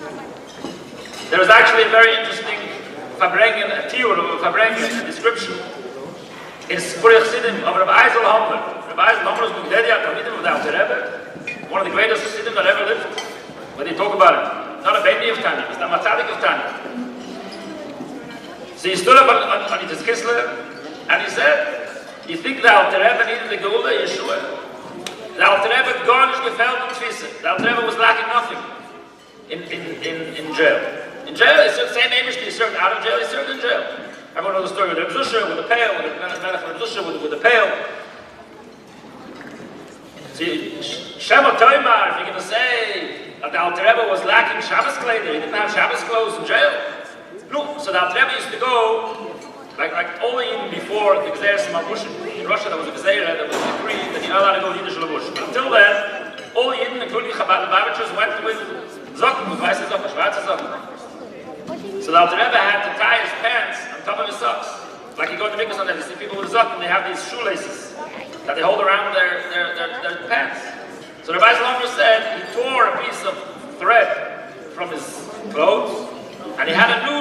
There is actually a very interesting Fabrengen, a description in Spurich Chassidim of Rabbi Eisel Homer. Rabbi Eisel Homer is Mugdedi Talmidim of the Alter Rebbe, one of the greatest Chassidim that ever lived. When they talk about it, not a baby of Tanya, he's not a tzaddik of Tanya. So he stood up on Yud Tes Kislev and he said, "You think the Alter Rebbe needed the Geula, Yeshua? The Alter Rebbe had gone and gefällt und Tfisa. The Alter Rebbe was lacking nothing in jail. In jail, he served the same Amish, he served out of jail, he served in jail. Everyone knows the story with the Zusha, with the pail, with the pail. See, Shema Toimar, if you're going to say that the Alter Rebbe was lacking Shabbos Kleider, he didn't have Shabbos clothes in jail. No, so the Alter Rebbe used to go, like only even before the Gzeres Malbushim. In Russia, there was a Gzeira that was decreed that you're not allowed to go to Yiddish Labush. But until then, all the Yidden, including Chabad and Babachers, went with Zokken, with Weiße Zokken, Schwarze Zokken. So the Alter Rebbe had to tie his pants on top of his socks. Like you go to Mikvah Sunday, you see people with Zokken, they have these shoelaces that they hold around their pants. So Rabbi Shmuel said he tore a piece of thread from his clothes, and he had a new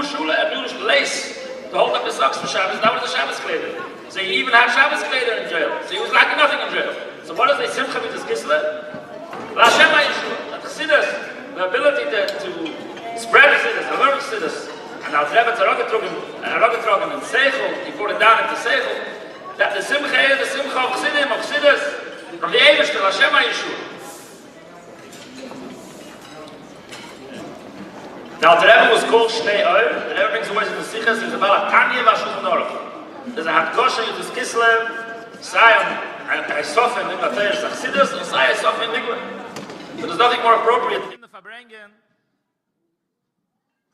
lace to hold up his socks for Shabbos. That was the Shabbos Kleder. So he even had Shabbos Kleder in jail. So he was lacking nothing in jail. So what is the Simcha Yud Tes Kislev? L'Hashem HaYeshua, the Chassidus, the ability to spread Chassidus, to learn Chassidus. And Alter Rebbe Tzaragetrogen and Seichel, he put it down into Seichel, that the Simcha is the Simcha of Chassidim, of Chassidus, from the Eivish to L'Hashem HaYeshua. The Alter Rebbe was called Shnei Oil. The Rebbe brings the words in the Sichas. There's about a Tanya Vashulchan Aruch. There's a Hadkosha Yud Tes Kislev, Sayam, Aisofim, in Ateres Chassidus, and Sayam Aisofim Nigla. So there's nothing more appropriate in the Fabrengen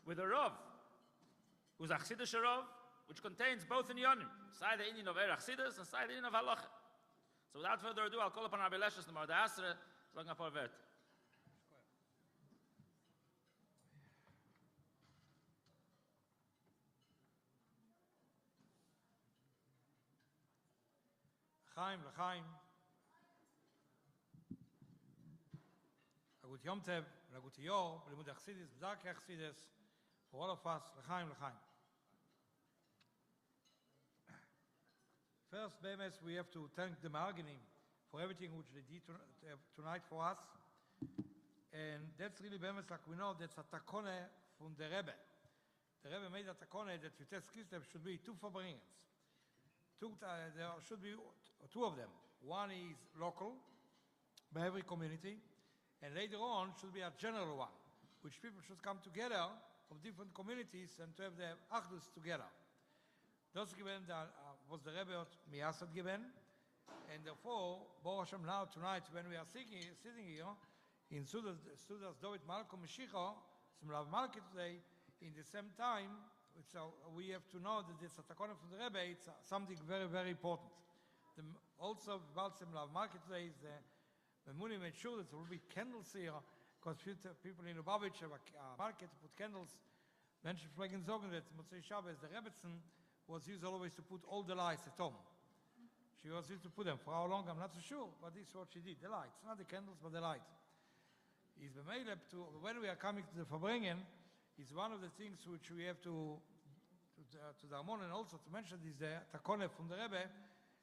with a Rav, who's a Chassidish Rav, which contains both in Yonim, Sayam the Inyan of Eir Chassidus and Sayam the Inyan of Halacha. So without further ado, I'll call upon Rabbi Leshus, the Marda Asra, looking up for a word. L'chaim. A good Yom Tev, a good Yor, Limud Chassidus, B'darkei Chassidus, for all of us, l'chaim. First, Bemes, we have to thank the Marginim for everything which they did tonight for us. And that's really Bemes, like we know, that's a takone from the Rebbe. The Rebbe made a takone that Yud Tes Kislev should be two Fabrengens. There should be two of them. One is local, by every community, and later on should be a general one, which people should come together from different communities and to have the Achdus together. Das given was the Rebbe Miyasad given, and therefore, Baruch Hashem, now tonight when we are sitting here in Sudas David Malcolm Mashiach, Simlav Malki today, in the same time. So we have to know that this Atakona from the Rebbe, it's something very, very important. Also, Balsim Lav Market today is the Muni made sure that there will be candles here, because people in Lubavitch have a market to put candles. Menschen fragen sagen that Motzei Shabbos, the Rebbetzin was used always to put all the lights at home. She was used to put them. For how long, I'm not so sure, but this is what she did, the lights. Not the candles, but the lights. Is b'meileb to, when we are coming to the Fabrengen, is one of the things which we have to the Amon, and also to mention is the Takone from the Rebbe,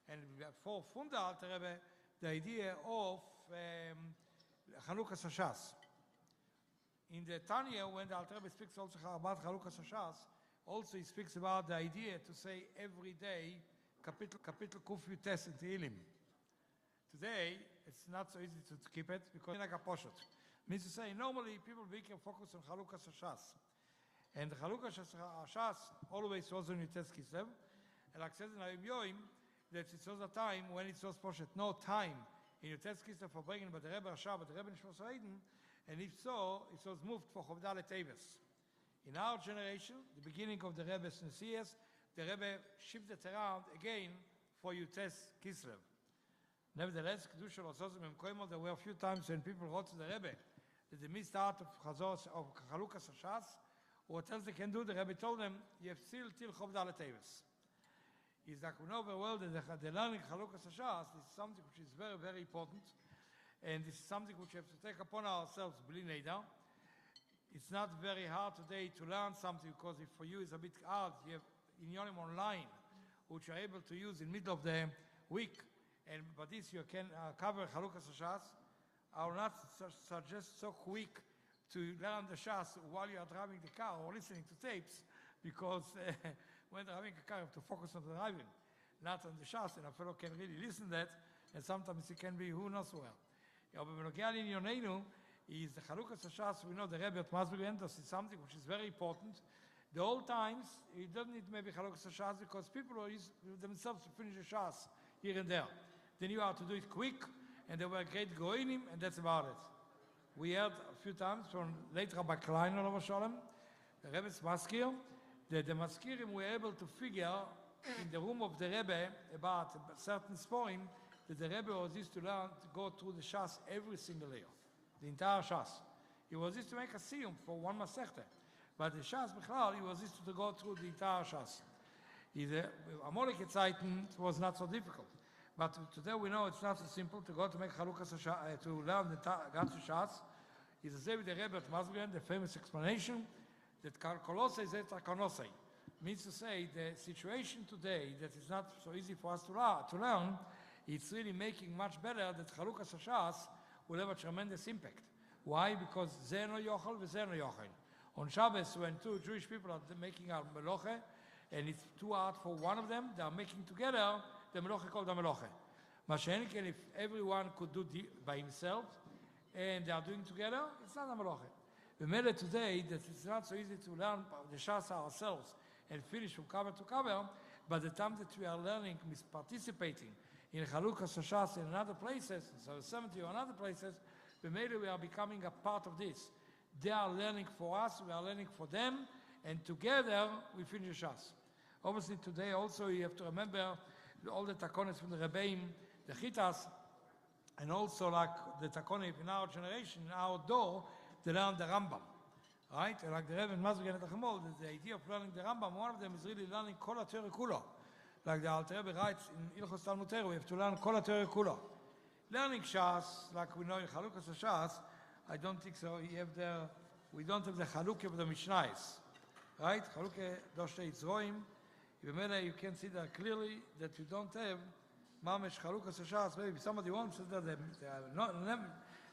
and for from the Alter Rebbe, the idea of Chalukas Hashas. In the Tanya, when the Alter Rebbe speaks also about Chalukas Hashas, also he speaks about the idea to say every day Kapitel Kuf Yud Tes in Tehillim. Today, it's not so easy to keep it because like a poshut. Means to say normally people can focus on Chalukas Hashas. And the Chalukas Hashas always was on Yud Tes Kislev. And like says in Hayom Yoim, that it was a time when it was poshet, no time in Yud Tes Kislev for bringing but the Rebbe Hashab, but the Rebbe Nishmos Haydn, and if so, it was moved for Chovdale Teves. In our generation, the beginning of the Rebbe's Nesias, the Rebbe shifted around again for Yud Tes Kislev. Nevertheless, Kedusha Vasozim and Koimel, there were a few times when people wrote to the Rebbe that they missed out of Chalukas Hashas, or what else they can do. The Rebbe told them, you have still till Chovdale Teves. Is that we know very well that the learning Chalukas Hashas is something which is very, very important, and this is something which we have to take upon ourselves, Bli Neder. It's not very hard today to learn something because if for you it's a bit hard, you have Inyonim online, which you're able to use in middle of the week. And but this you can cover Chalukas Shas. I will not suggest so quick to learn the Shas while you are driving the car or listening to tapes, because when driving a car you have to focus on the driving, not on the Shas, and a fellow can really listen to that, and sometimes it can be who knows well. But בנוגע לענייננו, is the Chalukas Shas, we know the Rebbe at Masbegrentos is something which is very important. The old times, it doesn't need maybe Chalukas Shas because people are used themselves to finish the Shas here and there. They knew how to do it quick, and they were great goinim, and that's about it. We heard a few times from late Rabbi Klein, the Rebbe's Maskir, that the Maskirim were able to figure in the room of the Rebbe about a certain sporim that the Rebbe was used to learn to go through the Shas every single year, the entire Shas. He was used to make a siyum for one Masechta, but the Shas Bichlal, he was used to go through the entire Shas. Amalekite Zeiten was not so difficult. But today we know it's not so simple to go to make Chalukas to learn the ganze Shas. Is the same with the Rebbe at Masbegren, the famous explanation that Kolosei is Konosei. Means to say the situation today that is not so easy for us to learn, it's really making much better that Chalukas Shas will have a tremendous impact. Why? Because Zeno Yochel and Zeno Yochel. On Shabbos, when two Jewish people are making a meloche, and it's too hard for one of them, they are making together the meloche called the meloche. Mashenken, if everyone could do by himself, and they are doing together, it's not a meloche. We made it today that it's not so easy to learn the Shas ourselves and finish from cover to cover, but the time that we are learning, participating in Chalukas Shas in other places, so 70 or other places, we made it, we are becoming a part of this. They are learning for us, we are learning for them, and together we finish Shas. Obviously today also you have to remember all the takones from the Rebbeim, the Chitas, and also like the takones in our generation, in our door, they learn the Rambam. Right? And like the Rebbe in Masbegren at Achmol, the idea of learning the Rambam, one of them is really learning Kol HaTorah Kulo. Like the Alter Rebbe writes in Ilchos Talmud Torah, we have to learn Kol HaTorah Kulo. Learning Shas, like we know in Chalukas Shas, I don't think so. We don't have the Chalukah of the Mishnayos. Right? Chalukah Doshte Yitzroim. You can see that clearly that you don't have Mamesh Chalukas Shas. Maybe somebody wants to that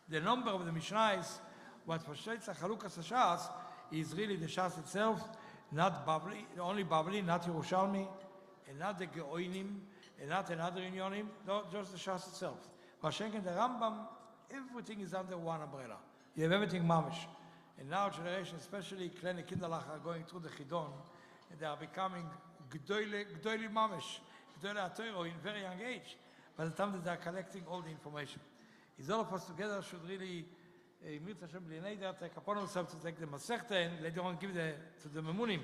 the number of the Mishnayos, what for Sheitza Chalukas Shas is really the Shas itself, not Babli, only Babli, not Yerushalmi, and not the Geoinim, and not another Inyonim, just the Shas itself. Vashenken the Rambam, everything is under one umbrella. You have everything Mamesh. And now generation, especially Kleine Kinderlach, are going through the Chidon, and they are becoming Gdoili Mamesh, Gdoili Atoro in very young age, by the time that they are collecting all the information. Is all of us together should really, Mirza Hashem B'Linei, take upon themselves to take the Masechta and later on give to the Memunim,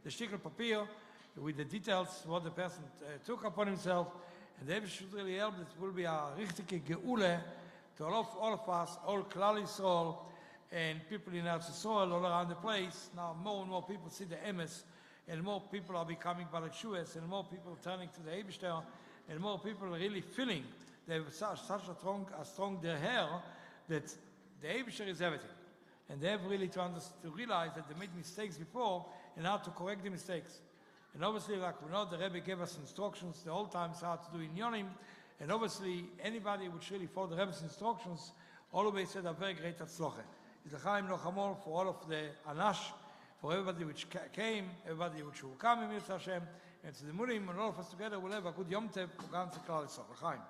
the Shtikl Papir, with the details, what the person took upon himself, and they should really help. It will be a richtige Geule to all of us, all Klal Yisrael, and people in Eretz Yisrael all around the place. Now more and more people see the emes, and more people are becoming Balei Shuas, and more people turning to the Eibishter, and more people are really feeling they have such a strong their hair that the Eibishter is everything. And they have really to realize that they made mistakes before and how to correct the mistakes. And obviously, like we know, the Rebbe gave us instructions the old times how to do Inyonim, and obviously anybody which really follow the Rebbe's instructions always said a very great Hatzloche. Is l'chaim lochamol for all of the Anash, for everybody which came, everybody which will come in Mitzvah Hashem, and to the Murim, and all of us together will have a good Yom Tev for Ganze Klal Yisrael. L'chaim.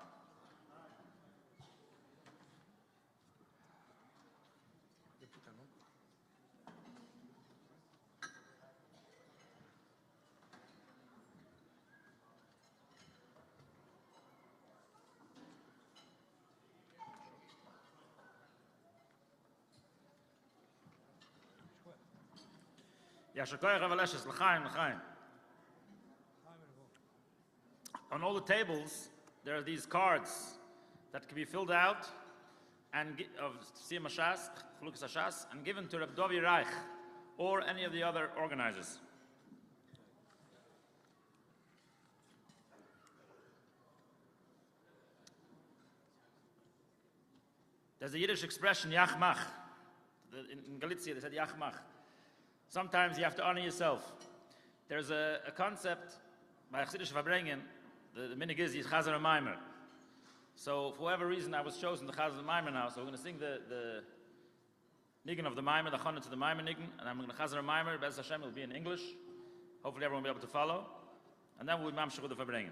On all the tables, there are these cards that can be filled out and of Siyam Hashas, Chalukas Hashas, and given to Rabbi Dovi Reich or any of the other organizers. There's a Yiddish expression, Yach Mach. in Galicia, they said Yachmach. Sometimes you have to honor yourself. There's a concept by Chassidish Verbringen, the minig is Chazer Maimer. So for whatever reason, I was chosen to Chazer Maimer now. So we're going to sing the niggin of the Maimer, the Chana to the Maimer niggin, and I'm going to Chazer Maimer. Bez Hashem will be in English. Hopefully everyone will be able to follow. And then we'll mamshich with the Verbringen.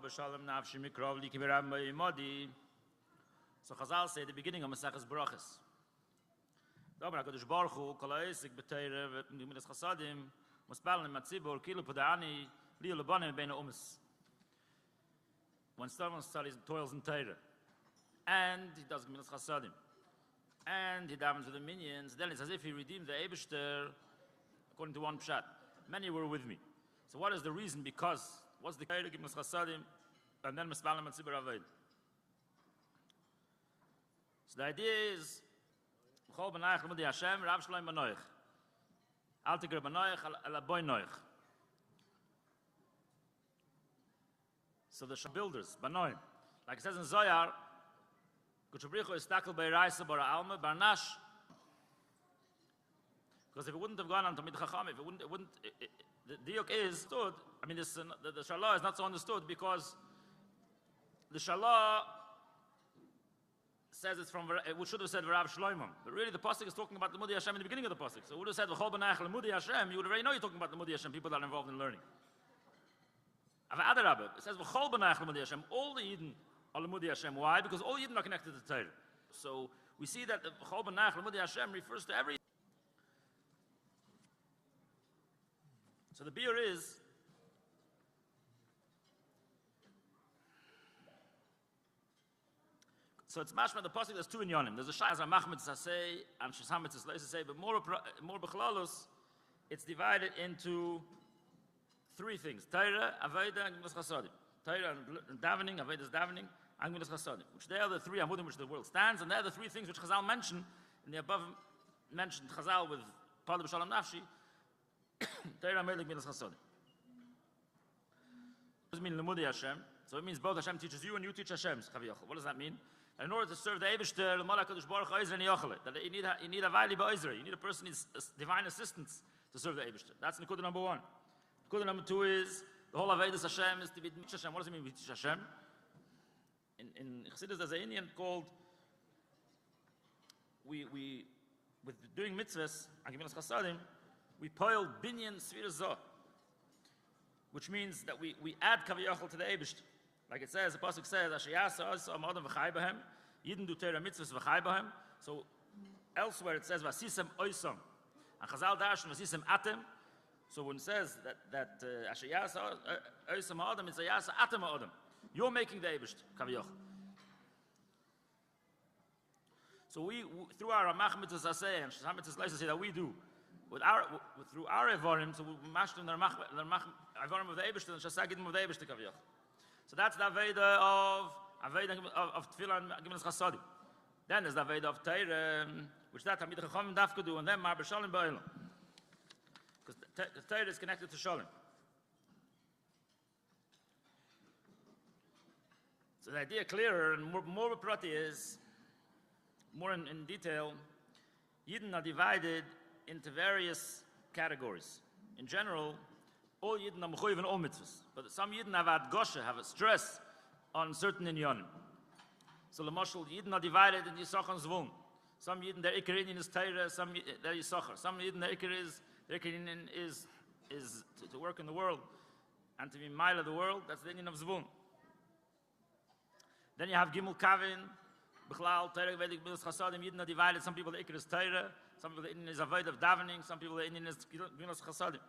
Shalom nafshi mikrov li kiberam modi. So Chazal say the beginning of Maseches Brachos. Dober HaKadosh Baruch Hu kol ha'esek b'teire v'midas chasadim muspalin matzibur kilu poda'ani li ulabanim bein ha'umas. When someone studies toils in Torah, and he does midas chasadim, and he davens with the minions, then it's as if he redeemed the Eibishter according to one pshat. Many were with me. So what is the reason? Because what's the Torah midas chasadim? And then Mispalim and Tzibur Avoid. So the idea is Chol B'nayich L'mudi Hashem Rav Shloim B'noich Alter Rebbe B'noich Ala Boy Noich. So the builders B'noim, like it says in Zohar, Kuchabricho is tackle by Raisa Bara Alma Barnash. Because if it wouldn't have gone on to Talmid Chacham, if it wouldn't the diuk is stood. I mean, the shalah is not so understood because the shalah says it's from, we should have said Rav Shloimon, but really the pasuk is talking about the Mudi Hashem in the beginning of the pasuk. So we would have said V'chol b'nayach l'mudi Hashem. You would already know you're talking about the Mudi Hashem, people that are involved in learning. Aber Ateres Rebbe, it says, V'chol b'nach l'mudei Hashem, all the Yidden are l'mudei Hashem. Why? Because all Yidden are connected to the Torah. So we see that the V'chol b'nach l'mudei Hashem refers to every. So the beer is, so it's mashma the pasuk. There's two in Yonim. There's a shayaz Machmet Sasei and Shasamet Sasei, but more b'chlalus, it's divided into three things: Torah, Avodah, and Gemilas Chasadim. Torah and davening, Avodah is davening, and Gemilas Chasadim, which they are the three amudim which the world stands, and they are the three things which Chazal mention in the above mentioned Chazal with Pada b'Shalom Nafshi. Torah, Avodah, Gemilas Chasadim. What does it mean, Lemudei Hashem? So it means both Hashem teaches you and you teach Hashem. What does that mean? And in order to serve the Eibishter, that you need a vali ba'Ozer. You need a person who needs divine assistance to serve the Eibishter. That's Nekuda number one. Nekuda number two is the whole Avodas Hashem is to be teach Hashem. What does it mean we teach Hashem? In Chassidus there's an Indian called we with doing mitzvahs and Gemilas Chasadim, we pile binyan sfira zoh, which means that we add kaviyachol to the Eibishter. Like it says, the pasuk says, "Asher yasa osam adam v'chai b'hem." Yidden do Torah mitzvahs v'chai b'hem. So elsewhere it says, "Vasisem oisam," and Chazal darshan "Vasisem atem." So when it says that Asher yasa osam adam, it's a yasa atem adam. You're making the Eibishter kaviyachol. So we through our Ramach mitzvahs aseh and Sham mitzvahs leisah that we do through our evarim, so we mashtem the Ramach evarim of the Eibishter and Shasagidim of the Eibishter kaviyachol. So that's the Aveda of Tefillah and Gemilas Chasadim. Then there's the Aveda of Torah, which that Talmidei Chachamim dafka do, and then Mar b'Shalom ba'Olam. Because Torah is connected to Shalom. So the idea clearer and more prati is, more in detail, Yidden are divided into various categories. In general, all Yidden are mechuyev in all mitzvahs, but some Yidden have adgosha, have a stress on certain inyanim. So the Yidden are divided in Yisachar and Zvulun. Some Yidden their ikar inyan is Torah, some their Yisachar. Some Yidden their ikar is to work in the world and to be mile of the world. That's the inyan of Zvulun. Then you have Gimel Kavin, Bichlal, Torah, Vedic, Gemilas Chasadim. Yidden are divided. Some people the ikar is Torah, some people the inyan is avodah of davening, some people the inyan is Gemilas Chasadim.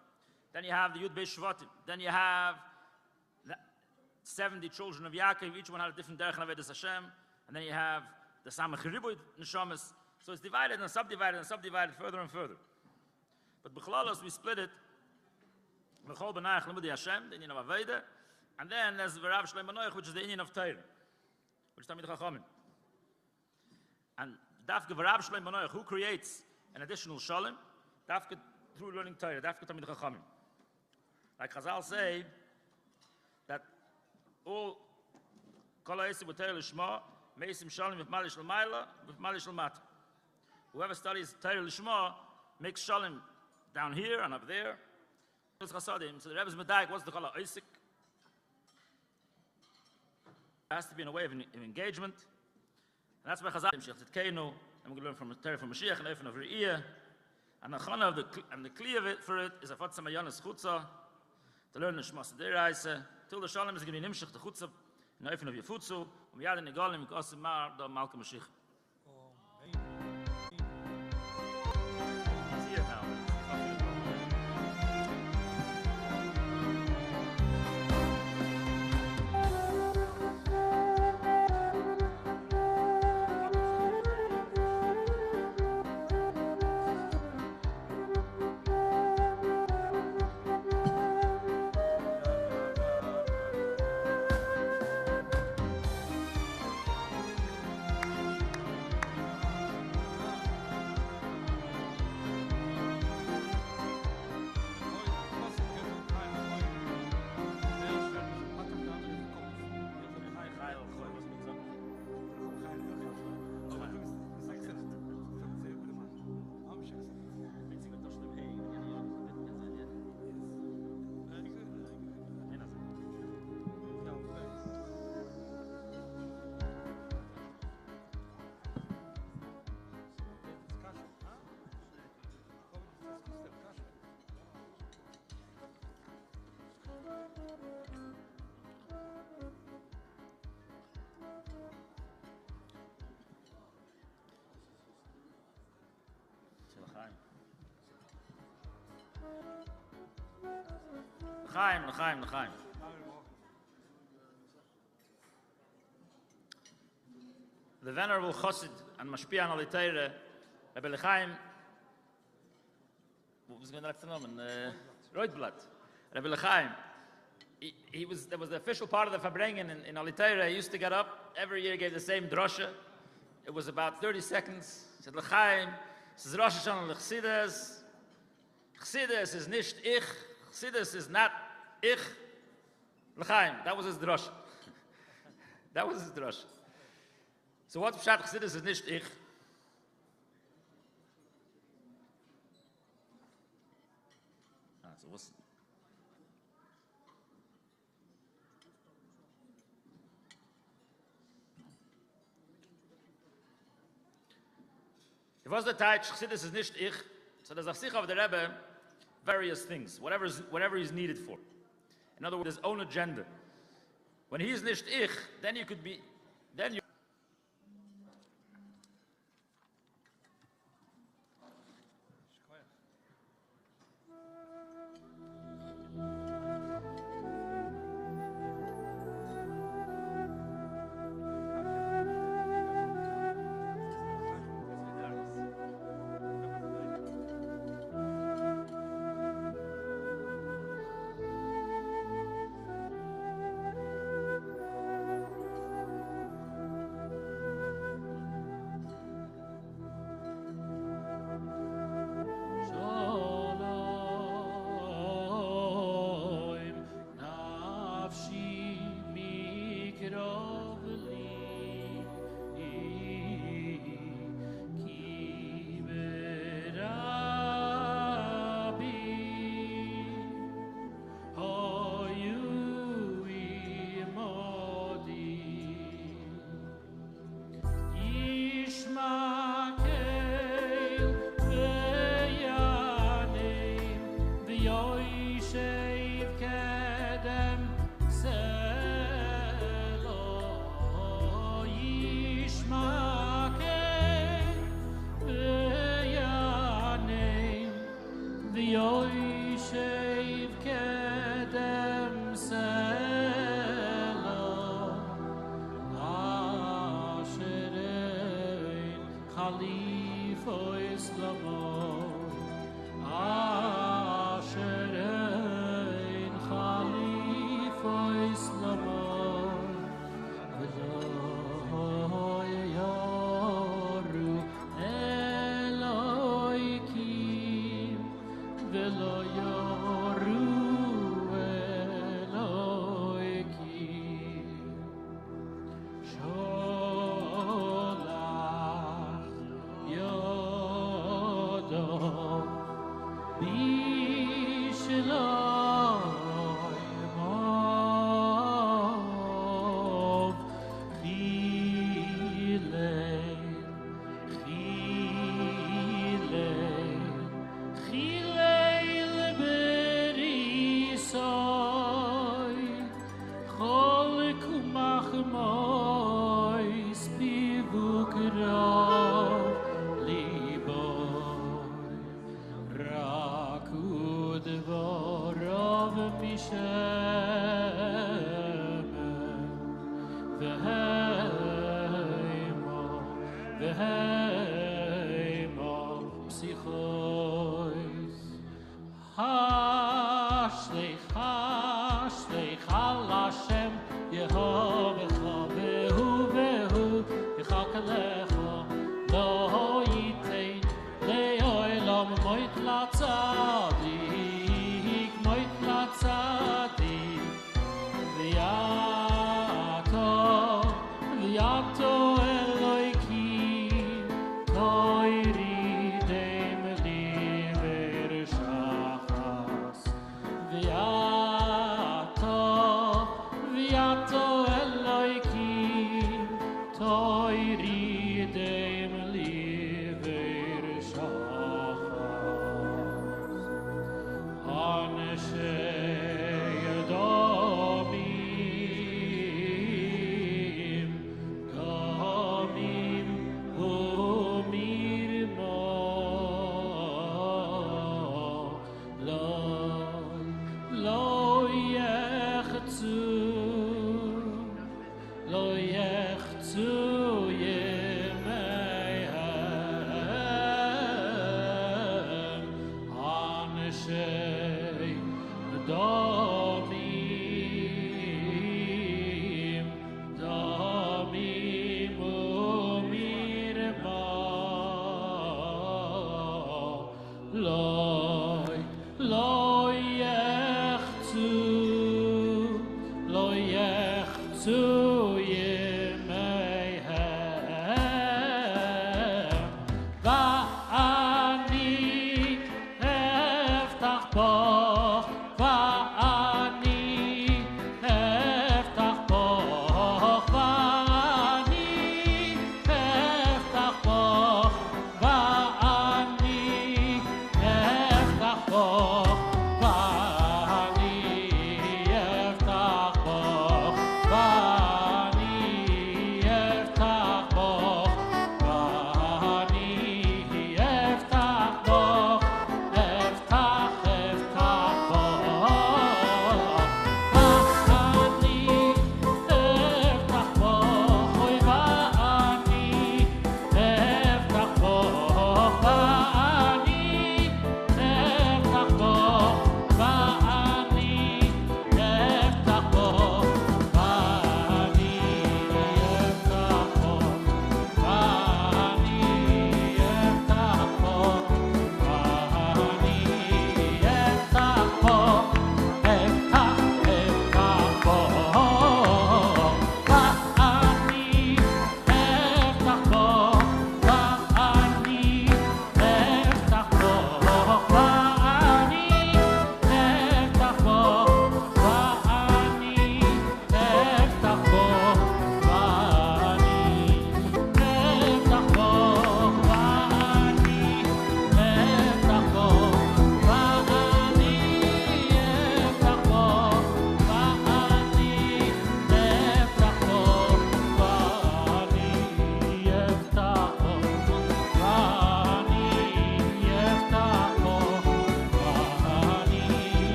Then you have the Yud Beis Shvatim. Then you have the 70 children of Yaakov. Each one had a different derech and Avodas Hashem. And then you have the Samach Riboy Neshamas. So it's divided and subdivided further and further. But B'chalalos, we split it. V'chol b'nach l'mudei Hashem, the Indian of Avodah. And then there's V'rav Shloim Manoich, which is the Indian of Torah, which is Talmidei Chachamim. And Dafka V'rav Shloim Manoich, who creates an additional Shalom? Dafka through learning Torah, Dafka Talmidei Chachamim. Like Chazal say that all kol ha'esim b'Torah l'shma meisim shalom with malish l'mayla with malish l'mata. Whoever studies Torah l'shma makes shalom down here and up there. So the Rebbe's medayik, what's the kol ha'esik? It has to be in a way of engagement, and that's why Chazal Shech Tzidkeinu, and we're going to learn from Torah from Mashiach and Eifin of Re'iyah, and the chana of the kli of it for it is a fatzah mayanas chutza. To learn the Shmas Deraisa, till the Shalom is going to be nimshach the chutzah in the Eifin of Yefutzu, and we add in the Galim, because of Mar, the Malka Mashiach. He's here now. L'chaim. The venerable Chassid and Mashpia and Alter Rebbe, Rebbe L'chaim, what was going to name? Roitblatt. Rebbe L'chaim. There was the official part of the Farbrengen in Alter Rebbe. He used to get up every year, gave the same drosha. It was about 30 seconds. He said, L'chaim, this is Rosh Hashanah L'chsides. Chsides is nicht ich. Chsides is not ich. L'chaim. That was his drosha. That was his drosha. So what's Pshat Chassidus is nicht ich? So what's... If was the Teich Chassidus is nicht ich, so there's a sich of the Rebbe various things, whatever he's needed for. In other words, his own agenda. When he's nicht ich, then you could be... Then you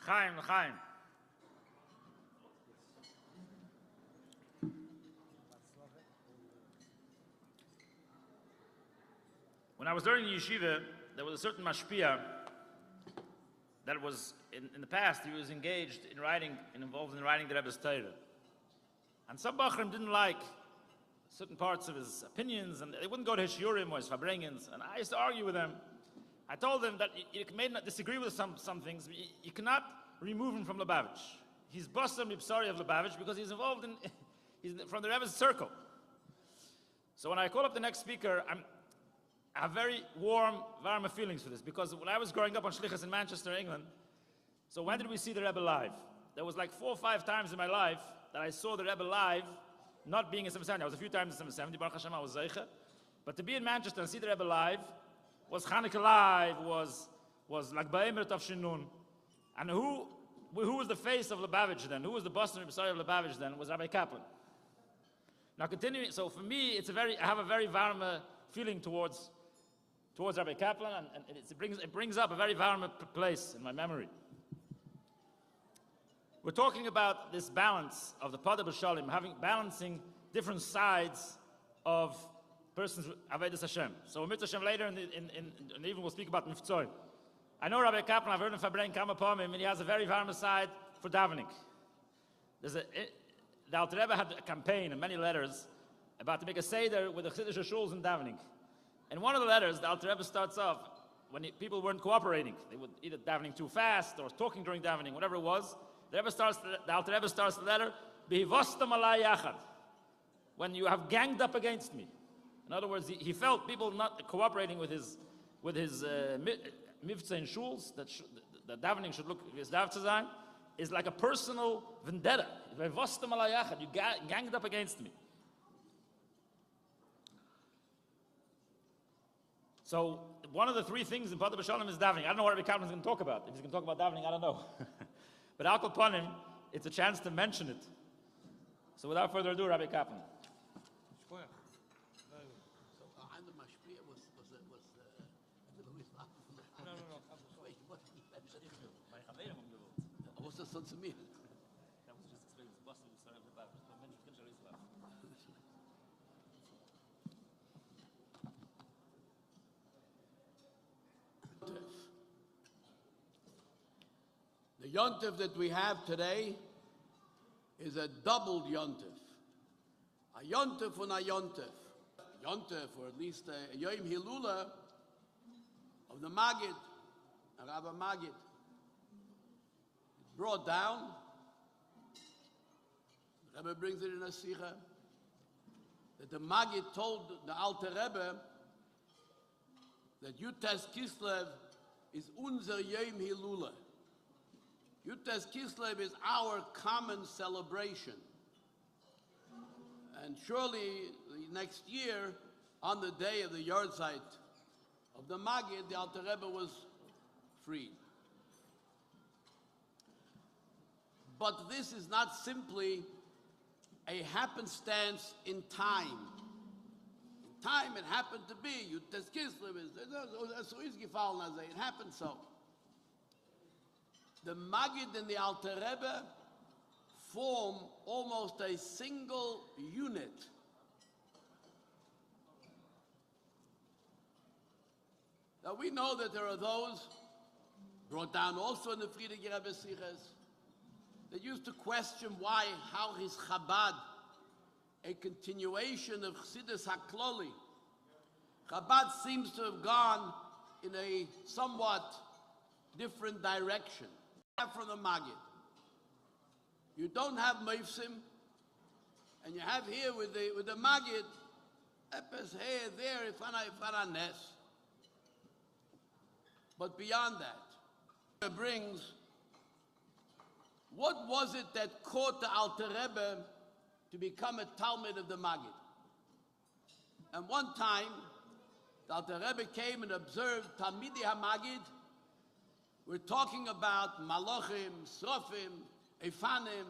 Chaim, Chaim. When I was learning yeshiva, there was a certain mashpia that was, in the past, he was engaged in writing, and involved in writing the Rebbe's Torah. And some Bachrim didn't like certain parts of his opinions, and they wouldn't go to his shiurim or his farbrengens, and I used to argue with them. I told them that you may not disagree with some things, but you cannot remove him from Lubavitch. He's Basar Mipsari of Lubavitch because he's involved in, he's from the Rebbe's circle. So when I call up the next speaker, I have very warm feelings for this, because when I was growing up on Shlichus in Manchester, England, so when did we see the Rebbe live? There was like 4 or 5 times in my life that I saw the Rebbe live, not being in 770. I was a few times in 770, Baruch Hashem, I was Zeicha. But to be in Manchester and see the Rebbe live, was Chanukah live, was like Ba'emer Tavshinun. And who was the face of Lubavitch then? Who was the Boston Rebbe of Lubavitch then? Was Rabbi Kaplan. Now continuing, so for me, I have a very warm feeling towards Rabbi Kaplan, and it brings up a very warm place in my memory. We're talking about this balance of the Pada B'Shalim, balancing different sides of person's Avodas Hashem. So Mitzvah Hashem later, and even we'll speak about Mitzvah. I know Rabbi Kaplan, I've heard him Fabrein come upon him, and he has a very warm side for davening. The Alter Rebbe had a campaign and many letters about to make a seder with the Chiddush Shuls and davening. In one of the letters, the Alter Rebbe starts off, when people weren't cooperating, they would either davening too fast or talking during davening, whatever it was, the Alter Rebbe starts the letter, B'hivostam alai yachad, when you have ganged up against me. In other words, he felt people not cooperating with his mitzvah in shuls, that davening should look, his dav tzazan, is like a personal vendetta. B'hivostam alai yachad, you ganged up against me. So one of the 3 things in Pada B'Shalim is davening. I don't know what Rabbi Kaplan is going to talk about. If he's going to talk about davening, I don't know. But Al Panim, it's a chance to mention it. So without further ado, Rabbi Kaplan. So I'm the mashpia was No. was das sonst zu mir? yontif that we have today is a doubled yontif. A yontif and a yontif. Yontif, or at least a Yom Hilula of the Magid, a Rabbi Magid. It's brought down. The Rebbe brings it in a Sikha that the Magid told the Alter Rebbe that Yud Tes Kislev is unser Yom Hilula. Yud Tes Kislev is our common celebration. And surely next year, on the day of the Yortzeit of the Magid, the Alter Rebbe was freed. But this is not simply a happenstance in time. In time, it happened to be Yud Tes Kislev. So is gefallen as it happened so. The Magid and the Alter Rebbe form almost a single unit. Now we know that there are those, brought down also in the Friedrich Rebbe Siches, that used to question why, how is Chabad a continuation of Chassidus HaKloli? Chabad seems to have gone in a somewhat different direction from the Magid. You don't have Meifsim, and you have here with the Magid, Epes here, there, Ifana Nes. But beyond that, it brings, what was it that caught the Alter Rebbe to become a Talmud of the Magid? And one time, the Alter Rebbe came and observed Talmidei HaMagid. We're talking about Malachim, Srofim, Efanim,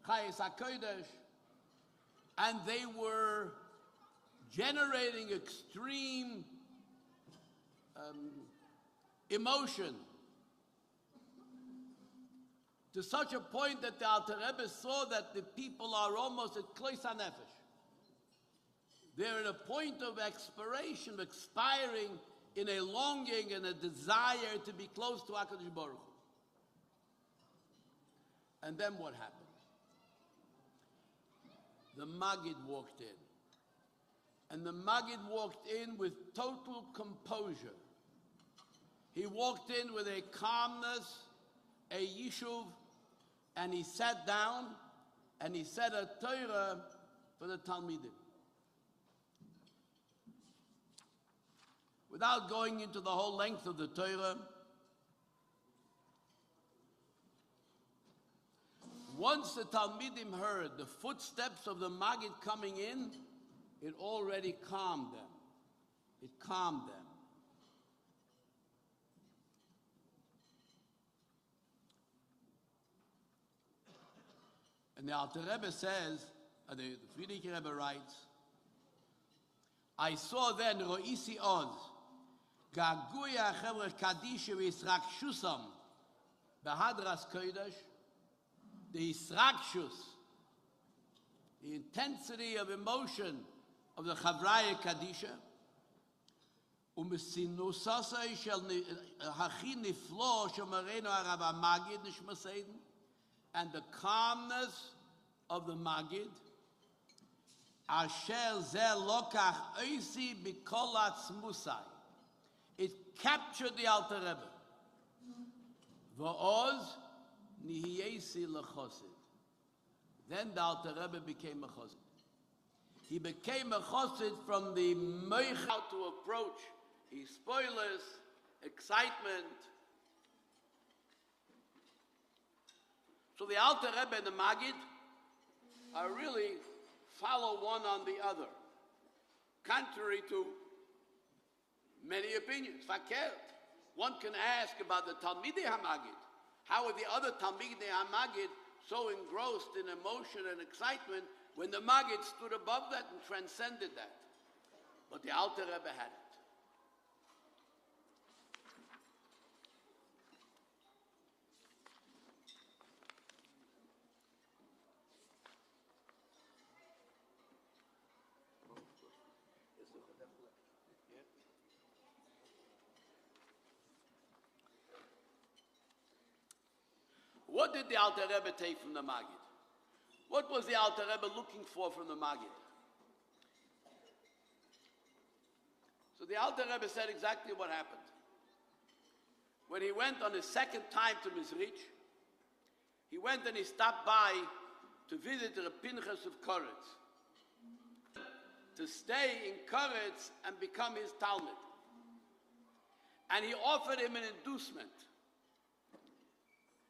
Chayes HaKodesh, and they were generating extreme emotion to such a point that the Alter Rebbe saw that the people are almost at Klois HaNefesh. They're at a point of expiration, expiring in a longing and a desire to be close to HaKadosh Baruch Hu. And then what happened? The Magid walked in. And the Magid walked in with total composure. He walked in with a calmness, a yishuv, and he sat down and he said a Torah for the Talmidim. Without going into the whole length of the Torah, once the Talmidim heard the footsteps of the Magid coming in, it already calmed them. It calmed them. And the Alter Rebbe says, the Friedrich Rebbe writes, I saw then Ro'isi Oz, Gaguya Chevre Kadisha V'Yisrak Shusam, Behadras Kodesh, the Yisrakshus, the intensity of emotion of the Chavraya Kadisha, Umesinusasai Shel Hachi Niflo Shomareno Arav Magid Nishmaseiden, and the calmness of the Magid, Asher Zeh Lokach Oisi Bikolatz Musai. It captured the Alter Rebbe. V'oz Nihiyesi Lechosid. Then the Alter Rebbe became a Chosid. He became a Chosid from the Moich how to approach his spoilers, excitement. So the Alter Rebbe and the Magid are really follow one on the other, contrary to many opinions. Fakert. One can ask about the Talmidei HaMagid. How are the other Talmidei HaMagid so engrossed in emotion and excitement when the Magid stood above that and transcended that? But the Alter Rebbe had it. What did the Alter Rebbe take from the Maggid? What was the Alter Rebbe looking for from the Maggid? So the Alter Rebbe said exactly what happened. When he went on his second time to Mizrich, he went and he stopped by to visit the Pinchas of Koretz, to stay in Koretz and become his Talmud. And he offered him an inducement.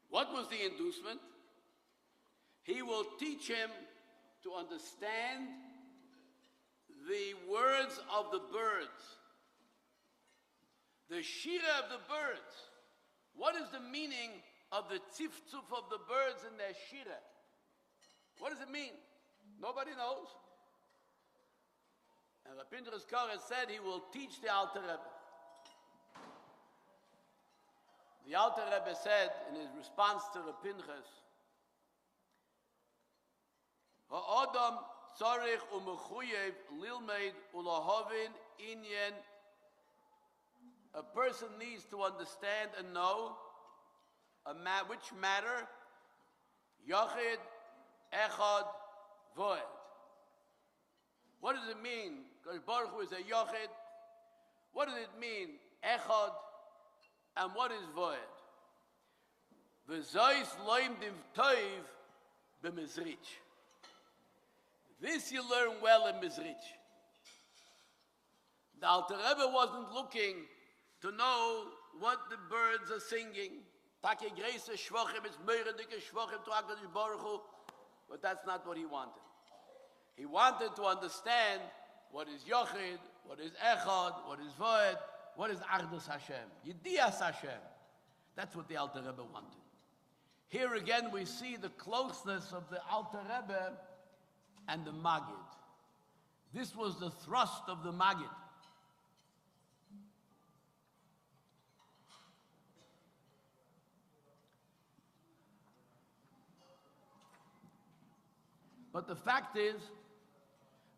What was the inducement? He will teach him to understand the words of the birds, the shira of the birds. What is the meaning of the tziftzuf of the birds in their shira? What does it mean? Nobody knows. And Rabbi Pinchas Koretz said he will teach the Alter Rebbe. The Alter Rebbe said in his response to Rabbi Pinchas, Ha'adam tzarich u'mechuyev lilmeid ulahavin inyen. A person needs to understand and know which matter, Yachid, Echad, Voed. What does it mean? Because Baruch Hu is a Yachid. What does it mean? Echad. And what is Voed? V'zois loim div toiv b'mizrich. This you learn well in Mizrich. The Alter Rebbe wasn't looking to know what the birds are singing. But that's not what he wanted. He wanted to understand what is Yochid, what is Echad, what is Voed, what is Achdus Hashem, Yedias Hashem. That's what the Alter Rebbe wanted. Here again we see the closeness of the Alter Rebbe and the Maggid. This was the thrust of the Maggid. But the fact is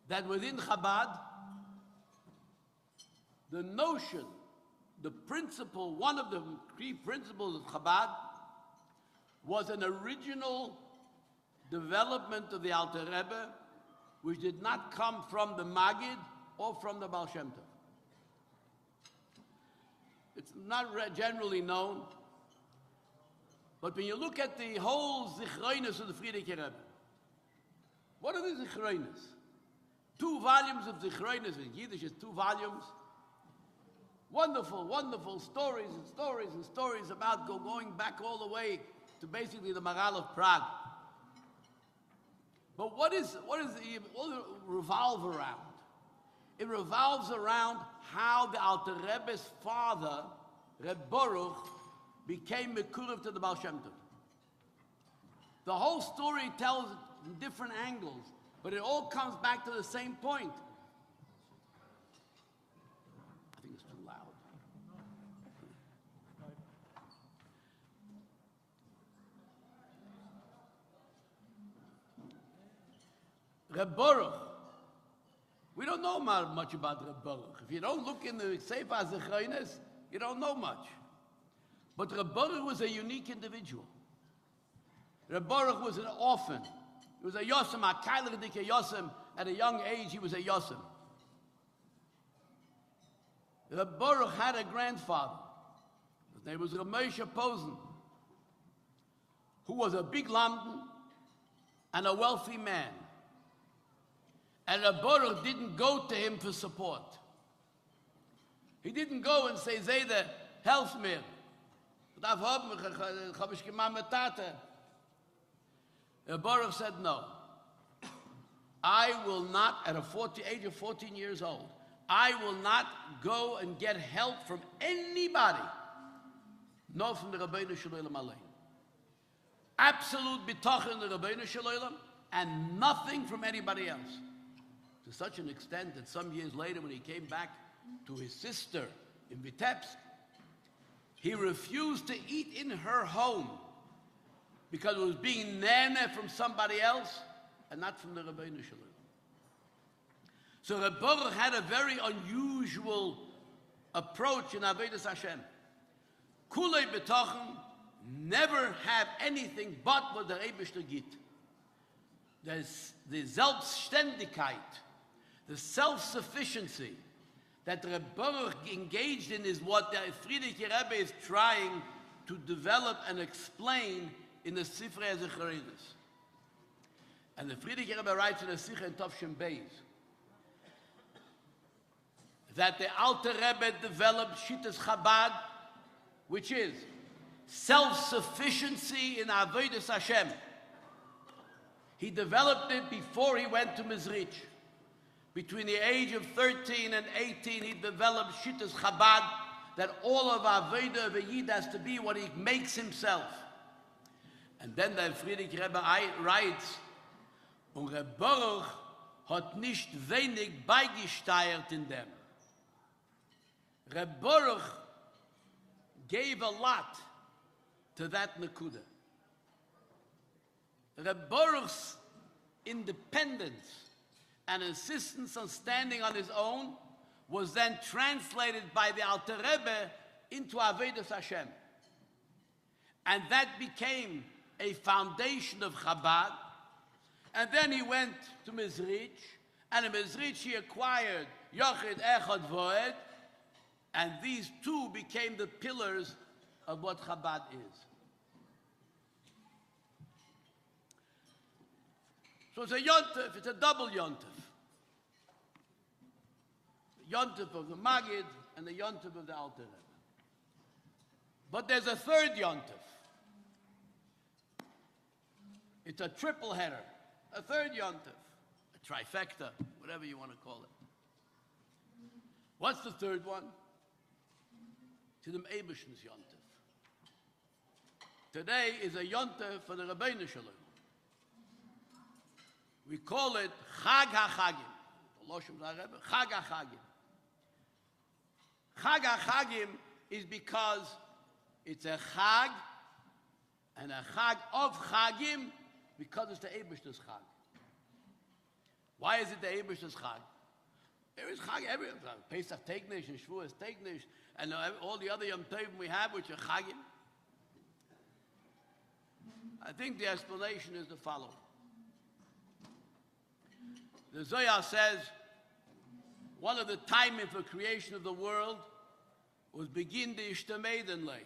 that within Chabad, the notion, the principle, one of the key principles of Chabad was an original development of the Alter Rebbe, which did not come from the Maggid or from the Baal Shem Tov. It's not generally known, but when you look at the whole Zichroinus of the Frierdiker Rebbe, what are the Zichroinus? 2 volumes of Zichroinus. In Yiddish is 2 volumes. Wonderful, wonderful stories and stories and stories about going back all the way to basically the Maral of Prague. But what does it revolve around? It revolves around how the Alter Rebbe's father, Reb Baruch, became Mekurev to the Baal Shem Tov. The whole story tells in different angles, but it all comes back to the same point. I think it's too loud. Reb Baruch. We don't know much about Reb Baruch. If you don't look in the Sefer Zichroinus, you don't know much. But Reb Baruch was a unique individual. Reb Baruch was an orphan. He was a Yosem, a Kailer Dike Yosem. At a young age, he was a Yosem. Reb Baruch had a grandfather. His name was Reb Moshe Posen, who was a big Lamdan and a wealthy man. And Reb Baruch didn't go to him for support. He didn't go and say, Zayde, help me. Baruch said, no. I will not, at age of 14 years old, I will not go and get help from anybody, not from the Rabbeinu Shalom Alein. Absolute bitachon in the Rabbeinu Shalom, and nothing from anybody else. To such an extent that some years later, when he came back to his sister in Vitebsk, he refused to eat in her home because it was being nana from somebody else and not from the Rabbeinu Shalom. So Reb Baruch had a very unusual approach in Avodas Hashem. Kulei betochen, never have anything but what der Eibishter gibt. The Selbstständigkeit, the self-sufficiency that the Rebbe engaged in is what the Friedrich Rebbe is trying to develop and explain in the Sifrei Zecharidus. And the Friedrich Rebbe writes in the Sikha in Tovshin Beis that the Alter Rebbe developed Shittas Chabad, which is self-sufficiency in Avodas Hashem. He developed it before he went to Mizrich. Between the age of 13 and 18, he developed Shittas Chabad, that all of Avodah of a Yid has to be what he makes himself. And then the Friedrich Rebbe writes, und Reb Baruch hat nicht wenig beigesteuert in dem. Reb Baruch gave a lot to that Nekuda. Reb Baruch's independence and insistence on standing on his own was then translated by the Alter Rebbe into Avodas Hashem. And that became a foundation of Chabad. And then he went to Mizrich, and in Mizrich he acquired Yochid, Echad, Voed, and these two became the pillars of what Chabad is. So it's a yontif, it's a double yontif. The yontif of the Magid and the yontif of the Alter Rebbe. But there's a third yontif. It's a triple header, a third yontif, a trifecta, whatever you want to call it. What's the third one? To the Eibish's yontif. Today is a yontif for the Rabbeinu Shalom. We call it Chag HaChagim. Chag HaChagim. Chag HaChagim is because it's a Chag and a Chag of Chagim because it's the Eibishter's Chag. Why is it the Eibishter's Chag? There is Chag everywhere. Pesach Teignish and Shavuos Teignish and all the other Yom Tovim we have which are Chagim. I think the explanation is the following. The Zohar says one of the timing for creation of the world was begin the Ishtameidenlei.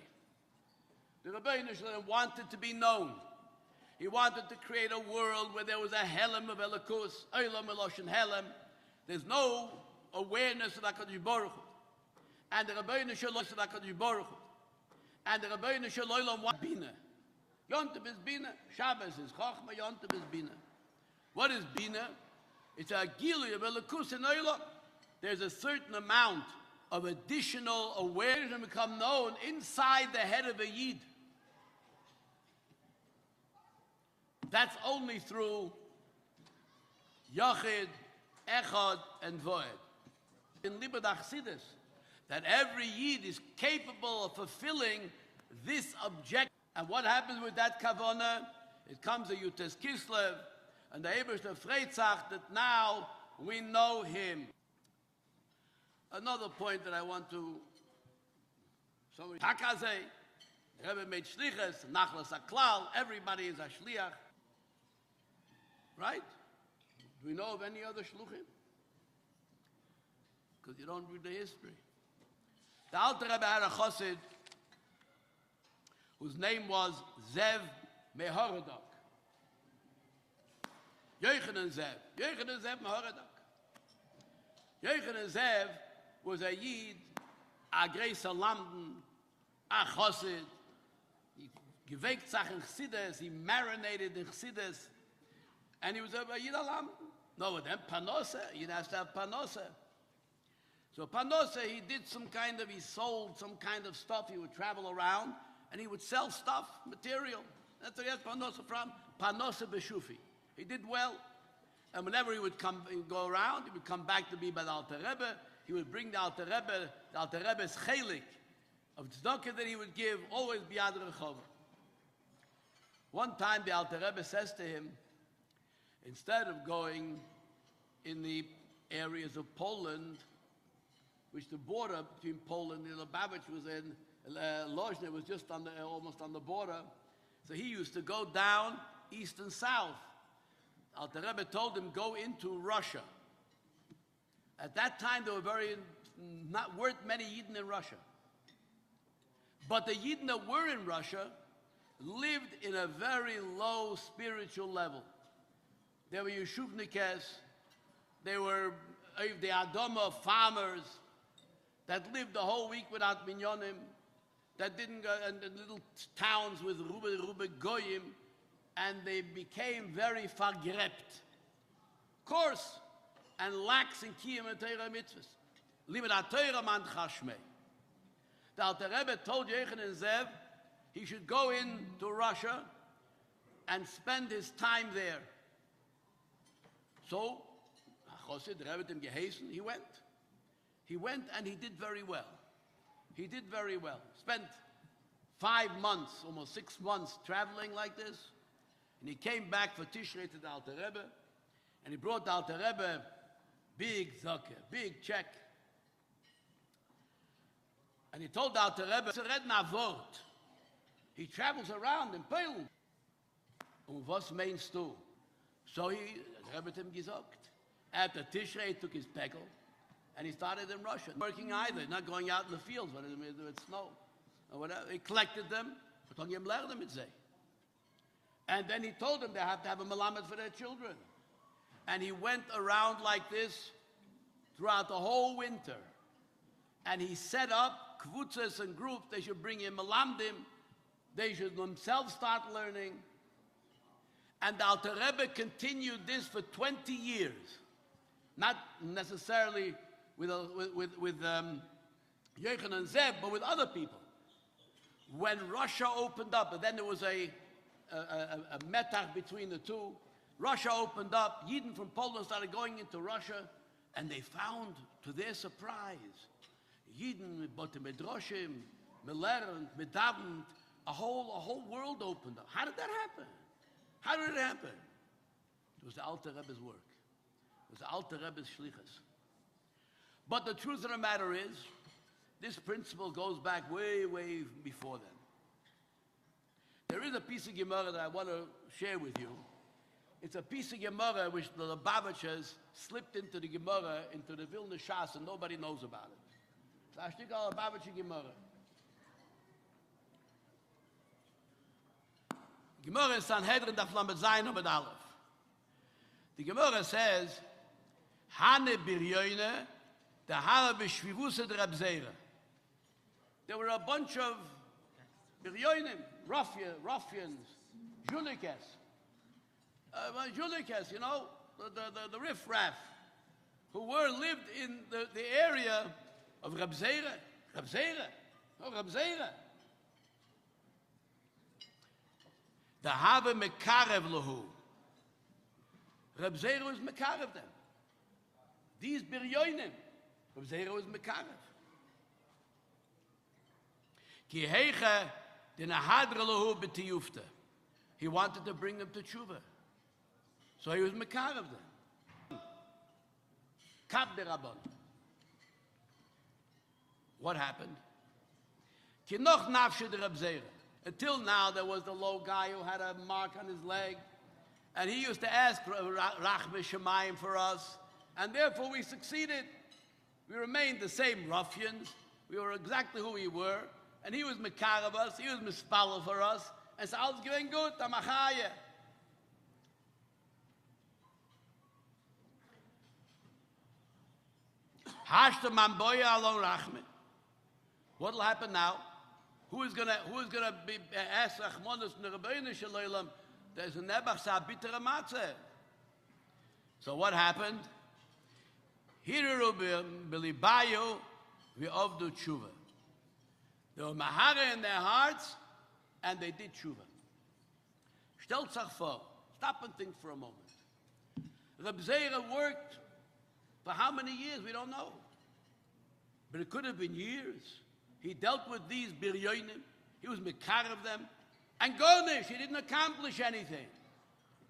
The Rabbeinu Shalom wanted to be known. He wanted to create a world where there was a Helem of Elokus, Olam Eloshin Helem. There's no awareness of HaKadosh Baruch Hu. And the Rabbeinu Shalom of HaKadosh Baruch Hu. And the Rabbeinu Shalom want Bina. Yontif is Bina. Shabbos is Chochma. Yontif is Bina. What is Bina? It's a Gili of Elokus in Olam. There's a certain amount of additional awareness and become known inside the head of a Yid. That's only through Yachid, Echad, and Voed. In Libed Achsidus, that every Yid is capable of fulfilling this objective. And what happens with that Kavanah? It comes to Yud Tes Kislev, and the Eibishter Freizach that now we know him. Another point that I want to... Somebody... Takazeh, Rebbe made shlichus, nachlas haklal, everybody is a shliach. Right? Do we know of any other shluchim? Because you don't read the history. The Alter Rebbe had a chassid whose name was Zev Mehorodok. Yochanan Zev. Yochanan Zev Mehorodok. Yochanan Zev was a Yid, a Greisa Lamden, a chassid. He gewekt sich in Chassidus, he marinated in Chassidus. And he was a Yid Alam. No, with them, Panosa, Yid has to have Panosa. So Panosa, he did he sold some kind of stuff. He would travel around and he would sell stuff, material. That's where he has Panosa from. Panosa Beshufi. He did well. And whenever he would go around, he would come back to be by the Alter Rebbe. He would bring the Alter Rebbe's chelik of tzedakah that he would give, always beyond Rechova. One time the Alter Rebbe says to him, instead of going in the areas of Poland which the border between Poland and Lubavitch was in, Lozny was just on the, almost on the border. So he used to go down east and south. Alter Rebbe told him, go into Russia. At that time, there were weren't many Yidden in Russia. But the Yidden that were in Russia lived in a very low spiritual level. They were Yeshuvnikes, they were the Adoma farmers that lived the whole week without minyanim, that didn't go in little towns with Rube Goyim, and they became very vergrebt, coarse, and lax in Kiyam and Torah mitzvahs. Liebe da Torah man chashmei. The Alter Rebbe told Yochanan and Zev he should go into Russia and spend his time there. So, Chosid, the Rebbe him geheißen, he went. He went and he did very well. He did very well. Spent 5 months, almost 6 months traveling like this. And he came back for Tishrei to the Alter Rebbe. And he brought the Alter Rebbe big zakeh, big check. And he told the Alter Rebbe, he travels around in Poland. Was meinst du? So the Rebbe him gesagt. After Tishrei, he took his pegel. And he started in Russia, working either, not going out in the fields when it snowed or whatever. He collected them, and then he told them they have to have a melamed for their children. And he went around like this throughout the whole winter. And he set up kvutzas and groups. They should bring in melamdim. They should themselves start learning. And the Alter Rebbe continued this for 20 years. Not necessarily with Yochanan and Zev, but with other people. When Russia opened up, and then there was a metach between the two, Russia opened up, Yidden from Poland started going into Russia, and they found, to their surprise, Yidden with Bote Medroshim, Melerant, Medavant, a whole world opened up. How did that happen? How did it happen? It was the Alter Rebbe's work. It was the Alter Rebbe's shlichus. But the truth of the matter is, this principle goes back way, way before then. There is a piece of Gemara that I want to share with you. It's a piece of Gemara which the Lubavitchers slipped into the Gemara, into the Vilna Shas, and nobody knows about it. So I stick all Lubavitcher Gemara. Gemara in Sanhedrin Daf Lamed Zayin Amud Aleph. The Gemara says, Hane Biryoine, the Hara B'Shvivuse de Reb Zera. There were a bunch of Biryoinim, ruffians, Julikes, you know, the riffraff, who lived in the area of Reb Zera. Reb Zera. The Have Mekarev Lahu. Reb Zera was Mekarev them. These Biryoinim, Reb Zera was Mekarev. Ki heiche den Hadra Lahu b'tiyufta. He wanted to bring them to tshuva. So he was Mekarev them. Kab derabon. What happened? Ki noch nafshe de Reb Zera. Until now, there was the low guy who had a mark on his leg, and he used to ask Rachme Shemayim for us, and therefore we succeeded. We remained the same ruffians. We were exactly who we were, and he was Mekarev us, he was Mispala for us, and so I was going good, Tamachaya. Hashta Mamboya alon Rachme. What will happen now? Who is gonna be asked Rachmanis from the Rebbeinu Shalom? There's a Nebach Sa Bitter Matzeh. So what happened? Hiru Bilibayu V'Ovdu Tshuva. They were Mahara in their hearts, and they did Tshuva. Stellt sich vor. Stop and think for a moment. Reb Zera worked for how many years? We don't know. But it could have been years. He dealt with these biryonim. He was mekar of them. And garnish, he didn't accomplish anything.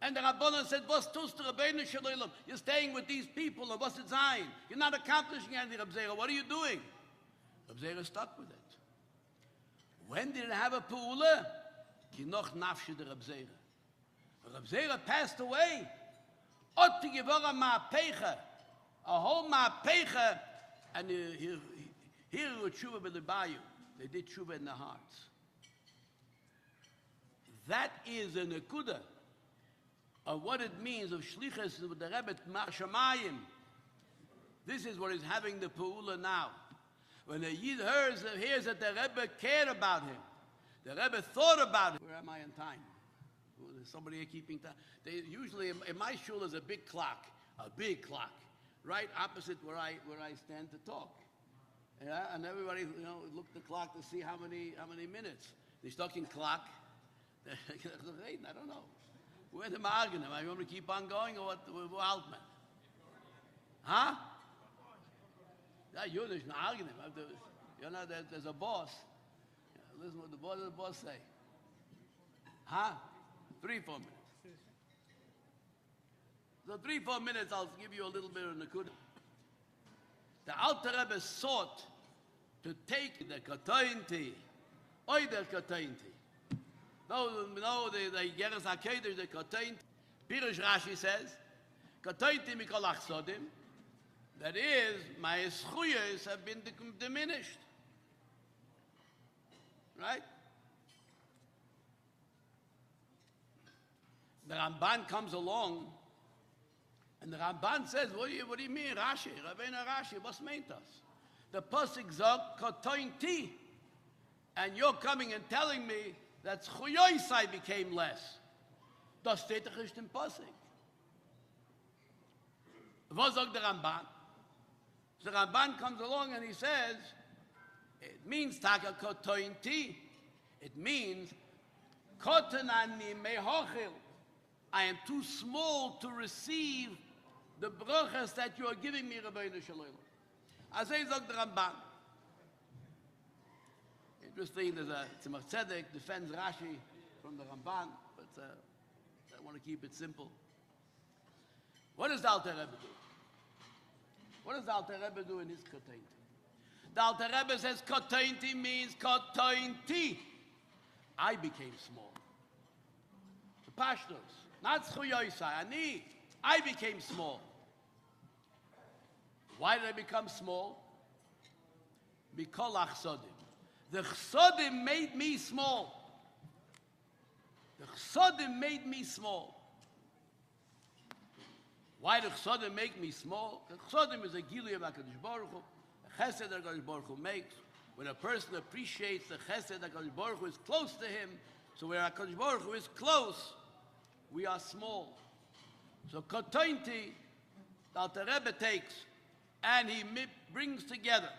And the Rabbanan said, "Was tust du, Rabbeinu Shalom? You're staying with these people, and what's it saying? You're not accomplishing anything, Reb Zera. What are you doing?" Reb Zera stuck with it. When did it have a pu'ula? Ki noch nafshe de Reb Zera. Reb Zera passed away. Otti gevora ma'apecha, a whole ma'apecha, and here tshuva b'lebayu. They did tshuva in their hearts. That is a nekuda of what it means of shlichus with the Rebbe Shamayim. This is what is having the pu'ula now. When the Yid hears that the Rebbe cared about him, the Rebbe thought about him. Where am I in time? There's somebody here keeping time. They usually in my shul is a big clock, right opposite where I stand to talk. Yeah, and everybody look at the clock to see how many minutes. They're talking clock. I don't know. Where the margin? Am I going to keep on going or what? Altman? Huh? You're not arguing. There's a boss. Listen what the boss say. Huh? 3-4 minutes. So 3-4 minutes, I'll give you a little bit of nakuda. The Alter Rebbe sought to take the katointi, oider katointi. Those who know the Geras HaKedesh, the katointi. Pirush Rashi says, katointi mikol achsodim. That is, my schuyas have been diminished. Right? The Ramban comes along, and the Ramban says, what do you mean, Rashi? Rabbeinu Rashi, what's meant us? The pasuk sagt, katointi, and you're coming and telling me that schuyosai became less. Das steht doch nicht im pasuk. Was sagt der Ramban? The Ramban comes along and he says, it means taka katointi. It means kotanani mehochil. I am too small to receive the brachas that you are giving me, Rabbeinu Shalom. As I said, the Ramban. Interesting, there's a Tzemach Tzedek defends Rashi from the Ramban, but I want to keep it simple. What does the Alter Rebbe do? What does the Alter Rebbe do in his Katainti? The Alter Rebbe says Katainti means Katainti. I became small. The Pashtos. Not Schuyosai, Ani. I became small. Why did I become small? Mikol achsodim. The chsodim made me small. The chsodim made me small. Why the chsodim make me small? The chsodim is a gilui of HaKadosh Baruch Hu. The chesed that HaKadosh Baruch Hu makes. When a person appreciates the chesed that HaKadosh Baruch Hu is close to him, so where HaKadosh Baruch Hu is close, we are small. So Kotointi, the Alter Rebbe takes, and he brings together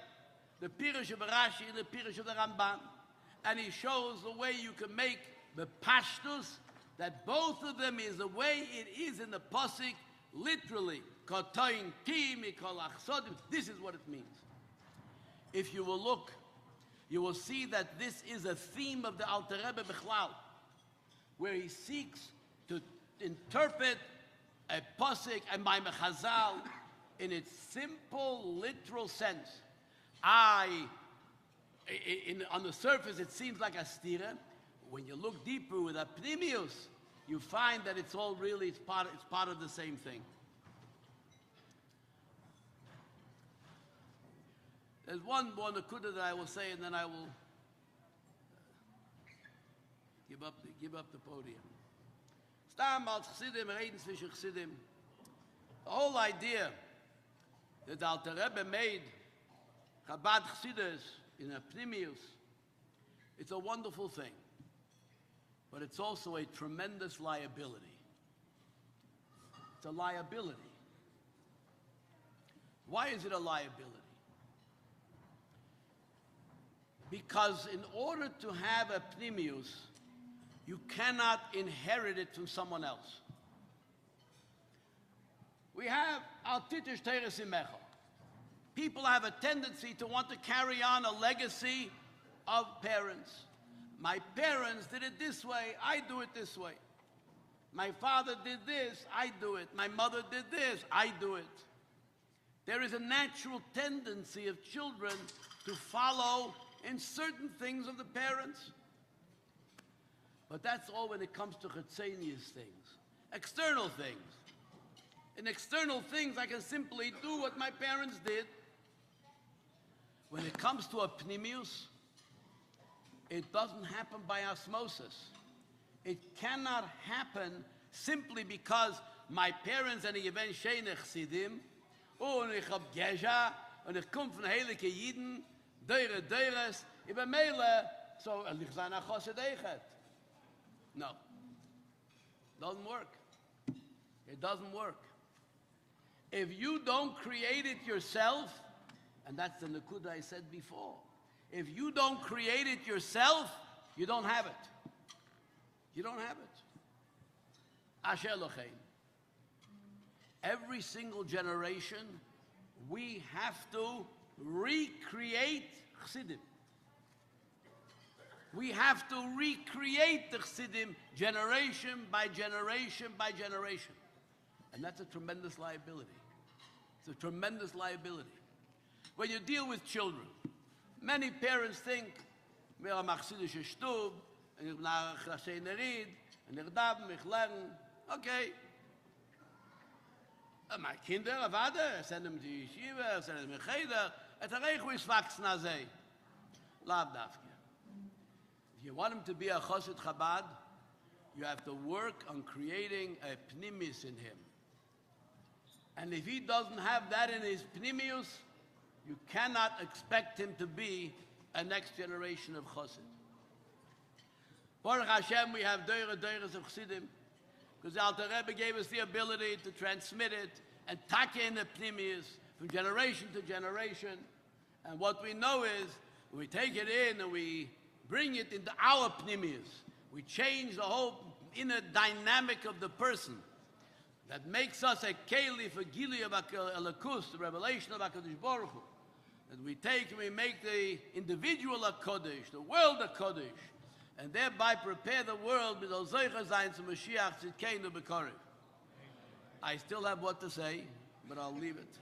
the Pirush of Rashi and the Pirush of the Ramban, and he shows the way you can make the Pashtus, that both of them is the way it is in the Pasuk, literally. Kotointi mikol achsodim. This is what it means. If you will look, you will see that this is a theme of the Alter Rebbe Bechlal, where he seeks to interpret a pasuk and by Mechazal in its simple, literal sense. On the surface, it seems like a stira. When you look deeper with a pnimius, you find that it's all really it's part of the same thing. There's one more nakuda that I will say, and then I will give up the podium. Stam als Chassidim, reden zwischen Chassidim. The whole idea that Alter Rebbe made Chabad Chassidus in a Pnimius, it's a wonderful thing, but it's also a tremendous liability. It's a liability. Why is it a liability? Because in order to have a Pnimius, you cannot inherit it from someone else. We have al titish teres imecha. People have a tendency to want to carry on a legacy of parents. My parents did it this way, I do it this way. My father did this, I do it. My mother did this, I do it. There is a natural tendency of children to follow in certain things of the parents. But that's all when it comes to chitzonius things, external things. In external things, I can simply do what my parents did. When it comes to a pnimius, it doesn't happen by osmosis. It cannot happen simply because my parents and ich ben shene chsidim, und ich hab Gesha, und ich komm von heilige Jiden, deures, ich bin Meile, so ich sei nach Chosed Eichet. No. Doesn't work. It doesn't work. If you don't create it yourself, and that's the Nakuda I said before, if you don't create it yourself, you don't have it. You don't have it. Asher Lochein. Every single generation, we have to recreate Chassidim. We have to recreate the Chassidim generation by generation by generation. And that's a tremendous liability. It's a tremendous liability. When you deal with children, many parents think, wir haben chassidische Stub, und ich bin nach Chassidische Nerid, und ich darf mich lernen. Okay. Meine Kinder, warte, senden die Yeshiva, senden mich Cheder, et Areichu ist wachsen als sie. Lav dafke. If you want him to be a Chassid Chabad, you have to work on creating a pnimis in him. And if he doesn't have that in his pnimius, you cannot expect him to be a next generation of Chassid. Baruch Hashem, we have deures of Chassidim, because the Alter Rebbe gave us the ability to transmit it and take in the pnimius from generation to generation. And what we know is, we take it in and we bring it into our pnimius. We change the whole inner dynamic of the person. That makes us a keli for Gili of Alakus, the revelation of HaKadosh Baruch Hu. That we take and we make the individual a Kodesh, the world a Kodesh, and thereby prepare the world with those Zeicha Zayin to Mashiach Tzidkeinu B'Korev. I still have what to say, but I'll leave it.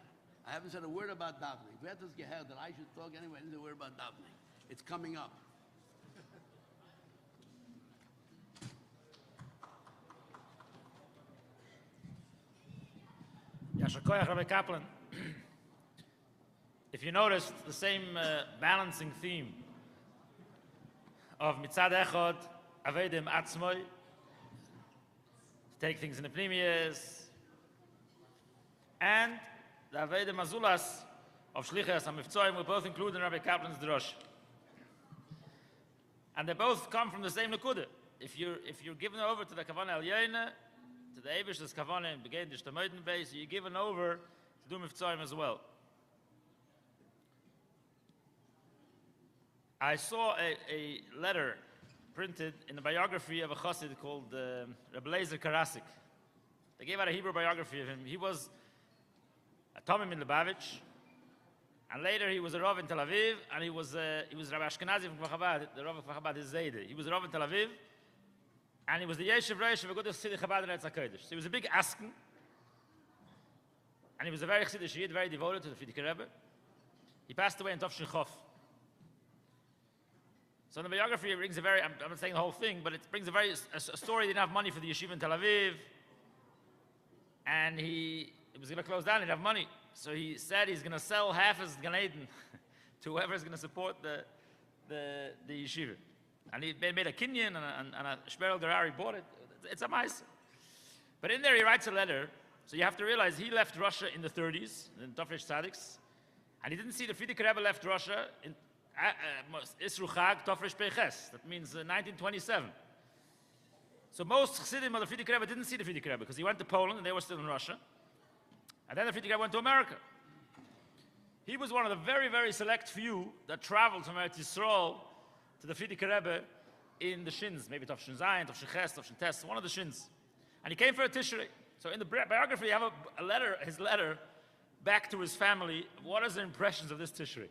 I haven't said a word about davening. Wer hat das gehört that I should talk anyway? I didn't say a word about davening. It's coming up. Yashakoyach Rabbi Kaplan. If you noticed the same balancing theme of mitzad echad, avedim atzmoi, to take things in the pnimius, and the avedim azulas of shlichas hamivtzoim were both included in Rabbi Kaplan's drush. And they both come from the same nekuda. If you're given over to the kavanah elyoina, to the Eivish, das Kavanah in Begin, the Shtamoiden base, you're given over to do Mivtzoim as well. I saw a letter printed in the biography of a Chassid called Rabbi Karasik. They gave out a Hebrew biography of him. He was a Tomim in Lubavitch, and later he was a Rav in Tel Aviv, and he was Rabbi Ashkenazi from Kfar Chabad, the Rav of Kfar Chabad, his Zayde. He was a Rav in Tel Aviv, and he was the Yeshiv Reish of a good Chassidic Chabad in Eretz HaKodesh. So he was a big Asken, and he was a very Chassidic Yid, very devoted to the Frierdiker Rebbe. He passed away in Tov Shin Chof. So in the biography, it brings a very, I'm not saying the whole thing, but it brings a story. He didn't have money for the yeshiva in Tel Aviv, and it was going to close down, he didn't have money. So he said he's going to sell half his Gan Eden to whoever is going to support the yeshiva. And he made a kinyan, and a Shmerel Gerari bought it. It's a mice. But in there he writes a letter. So you have to realize he left Russia in the 30s, in Tofresh Tzadiks, and he didn't see the Frierdiker Rebbe left Russia in Isru Chag Tofresh Peiches. That means 1927. So most Chassidim of the Frierdiker Rebbe didn't see the Frierdiker Rebbe because he went to Poland and they were still in Russia. And then the Frierdiker Rebbe went to America. He was one of the very, very select few that traveled from Eretz Yisrael to the Frierdiker Rebbe in the Shins, maybe Tov Shin Zayin, Tov Shin Ches, Tov Shin Tes, one of the Shins. And he came for a Tishrei. So in the biography, you have a letter, his letter back to his family. What is the impressions of this Tishrei?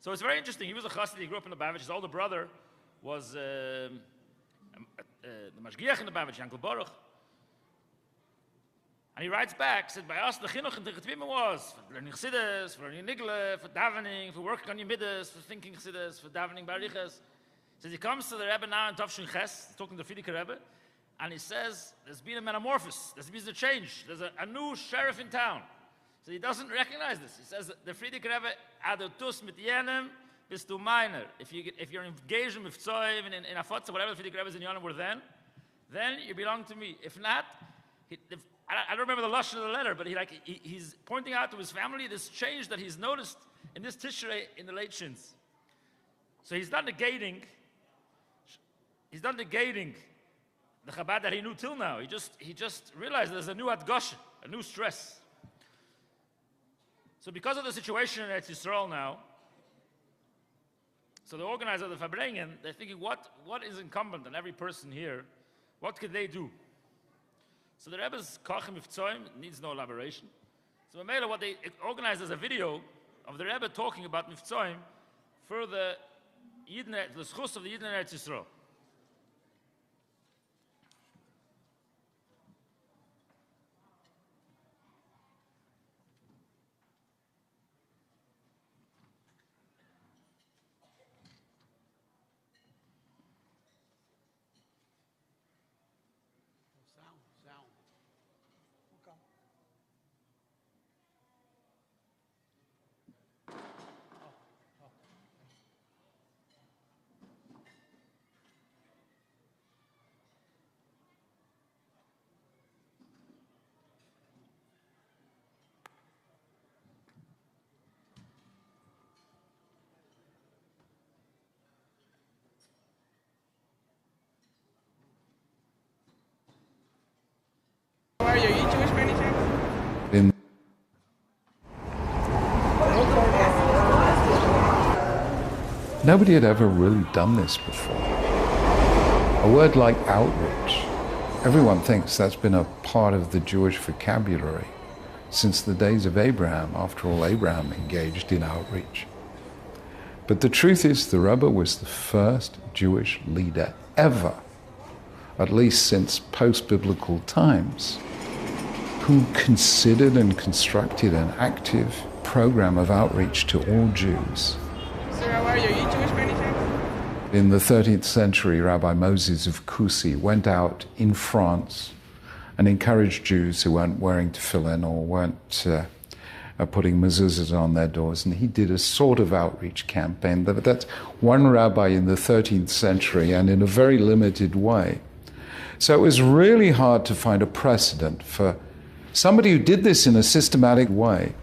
So it's very interesting. He was a chassid. He grew up in the Lubavitch. His older brother was the mashgiach in the Lubavitch, Yankel Baruch. And he writes back, said, by us, the chinuch in the Chittvim was for learning chassidus, for learning nigle, for davening, for working on your midas, for thinking chassidus, for davening barichas. So he comes to the Rebbe now in Tavshin Ches, talking to the Frierdiker Rebbe, and he says, there's been a metamorphosis, there's been a change, there's a new sheriff in town. So he doesn't recognize this. He says, the Frierdiker Rebbe, adotus mit jenem, bist du meiner. If you're engaged in mitzvah, in afotza, whatever the Frierdiker Rebbe's in Yonim were then you belong to me. If not, I don't remember the lashon of the letter, but he's pointing out to his family this change that he's noticed in this Tishrei in the late Shins. So he's not negating the Chabad that he knew till now. He just realized there's a new Adgoshen, a new stress. So because of the situation in Eretz Yisrael now, so the organizer of the Farbrengen, they're thinking, what is incumbent on every person here? What could they do? So the Rebbe's Kochim Mivtzoim needs no elaboration. So Mamela, what they organized as a video of the Rebbe talking about Mivtzoim for the schus of the Yidden in Eretz Yisrael. Are you Jewish by any chance? Nobody had ever really done this before. A word like outreach, everyone thinks that's been a part of the Jewish vocabulary since the days of Abraham. After all, Abraham engaged in outreach. But the truth is, the Rebbe was the first Jewish leader ever, at least since post-biblical times, who considered and constructed an active program of outreach to all Jews. Sir, how are you? Are you Jewish by any chance? In the 13th century, Rabbi Moses of Coucy went out in France and encouraged Jews who weren't wearing tefillin or weren't putting mezuzahs on their doors, and he did a sort of outreach campaign. That's one rabbi in the 13th century, and in a very limited way. So it was really hard to find a precedent for somebody who did this in a systematic way.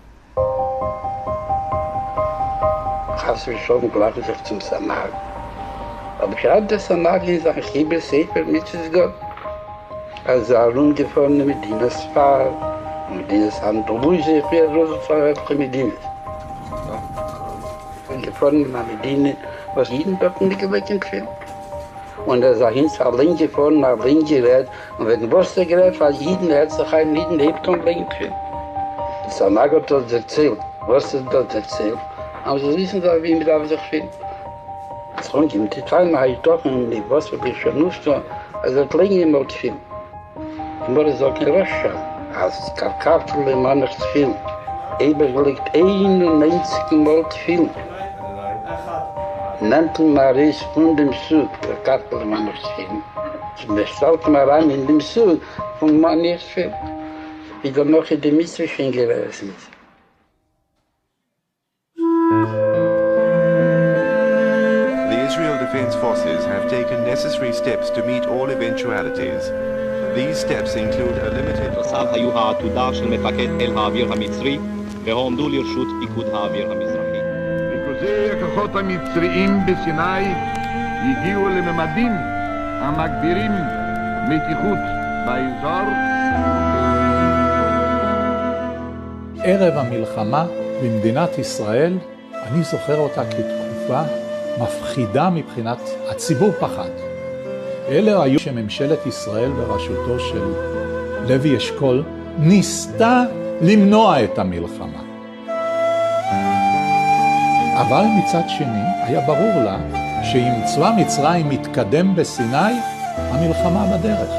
Hast du schon gelacht zum Samag? Aber gerade der Samag ist ein Schiebesefer mit Gott. Also herumgefahren mit Dinas Fahr, mit Dinas Androluje, für Rosenfahrer mit Dinas. Gefahren mit Dinas, was jeden dort nicht geweckt wird. Und er sagt, ins allein gefahren, nach allein gerät. Und wenn was der gerät, weil jeden hat sich einen jeden lebt und bringen können. Das Samag hat das erzählt. Was er das erzählt? Aber sie wissen da, wie man da sich findet. Das kommt im Detail, habe ich doch nicht, was für ich schon nicht so. Also das liegt immer zu viel. Ich muss auch nicht raschen. Als Karkartel im Mann zu viel. Eben liegt 91 Mal zu viel. Nehmt mal reis von dem Sud, der Kartel im Mann zu viel. Ich bestellt mal an in dem Sud, von Mann nicht zu viel. Wie dann noch in der Mitzvah gewesen ist. The Israel Defense Forces have taken necessary steps to meet all eventualities. These steps include a limited... נוסף היו העתודה של מפקד חיל האוויר המצרי והועמדו לרשות פיקוד האוויר המזרחי. ריכוזי הכוחות המצריים בסיני הגיעו לממדים המגבירים מתיחות באזור. ערב המלחמה במדינת ישראל, אני זוכר אותה כתקופה מפחידה מבחינת הציבור פחד. אלה היו שממשלת ישראל בראשותו של לוי אשכול ניסתה למנוע את המלחמה. אבל מצד שני היה ברור לה שאם צבא מצרים מתקדם בסיני, המלחמה בדרך.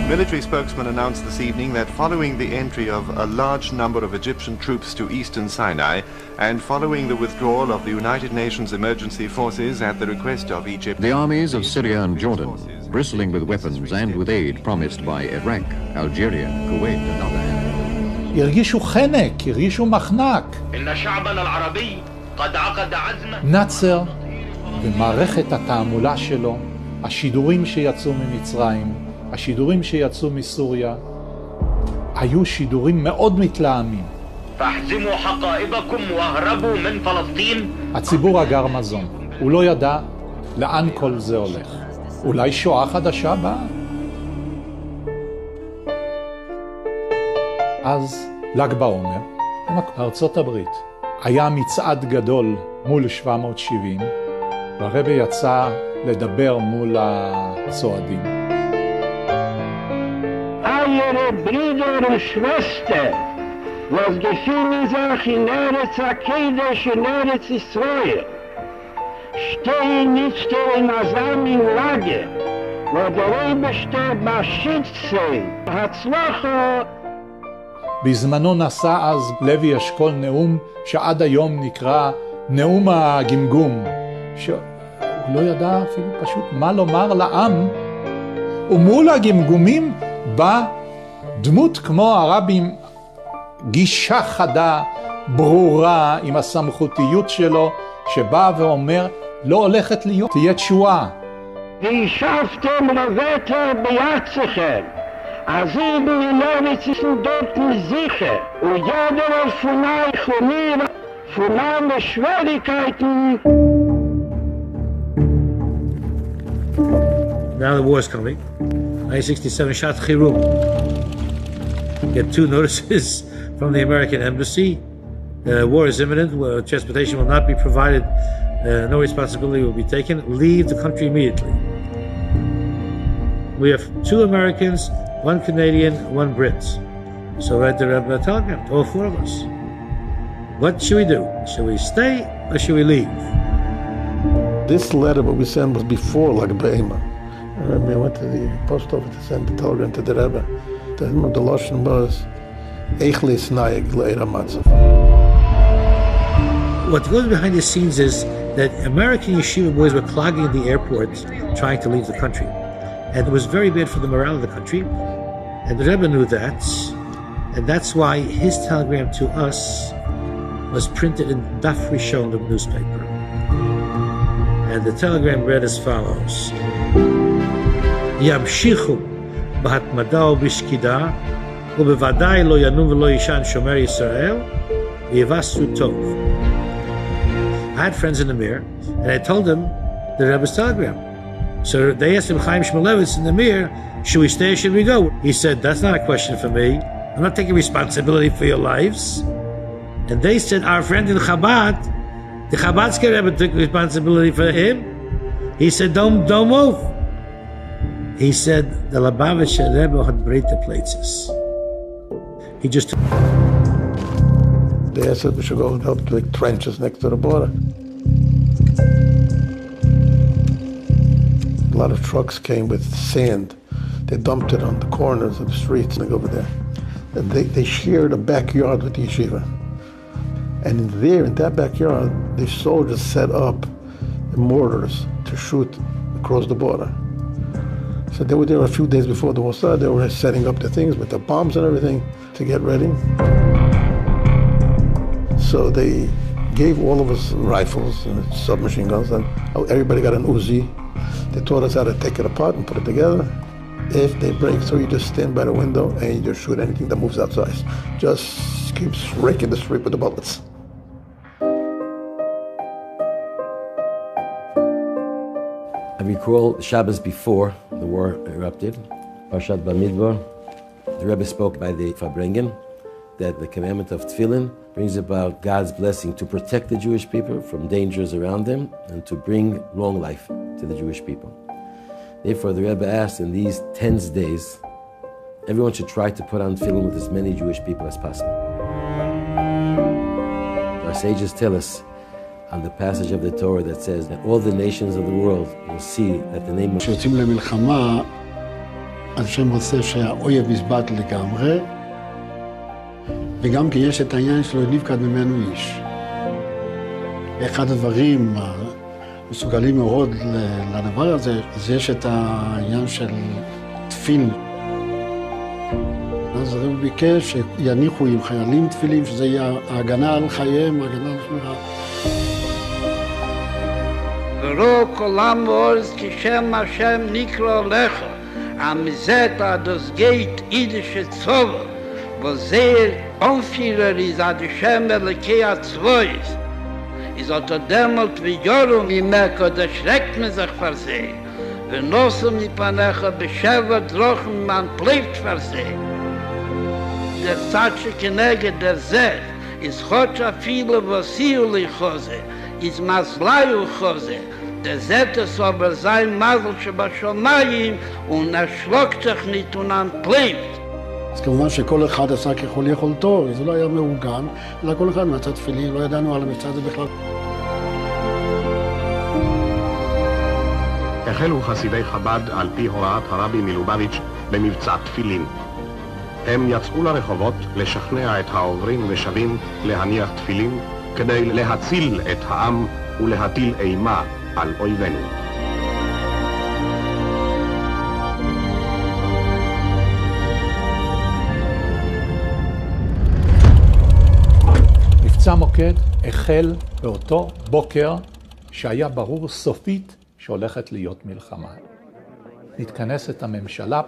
Military spokesman announced this evening that following the entry of a large number of Egyptian troops to eastern Sinai and following the withdrawal of the United Nations emergency forces at the request of Egypt, the armies of Syria and Jordan, bristling with weapons and with aid promised by Iraq, Algeria, Kuwait and other. הרגישו חנק, הרגישו מחנק. נאצר ומערכת התעמולה שלו, השידורים שיצאו ממצרים, השידורים שיצאו מסוריה, היו שידורים מאוד מתלהמים. فاحزموا حقائبكم واهربوا من فلسطين. הציבור אגר מזון, הוא לא ידע לאן כל זה הולך. אולי שואה חדשה באה? אז ל"ג בעומר, ארצות הברית, היה מצעד גדול מול 770, והרבי יצא לדבר מול הצועדים. Ihre Brüder und Schwestern, was gefühlen sich in Eretz Akedesh und Eretz Israel, stehen nicht in einem Lager, wo der Rebbe steht beschützt sie, הצלחה. בזמנו נשא אז לוי אשכול נאום שעד היום נקרא נאום הגמגום, שהוא לא ידע אפילו פשוט מה לומר לעם, ומול הגמגומים בא דמות כמו הרבי, גישה חדה, ברורה, עם הסמכותיות שלו, שבא ואומר, לא הולכת להיות, תהיה תשועה. וישבתם לבטר בידכם, אז איבו אילורת יסודות מזיכר, וידעו על פונה איכונים, פונה משווליכייטן. Now the war is coming. 1967 Shat Chirum. Get 2 notices from the American embassy. War is imminent. Transportation will not be provided. No responsibility will be taken. Leave the country immediately. We have 2 Americans, 1 Canadian, 1 Brit. So I had the telegram to all 4 of us. What should we do? Should we stay or should we leave? This letter, what we sent, was before Lag B'Ema. I remember I went to the post office to send the telegram to the Rebbe. The Lashon was, Eichlis Nayeg Le'era Matzav. What goes behind the scenes is that American yeshiva boys were clogging the airport trying to leave the country. And it was very bad for the morale of the country. And the Rebbe knew that. And that's why his telegram to us was printed in Daf Rishon of the newspaper. And the telegram read as follows. ימשיכו בהתמדה ובשקידה, ובוודאי לא ינום ולא ישן שומר ישראל, ויבשרו טוב. I had friends in the Mir, and I told them the Rebbe's telegram. So they asked him, Chaim Shmulevitz in the Mir, should we stay or should we go? He said, that's not a question for me. I'm not taking responsibility for your lives. And they said, our friend in Chabad, the Chabadski Rebbe took responsibility for him. He said, don't move. He said, the Lubavitcher Rebbe had break the places. He just... They said we should go and help dig trenches next to the border. A lot of trucks came with sand. They dumped it on the corners of the streets and over there. And they shared a backyard with the yeshiva. And in that backyard, the soldiers set up mortars to shoot across the border. So they were there a few days before the war started. They were setting up the things with the bombs and everything to get ready. So they gave all of us rifles and submachine guns, and everybody got an Uzi. They taught us how to take it apart and put it together. If they break through, you just stand by the window and you just shoot anything that moves outside. Just keeps raking the street with the bullets. I recall the Shabbos before the war erupted, Parshat Bamidbar. The Rebbe spoke by the Farbrengen that the commandment of Tefillin brings about God's blessing to protect the Jewish people from dangers around them and to bring long life to the Jewish people. Therefore, the Rebbe asked in these 10 days, everyone should try to put on Tefillin with as many Jewish people as possible. Our sages tell us on the passage of the Torah that says that all the nations of the world will see that the name of... כשיוצאים למלחמה, השם רוצה שהאויב יסבט לגמרי, וגם כי יש את העניין שלו נפקד ממנו איש. אחד הדברים המסוגלים מאוד לדבר הזה, אז יש את העניין של תפילין. אז הרב ביקש שיניחו עם חיילים תפילים, שזה יהיה ההגנה על חייהם, ההגנה על שמירה. ורוא כולם ואורז כשם השם נקרא לך, המזאת das geht idische Zauber, wo sehr Anführer ist an die Shem Elekea Zwois. Ist unter Dämmelt wie Jorum im Mekka, da schreckt man sich vor sie. Wenn Nossum die Panecha beschäfer Drochen, man bleibt vor sie. Der Zatsche Kenege der Zeh, ist Chotscha viele Vasiuli Chose, ist Maslayu Chose, der Zeh es aber sein Masel Shebashomayim und schluckt sich nicht und bleibt. אז כמובן שכל אחד עשה ככל יכולתו, זה לא היה מאורגן, אלא כל אחד מצא תפילין, לא ידענו על המבצע הזה בכלל. החלו חסידי חב"ד על פי הוראת הרבי מלובביץ' במבצע תפילין. הם יצאו לרחובות לשכנע את העוברים ושבים להניח תפילין כדי להציל את העם ולהטיל אימה על אויבינו. מבצע מוקד החל באותו בוקר שהיה ברור סופית שהולכת להיות מלחמה. מתכנסת הממשלה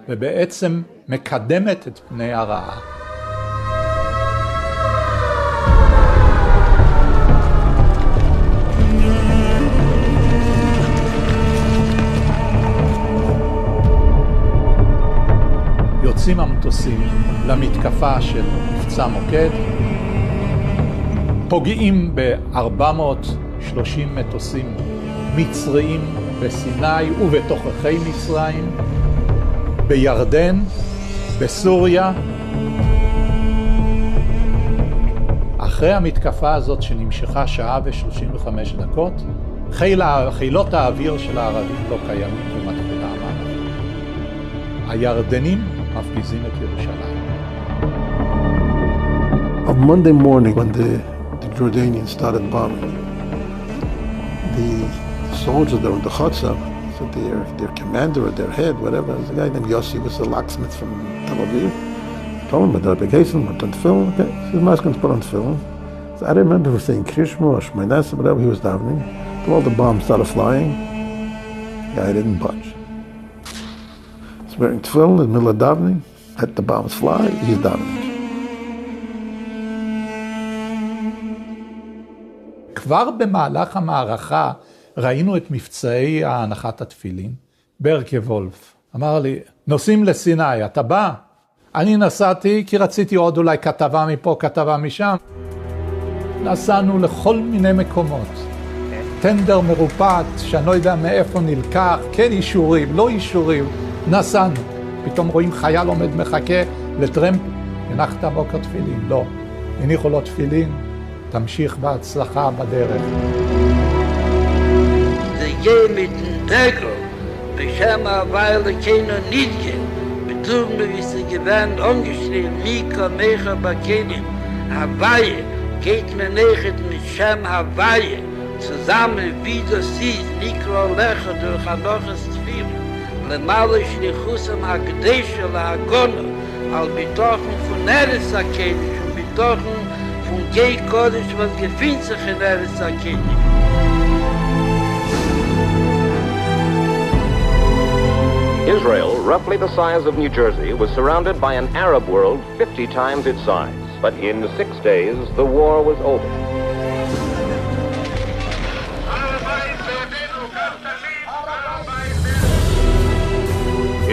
ובעצם מקדמת את פני הרעה. יוצאים המטוסים למתקפה של מבצע מוקד, פוגעים ב-430 מטוסים מצריים בסיני ובתוככי מצרים, בירדן, בסוריה. אחרי המתקפה הזאת שנמשכה שעה ו-35 דקות, חילות האוויר של הערבים לא קיימים ומתחילה המערכה. הירדנים מפגיזים את ירושלים. On Monday morning, when the Jordanians started bombing, the soldiers that were in the Chutzah, so their commander or their head, whatever, was a guy named Yossi, was a locksmith from Tel Aviv. Told him, but the application went on film. Okay, so his mask was put on film. So I remember he was saying Krishma or Shmainas or whatever he was davening. So all the bombs started flying. The guy didn't budge. He's wearing tefillin in the middle of davening. Let the bombs fly, he's davening. כבר במהלך המערכה ראינו את מבצעי ההנחת התפילין. ברקה וולף אמר לי, נוסעים לסיני, אתה בא? אני נסעתי כי רציתי עוד אולי כתבה מפה, כתבה משם. נסענו לכל מיני מקומות. טנדר מרופט, שאני לא יודע מאיפה נלקח, כן אישורים, לא אישורים. נסענו. פתאום רואים חייל עומד מחכה לטרמפ, הנחת בוקר תפילין. לא, הניחו לו תפילין. תמשיך בהצלחה בדרך. זה יהיה מתנגו, בשם ההוואי לכנו נדגה, בטור מביסי גוון אונגשליל, מי כמך בכלים. הוואי, geht מנחת משם הוואי, zusammen wie du siehst, נקרא לך durch הנוחס תפיל, למעלה שליחוסם הקדשה להגונו, על ביטוחן von ארץ הקדש וביטוחן von Gei Kodesh, was gefühlt sich in Eretz Akenim. Israel, roughly the size of New Jersey, was surrounded by an Arab world 50 times its size. But in 6 days, the war was over.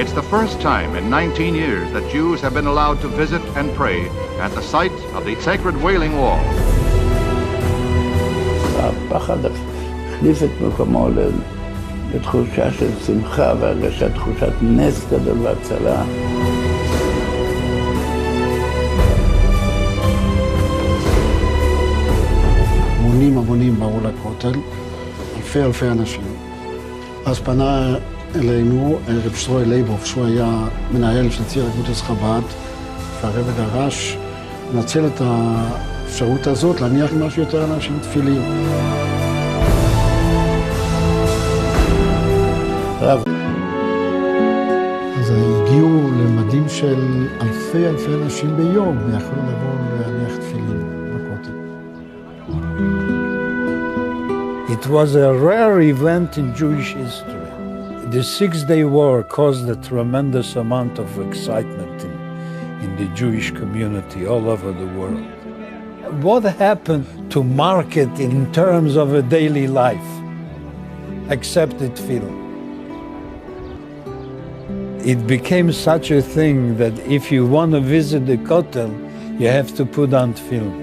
It's the first time in 19 years that Jews have been allowed to visit and pray at the site of the sacred Wailing Wall. הפחד החליף את מקומו לתחושה של שמחה והרגשת תחושת נס גדול והצלה. המונים באו לכותל, אלפי אנשים. אז פנה אלינו רב שטרוי לייבוב, שהוא היה מנהל של ציר אגודת חב"ד, והרב דרש לנצל את האפשרות הזאת להניח משהו יותר אנשים תפילים. רב. אז הגיעו למדים של אלפי אנשים ביום, ויכולו לבוא להניח תפילים בכותל. It was a rare event in Jewish history. The Six-Day War caused a tremendous amount of excitement in the Jewish community all over the world. What happened to mark it in terms of a daily life, except the tefillin? It became such a thing that if you want to visit the Kotel, you have to put on tefillin.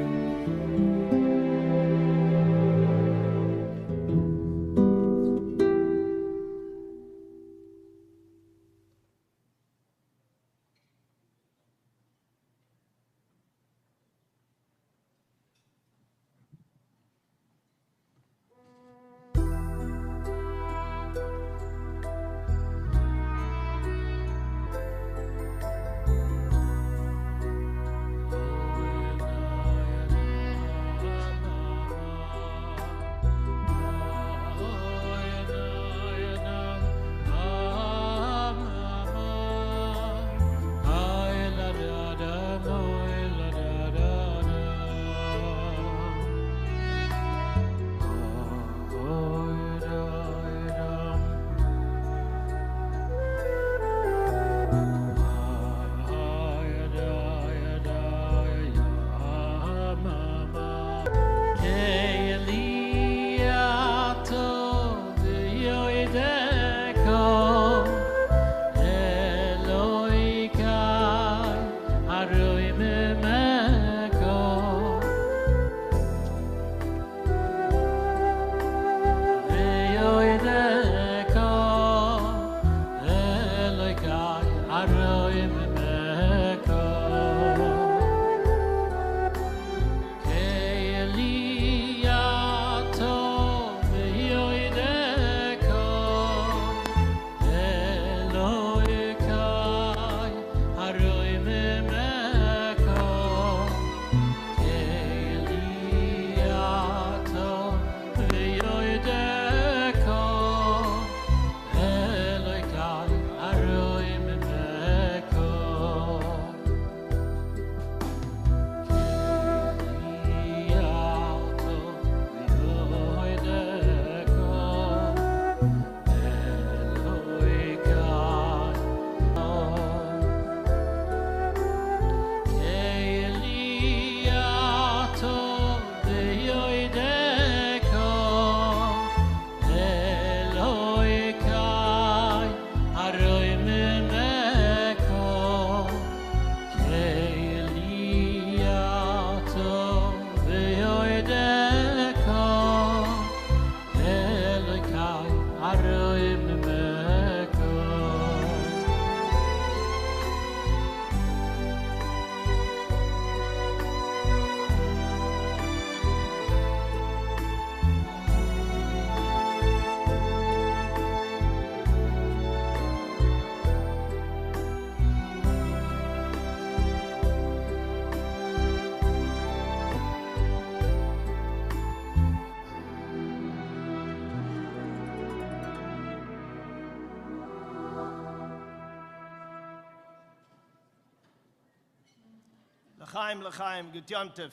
L'chaim, l'chaim, gut Yom Tov.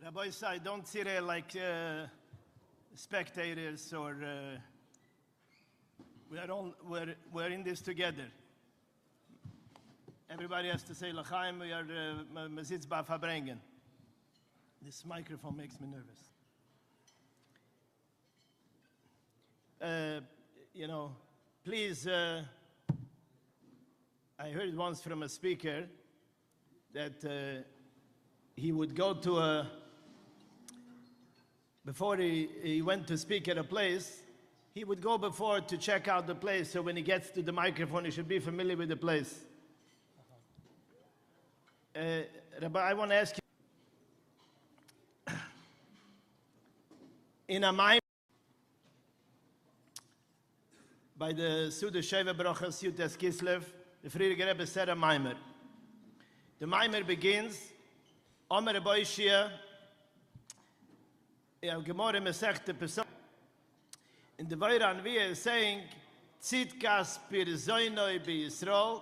Rabbi say, don't sit there like spectators or we're in this together. Everybody has to say l'chaim, we are mitzvah verbringen. This microphone makes me nervous. Please, I heard once from a speaker that he would go to before he went to speak at a place, he would go before to check out the place, so when he gets to the microphone, he should be familiar with the place. Rabbi, I want to ask you, in a Maimer, by the Suda Sheva Brachas, Yud Tes Kislev, the Frierdiker Rebbe said a Maimer. The Maimer begins, Omer Boishia, Gemore Mesechte Pesach. In the Vayran we are saying, Tzidkas Pirzoinoi Be Yisrael.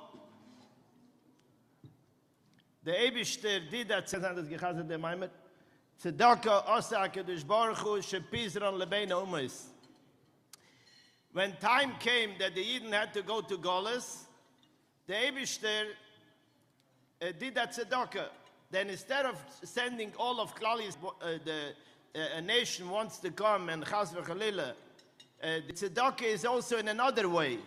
The Eibishter did that, says on the Gechazet the Maimer, Tzedaka Osa HaKadosh Baruch Hu Shepizron Lebeina Umois. When time came that the Yidden had to go to Golis, the Eibishter did that tzedakah. Then instead of sending all of Klalis, a nation wants to come and chas v'chalila, the tzedakah is also in another way.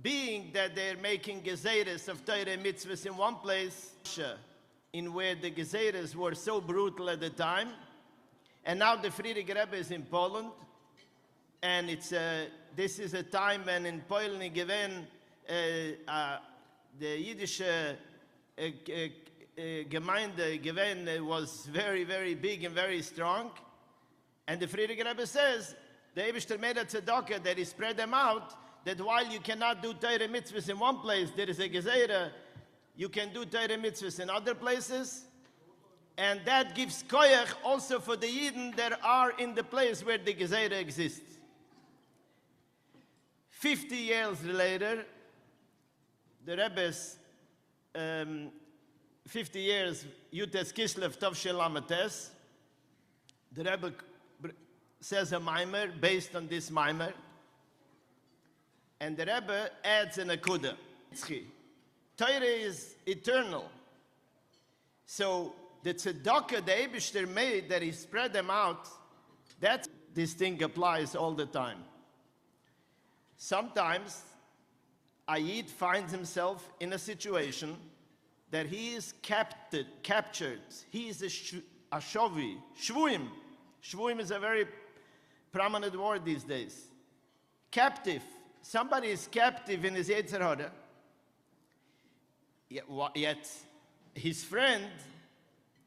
Being that they're making gezeres of Torah mitzvahs in one place, in where the gezeres were so brutal at the time, and now the Frierdiker Rebbe is in Poland, and this is a time when in Poland given the Yiddish Gemeinde given was very, very big and very strong. And the Frierdiker Rebbe says, the Eibishter made a tzedakah that he spread them out, that while you cannot do Torah mitzvahs in one place, there is a gezerah, you can do Torah mitzvahs in other places. And that gives koyach also for the Yidden that are in the place where the gezerah exists. 50 years later, the Rebbe's 50 years, Yud Tes Kislev Tov Shel Amates, the Rebbe says a Maimer based on this Maimer, and the Rebbe adds an akuda. Torah is eternal. So the tzedakah the Eibishter made, that he spread them out, this thing applies all the time. Sometimes a Yid finds himself in a situation that he is captured. He is a shovi, shvuim. Shvuim is a very prominent word these days. Captive. Somebody is captive in his Yetzer Hara. Yet his friend,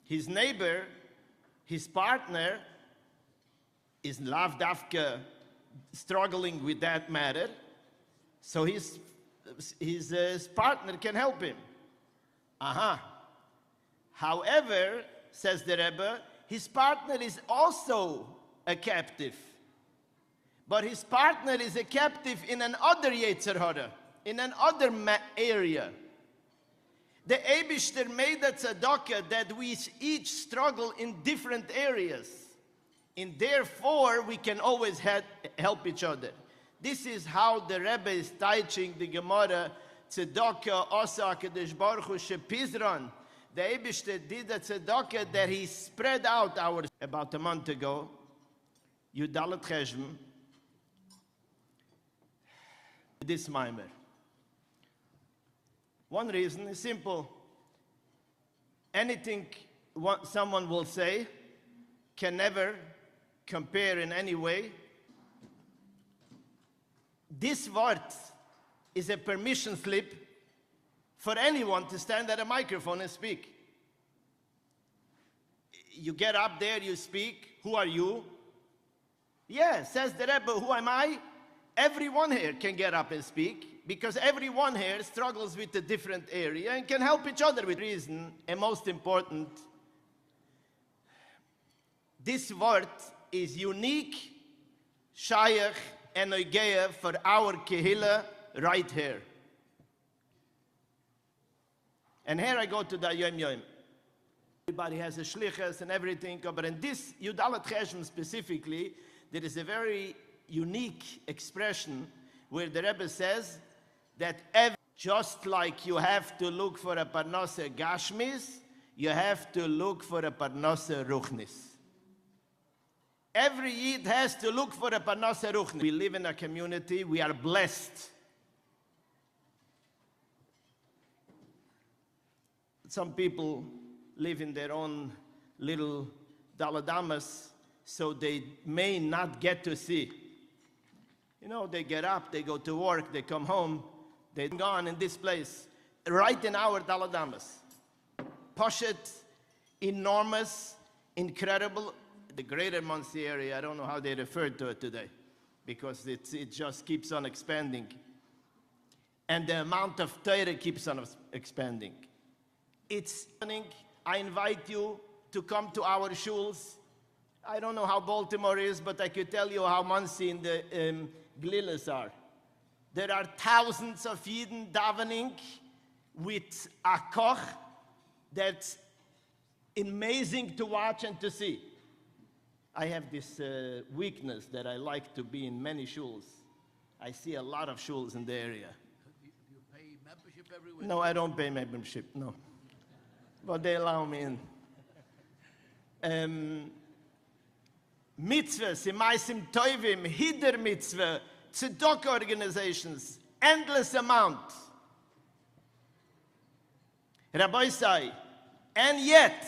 his neighbor, his partner is lav dafka struggling with that matter. So his partner can help him. However, says the Rebbe, his partner is also a captive. But his partner is a captive in another Yetzer Hara, in another area. The Eibishter made a tzedakah that we each struggle in different areas. And therefore, we can always help each other. This is how the Rebbe is teaching the Gemara, tzedakah osa HaKadosh Baruch Hu shepizron. The Eibishter did a tzedakah that he spread out about a month ago, Yud Tes Kislev, this Maimer. One reason is simple. Anything someone will say can never compare in any way. This word is a permission slip for anyone to stand at a microphone and speak. You get up there, you speak. Who are you? Yeah, says the Rebbe, who am I? Everyone here can get up and speak, because everyone here struggles with a different area and can help each other with reason. And most important, this word is unique, shayach, and oigeya for our kehillah right here. And here I go to the Yom Yom. Everybody has a shlichus and everything, but in this Yud Tes Kislev specifically, there is a very unique expression where the Rebbe says that just like you have to look for a parnasa gashmis, you have to look for a parnasa ruchnis. Every Yid has to look for a parnasa ruchnis. We live in a community, we are blessed. Some people live in their own little daladamas, so they may not get to see You know, they get up, they go to work, they come home, they're gone in this place, right in our Daladamas. Poshet, enormous, incredible, the greater Monsey area, I don't know how they refer to it today, because it just keeps on expanding. And the amount of Torah keeps on expanding. It's happening. I invite you to come to our shuls. I don't know how Baltimore is, but I could tell you how Monsey in the Glilas are. There are thousands of Yidden davening with a koch that's amazing to watch and to see. I have this weakness that I like to be in many shuls. I see a lot of shuls in the area. Do you pay membership everywhere? No, I don't pay membership, no. But they allow me in. Mitzvahs, Imaisim Toivim, Hider Mitzvah, tzedakah organizations, endless amount. Rabbi say, and yet,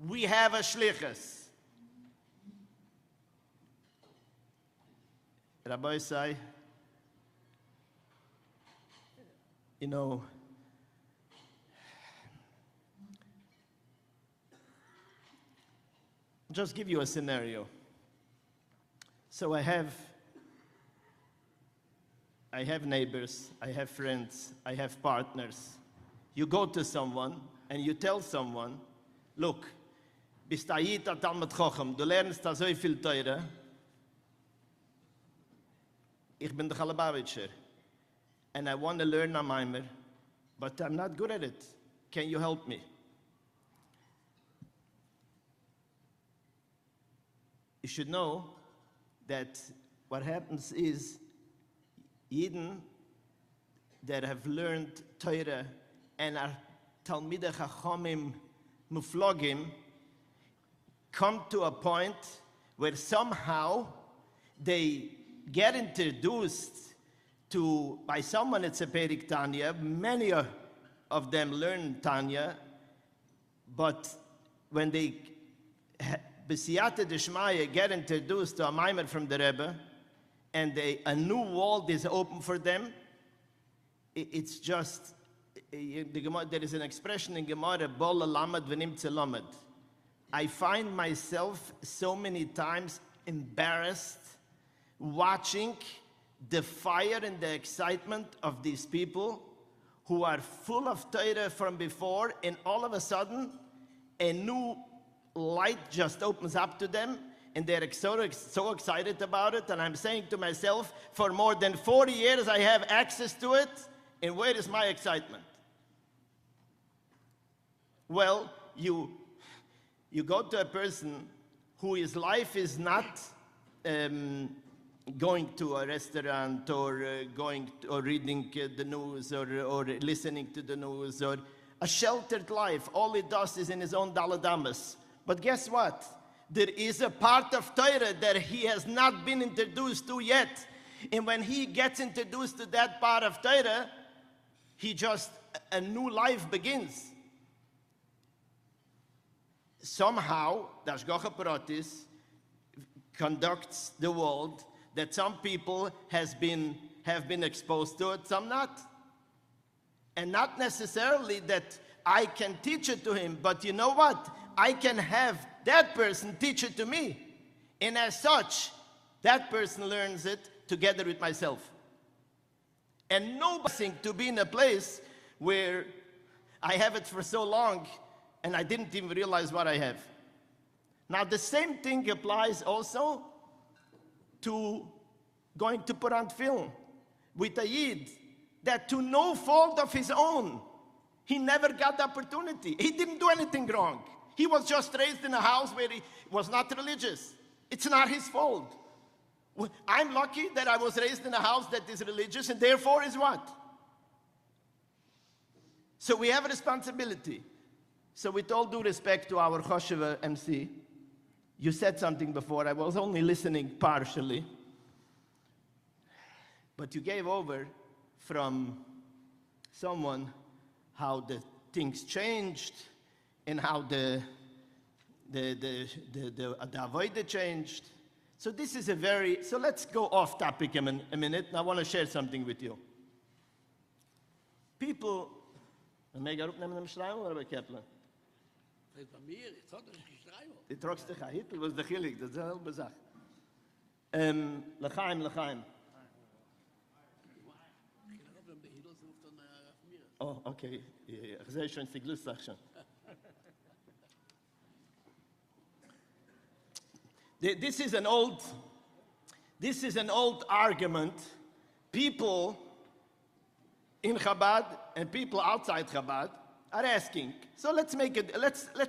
we have a shlichus. Rabbi say, you know, just give you a scenario. So I have neighbors, I have friends, I have partners. You go to someone and you tell someone, look, bist ayit a Talmud Chochem, du lernst da so viel Teure. Ich bin der Chalabavitscher, and I want to learn a Maimer, but I'm not good at it. Can you help me? You should know that what happens is Yidden that have learned Torah and are Talmidei Chachamim Muflogim come to a point where somehow they get introduced to, by someone it's a Perik Tanya, many of them learn Tanya, but when they B'siyata Dishmaya get introduced to a Maimer from the Rebbe, and a new world is open for them, it's just, there is an expression in Gemara, Bol Lamed V'Nimtze Lamed. I find myself so many times embarrassed watching the fire and the excitement of these people who are full of Torah from before, and all of a sudden, a new light just opens up to them, and they're so excited about it. And I'm saying to myself, for more than 40 years I have access to it, and where is my excitement? Well, you go to a person whose life is not going to a restaurant or or reading the news or listening to the news, or a sheltered life. All he does is in his own daladamas. But guess what? There is a part of Torah that he has not been introduced to yet. And when he gets introduced to that part of Torah, a new life begins. Somehow, the Ashgacha Pratis conducts the world that some people have been exposed to it, some not. And not necessarily that I can teach it to him, but you know what? I can have that person teach it to me. And as such, that person learns it together with myself. And no blessing to be in a place where I have it for so long and I didn't even realize what I have. Now the same thing applies also to going to put on film with a Yid that to no fault of his own, he never got the opportunity. He didn't do anything wrong. He was just raised in a house where he was not religious. It's not his fault. I'm lucky that I was raised in a house that is religious, and therefore is what? So we have a responsibility. So with all due respect to our Chosheva MC, you said something before, I was only listening partially, but you gave over from someone how the things changed, and how the avodah changed. So this is so let's go off topic a minute, and I want to share something with you. People, may I opnemen im Schreiben, oder Rabbi Kaplan? Bei mir, ich sollte nicht geschreiben. Die trogst dich ein Hitler, was der Chilik, das ist dieselbe Sache. L'chaim. Oh, okay. Ich sehe schon, die Glückssache schon. This is an old argument. People in Chabad and people outside Chabad are asking. So let's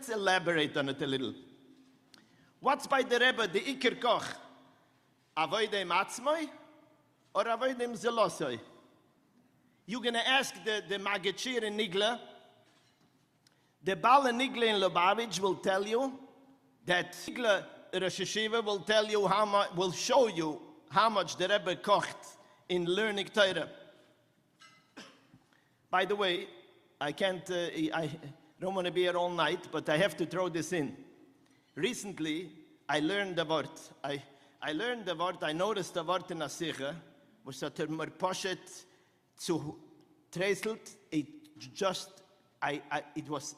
elaborate on it a little. What's by the Rebbe, the Iker Koch? Avoidem atzmoi or avoidem zelosoi? You're going to ask the Magachir in Nigla. The Baal in Nigla in Lubavitch will tell you that Nigla Rosh Hashiva will tell you will show you how much the Rebbe kocht in learning Torah. By the way, I don't want to be here all night, but I have to throw this in. Recently, I learned the word. I learned the word. I noticed the word in a Sikha, which hat mir poshet zu treiselt. It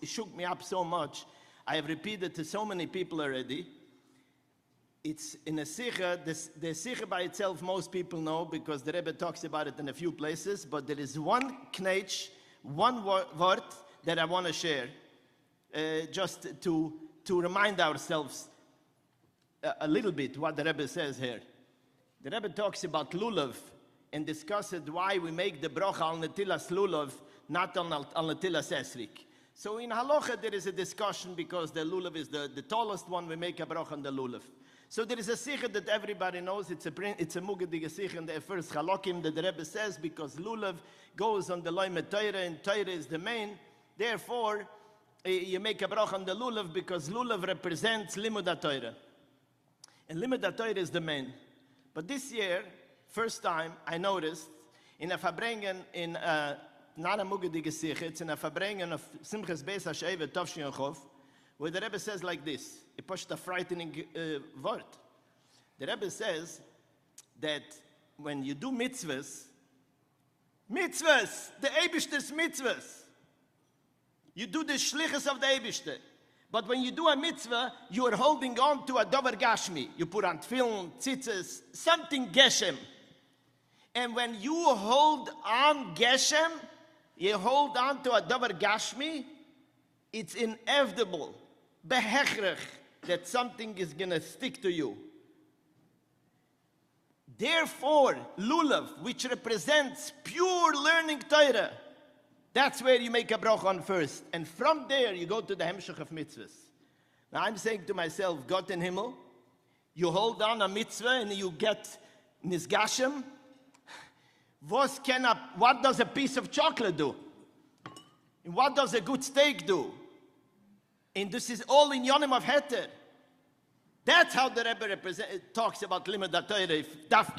shook me up so much. I have repeated to so many people already. It's in a Sikha, the Sikha by itself most people know because the Rebbe talks about it in a few places, but there is one knetch, one word that I want to share, just to remind ourselves a little bit what the Rebbe says here. The Rebbe talks about lulav and discusses why we make the brocha al netilas lulav, not al netilas esrik. So in halacha there is a discussion because the lulav is the tallest one, we make a brocha on the lulav. So there is a sikha that everybody knows. It's a mugadige sikha in the first halakim that the Rebbe says because lulav goes on the loimet Torah and Torah is the main. Therefore, you make a bracha on the lulav because lulav represents limud Torah, and limud Torah is the main. But this year, first time I noticed in a fabrengen in not a mugadige sikha, it's in a fabrengen of Simchas Beis Hasheva Tovshin Chov, where the Rebbe says like this. He pushed a frightening word. The Rebbe says that when you do mitzvahs, the Eibishter's mitzvahs, you do the shlichus of the Eibishter. But when you do a mitzvah, you are holding on to a dover gashmi. You put on tefillin, tzitzis, something geshem. And when you hold on geshem, you hold on to a dover gashmi, it's inevitable, behechrech, that something is going to stick to you. Therefore, lulav, which represents pure learning Torah, that's where you make a bracha on first. And from there, you go to the hemshech of mitzvahs. Now, I'm saying to myself, Gott in Himmel, you hold on a mitzvah and you get nisgashem. What does a piece of chocolate do? And what does a good steak do? And this is all in yonim of heter. That's how the Rebbe talks about limud Torah,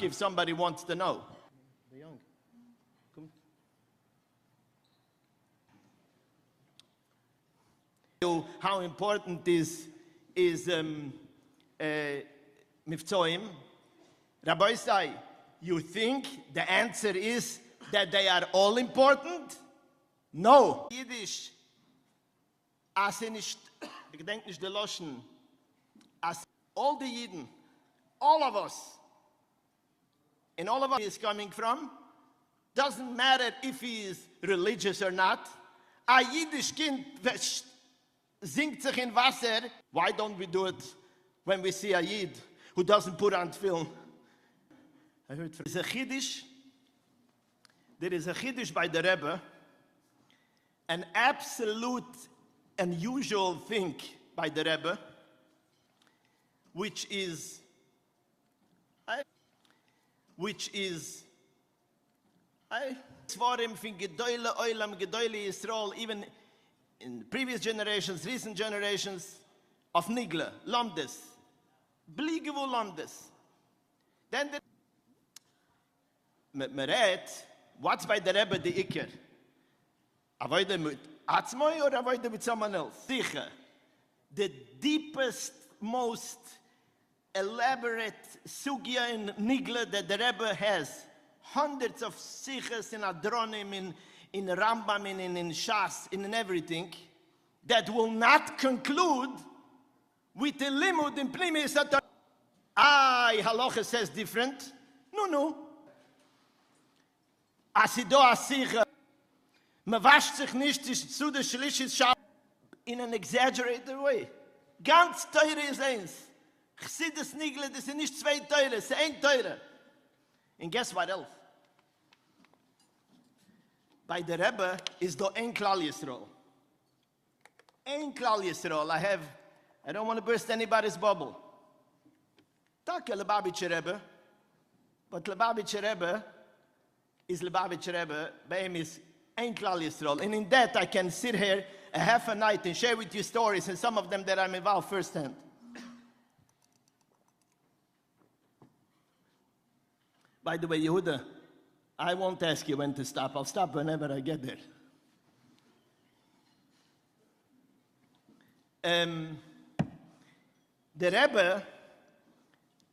if somebody wants to know. How important is mivtzoim? Rabbi say, you think the answer is that they are all important? No. Yiddish, ich denke nicht der Loschen, as all the Yidden, all of us, and all of us is coming from, doesn't matter if he is religious or not. A Yiddish kind singt sich in Wasser. Why don't we do it when we see a Yid who doesn't put on film? I heard there is a Chiddush by the Rebbe, an absolute unusual thing by the Rebbe, which is Svarim fin gedoyle oilam gedoyle Yisrael, even in previous generations, recent generations of Nigla, Lomdes, Bligevu Lomdes. Then the Meret, what's by the Rebbe the Iker? Avoid with Atzmoi or avoid with someone else? Sicher. The deepest, most elaborate sugya in Nigla that the Rebbe has. Hundreds of sikhs in Adronim, in Rambam, in Shas, in everything, that will not conclude with the limud in Pnimi Satan. Halacha says different. No. Asido Asich, man wascht sich nicht zu der Schlishis Shabbat in an exaggerated way. Ganz teure ist eins. Chassidus Nigle, das sind nicht zwei teure, das ist ein teure. And guess what else? By the Rebbe is the ein Klal Yisrael. Ein Klal Yisrael. I don't want to burst anybody's bubble. Taka Lubavitcher Rebbe, but Lubavitcher Rebbe is Lubavitcher Rebbe, by him is ein Klal Yisrael. And in that I can sit here a half a night and share with you stories, and some of them that I'm involved firsthand. By the way, Yehuda, I won't ask you when to stop. I'll stop whenever I get there. The Rebbe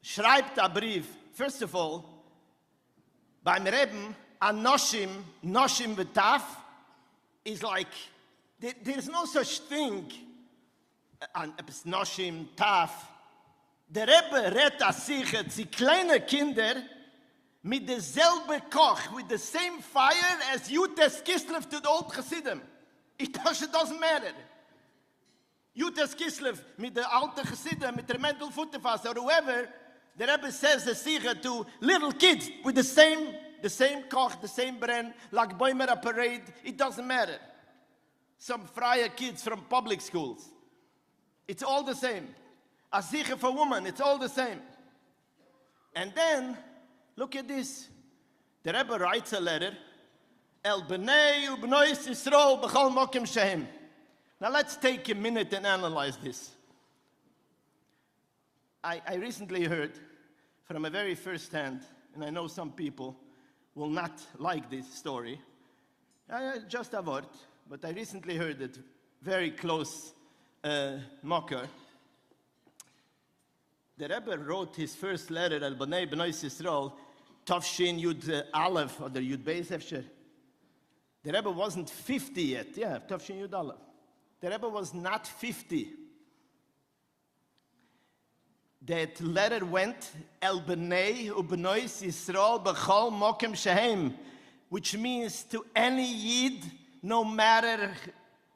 schreibt a brief. First of all, beim Rebbe, a noshim v'taf is like, there's no such thing, noshim, taf. Der Rebbe redt a sicher, die kleine Kinder, mit derselbe Koch, with the same fire as Yud Tes Kislev to the old Chassidim. It doesn't matter. Yud Tes Kislev, mit the Alter Chassidim, mit der Mendel Futterfass, or whoever, the Rebbe says the Sikha to little kids with the same Koch, the same brenn, like Boimer parade, it doesn't matter. Some Freie kids from public schools. It's all the same. A Sikha for women, it's all the same. And then, look at this. The Rebbe writes a letter. El b'nei u'b'nois Yisrael b'chol mokim shehem. Now let's take a minute and analyze this. I recently heard from a very first hand, and I know some people will not like this story. Just a word, but I recently heard it very close mocker. The Rebbe wrote his first letter, El b'nei b'nois Yisrael, Tavshin Yud Aleph, or the Yud Beis Efsher. The Rebbe wasn't 50 yet. Yeah, Tavshin Yud Aleph. The Rebbe was not 50. That letter went, El B'nei U'B'nois Yisrael B'chol Mokem Shehem, which means to any Yid, no matter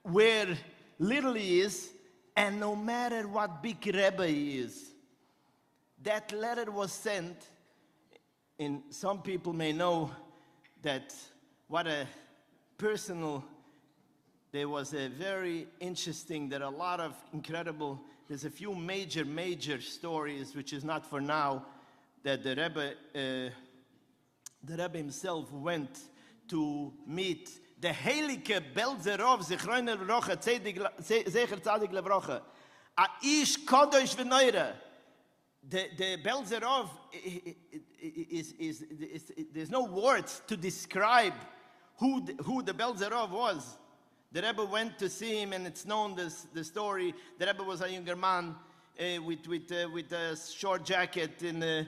where little he is, and no matter what big Rebbe he is. That letter was sent, and some people may know that what a personal, there was a very interesting, there are a lot of incredible, there's a few major stories, which is not for now, that the Rebbe himself went to meet the Heilige Belzerov, Zichroner Rocha, Zecher Tzadik Levrocha, a Ish Kodosh V'Neure. The Belzerov is there's no words to describe who the Belzerov was. The Rebbe went to see him, and it's known the story. The Rebbe was a younger man with a short jacket and a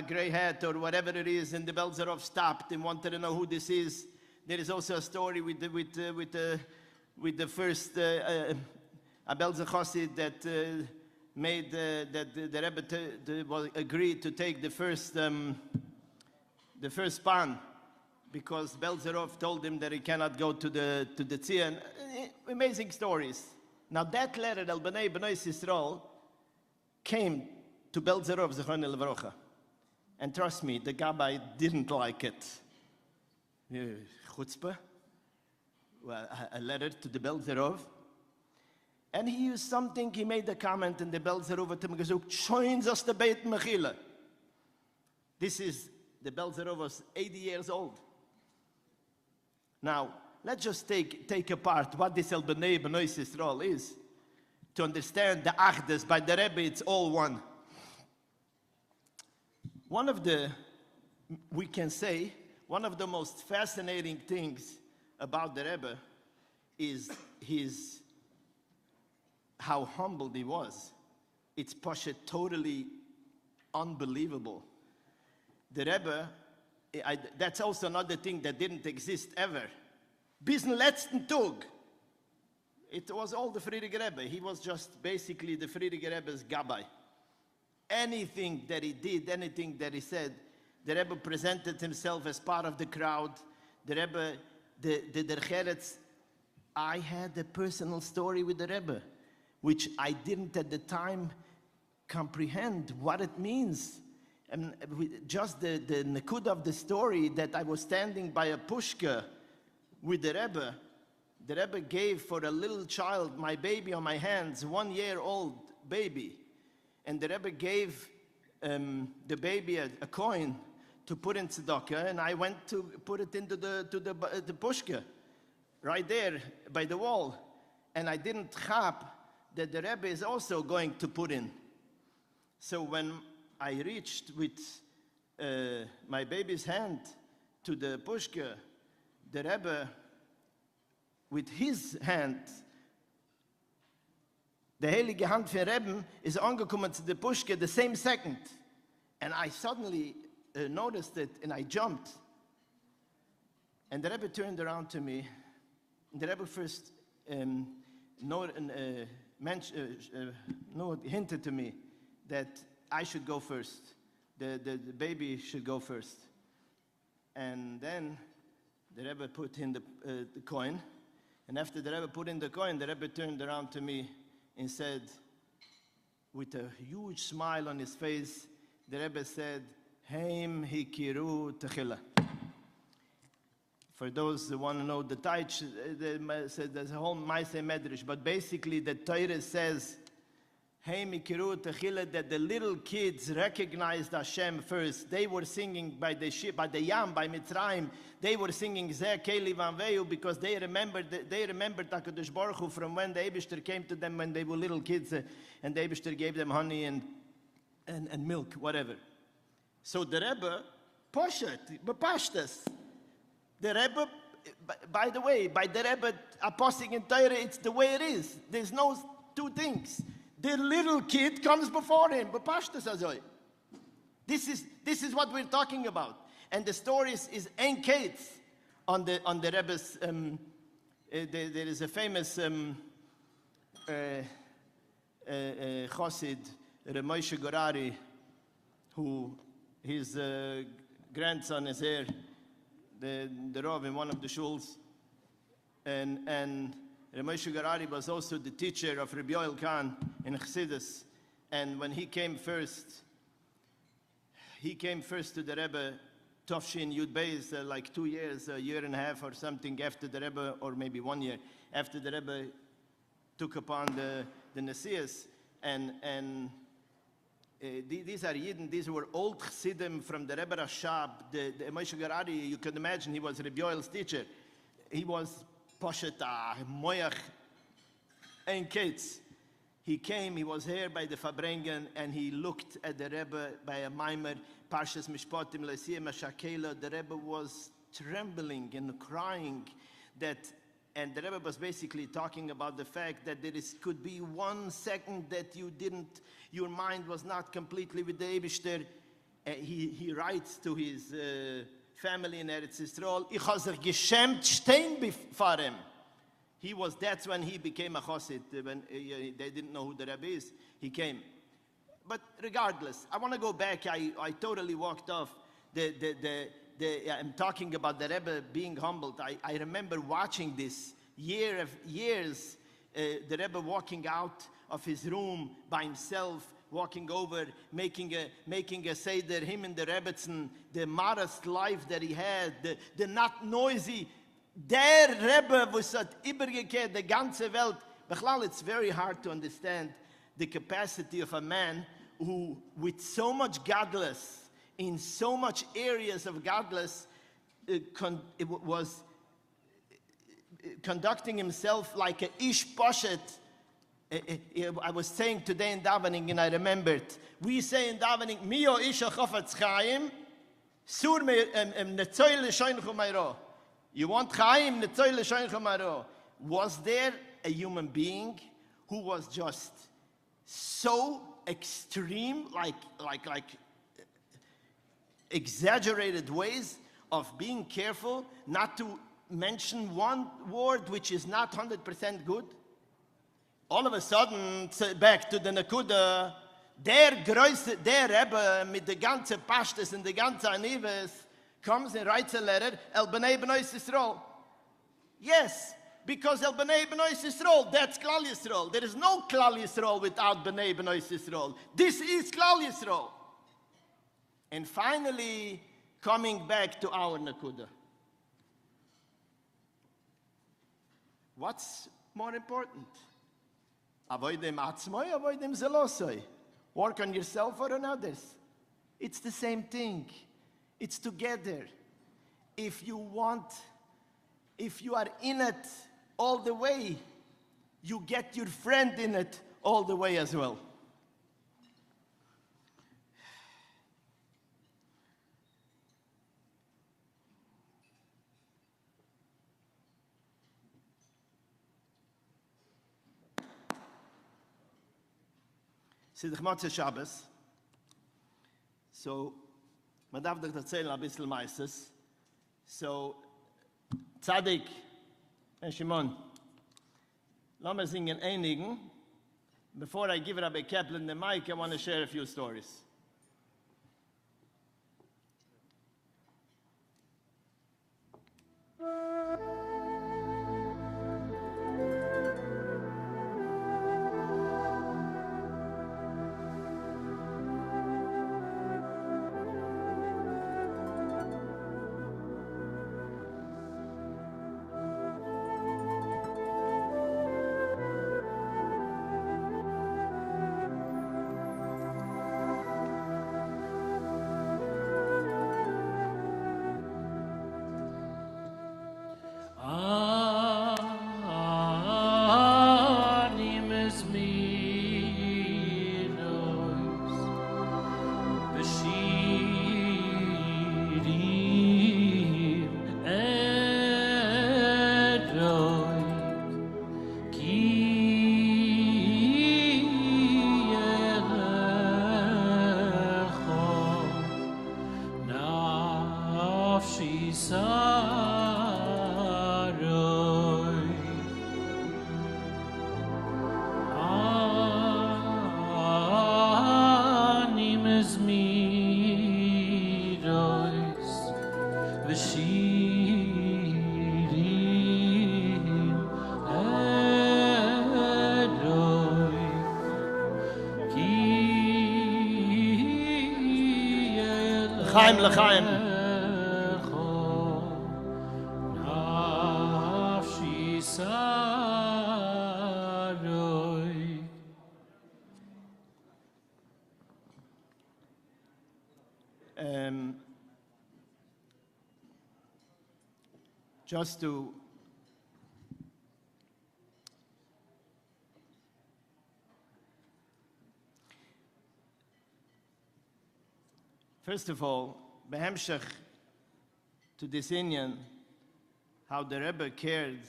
gray hat or whatever it is, and the Belzerov stopped and wanted to know who this is. There is also a story with the first a Belzer Chassid that made that the Rebbe agreed to take the first pan, because Belzerov told him that he cannot go to the Tzia. Amazing stories. Now that letter, El B'nei B'nois Yisrael, came to Belzerov Zichrono Levrocha, and trust me, the Gabbai didn't like it. Chutzpah, well, a letter to the Belzerov. And he used something, he made a comment, and the Belzerov had him gesagt, "Schoins aus der Beit Mechila." This is, the Belzerov was 80 years old. Now, let's just take apart what this El B'nei B'nois Yisrael is, to understand the Achdus. By the Rebbe, it's all one. One of the, we can say, one of the most fascinating things about the Rebbe is how humble he was. it's Pasha totally unbelievable. The Rebbe, that's also another thing that didn't exist ever. Bis den letzten Tag. It was all the Frierdiker Rebbe. He was just basically the Frierdiker Rebbe's gabbai. Anything that he did, anything that he said, the Rebbe presented himself as part of the crowd. The Rebbe, the Dercheretz, I had a personal story with the Rebbe, which I didn't at the time comprehend what it means. And just the nekud of the story that I was standing by a pushka with the Rebbe gave for a little child, my baby on my hands, 1 year-old baby. And the Rebbe gave the baby a coin to put in tzedakah, and I went to put it into the pushka, right there by the wall. And I didn't chap that the Rebbe is also going to put in. So when I reached with my baby's hand to the pushka, the Rebbe, with his hand, the heilige Hand von Rebbe is angekommen to the pushka the same second. And I suddenly noticed it, and I jumped. And the Rebbe turned around to me. The Rebbe first hinted to me that I should go first. The baby should go first. And then the Rebbe put in the coin. And after the Rebbe put in the coin, the Rebbe turned around to me and said, with a huge smile on his face, the Rebbe said, Heim hikiru techila. For those who want to know the Taich, there's a whole Maaseh Medrash, but basically the Torah says, Heim hikiru techila, that the little kids recognized Hashem first. They were singing by the ship, by the Yam, by Mitzrayim. They were singing Zeh Keli Vanveu because they remembered HaKadosh Baruch Hu from when the Eibishter came to them when they were little kids, and the Eibishter gave them honey and milk, whatever. So the Rebbe, Poshet, Bepashtas. The Rebbe, by the way, by the Rebbe aposting in Torah, it's the way it is. There's no two things. The little kid comes before him, Bepashtas Azoy. This is what we're talking about. And the story is Ein Kates on the Rebbe's. There is a famous Chassid, Moshe Gorari, who his grandson is here, the Rav in one of the shuls, and Moshe Gorari was also the teacher of Rabbi Yoel Khan in Chassidus, and when he came first to the Rebbe. Tovshin Yud Beis, like 2 years, a year and a half or something after the Rebbe, or maybe 1 year after the Rebbe took upon the Nesias, and these are Yidden, these were old Chassidim from the Rebbe Rashab, the Moshe Gorari, you can imagine he was Rabbi Yoel's teacher. He was Posheta, Moyach, and Kates. He came, he was here by the Fabrengen, and he looked at the Rebbe by a mimer, Parshas Mishpatim Le'siyem HaShakela. The Rebbe was trembling and crying and the Rebbe was basically talking about the fact that could be 1 second that your mind was not completely with the Eibishter. He writes to his family in Eretz Yisrael, Ich ha sich geschämt stehen before him. That's when he became a chassid. When they didn't know who the Rebbe is, he came. But regardless, I want to go back. I totally walked off. I'm talking about the Rebbe being humbled. I remember watching this years. The Rebbe walking out of his room by himself, walking over, making a seder. Him and the Rebbetzin, the modest life that he had, the not noisy. Der Rebbe was at übergekehrt the ganze Welt. Bechlal, it's very hard to understand the capacity of a man who, with so much godless, in so much areas of godless, was conducting himself like a ish poshet. I was saying today in davening, and I remembered, we say in davening, Mio isha chofetz chaim, sur me netzoy l'shoin chumayro. You want chaim, netzoy l'shoin chumayro. Was there a human being who was just so extreme, like exaggerated ways of being careful not to mention one word which is not 100% good. All of a sudden, back to the Nakuda, der Rebbe mit the ganze Pashtas and the ganze Anives comes and writes a letter, El B'nai B'nai Yisrael. Yes, because El B'nai B'nai Yisrael, that's Klal Yisrael. There is no Klal Yisrael without B'nai B'nai Yisrael. This is Klal Yisrael. And finally, coming back to our Nakuda. What's more important? Avoidem atzmoi, avoidem zelosoi. Work on yourself or on others. It's the same thing. It's together. If you are in it all the way, you get your friend in it all the way as well. Sidich Motzei Shabbos. So, man darf doch erzählen ein bisschen meistens. So, Tzadik and Shimon, lass me singen einigen. Before I give Rabbi Kaplan the mic, I want to share a few stories. Chaim l'chaim. Just to first of all, behemshech to this Indian, how the Rebbe cared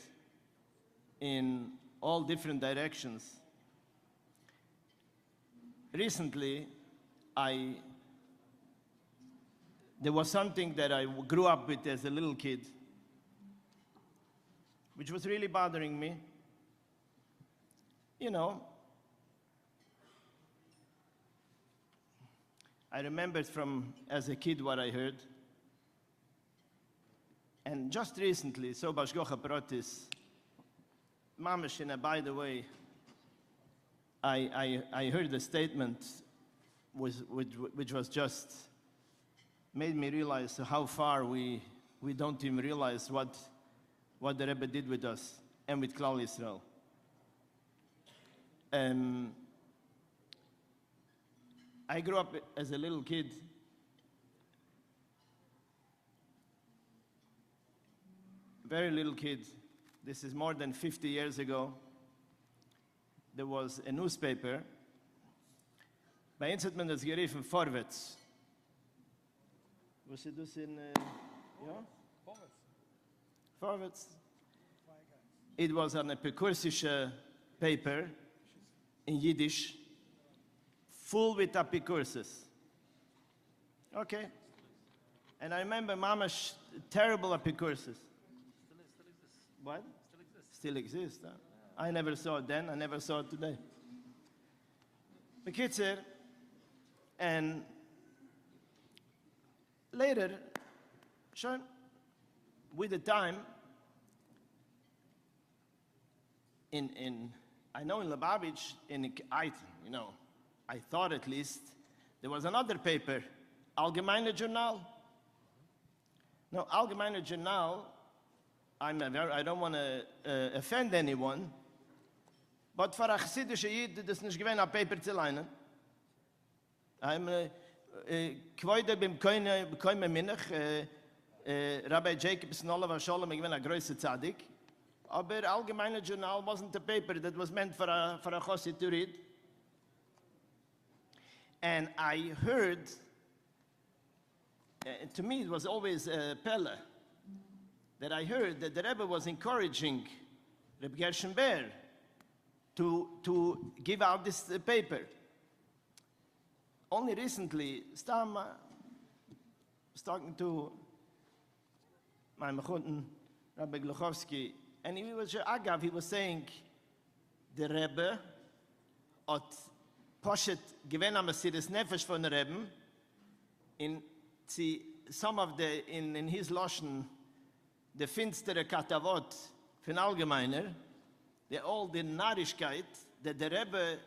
in all different directions. Recently, there was something that I grew up with as a little kid, which was really bothering me. You know, I remembered from as a kid what I heard. And just recently, so Bashgocha Protis, Mamashina, by the way, I heard a statement which was just made me realize how far we don't even realize what the Rebbe did with us and with Klal Yisrael. I grew up as a little kid very little kid. This is more than 50 years ago. There was a newspaper. Bei uns hat man das geriefen Vorwärts. Was ist das in... ja? Vorwärts. It was an epikursische paper in Yiddish. full with apicursus. Okay. And I remember Mama's terrible apicursus. What? Still exists. Huh? I never saw it then. I never saw it today. Bekitzer, and later, sure, with the time, I know in Lubavitch, I thought at least, there was another paper, Allgemeine Journal. No, Allgemeine Journal, I don't want to offend anyone, but for a chassidische Yid, das ist nicht gewesen, ein Paper zu leinen. Kwoide beim Koine Minach, Rabbi Jacobson, Oliver Sholem, ich bin ein größer Tzadik, aber Allgemeine Journal wasn't a paper that was meant for a chassid to read. And I heard, to me it was always Pelle, that I heard that the Rebbe was encouraging Rebbe Gershon Ber to give out this paper. Only recently, Stam was talking to my Mechunden, Rabbi Gluchowski, and he was saying, the Rebbe hat Poshet given am Mesiris Nefesh von der Rebbe, in his Loschen, the finstere Katavot von Allgemeiner, all the Narishkeit that the Rebbe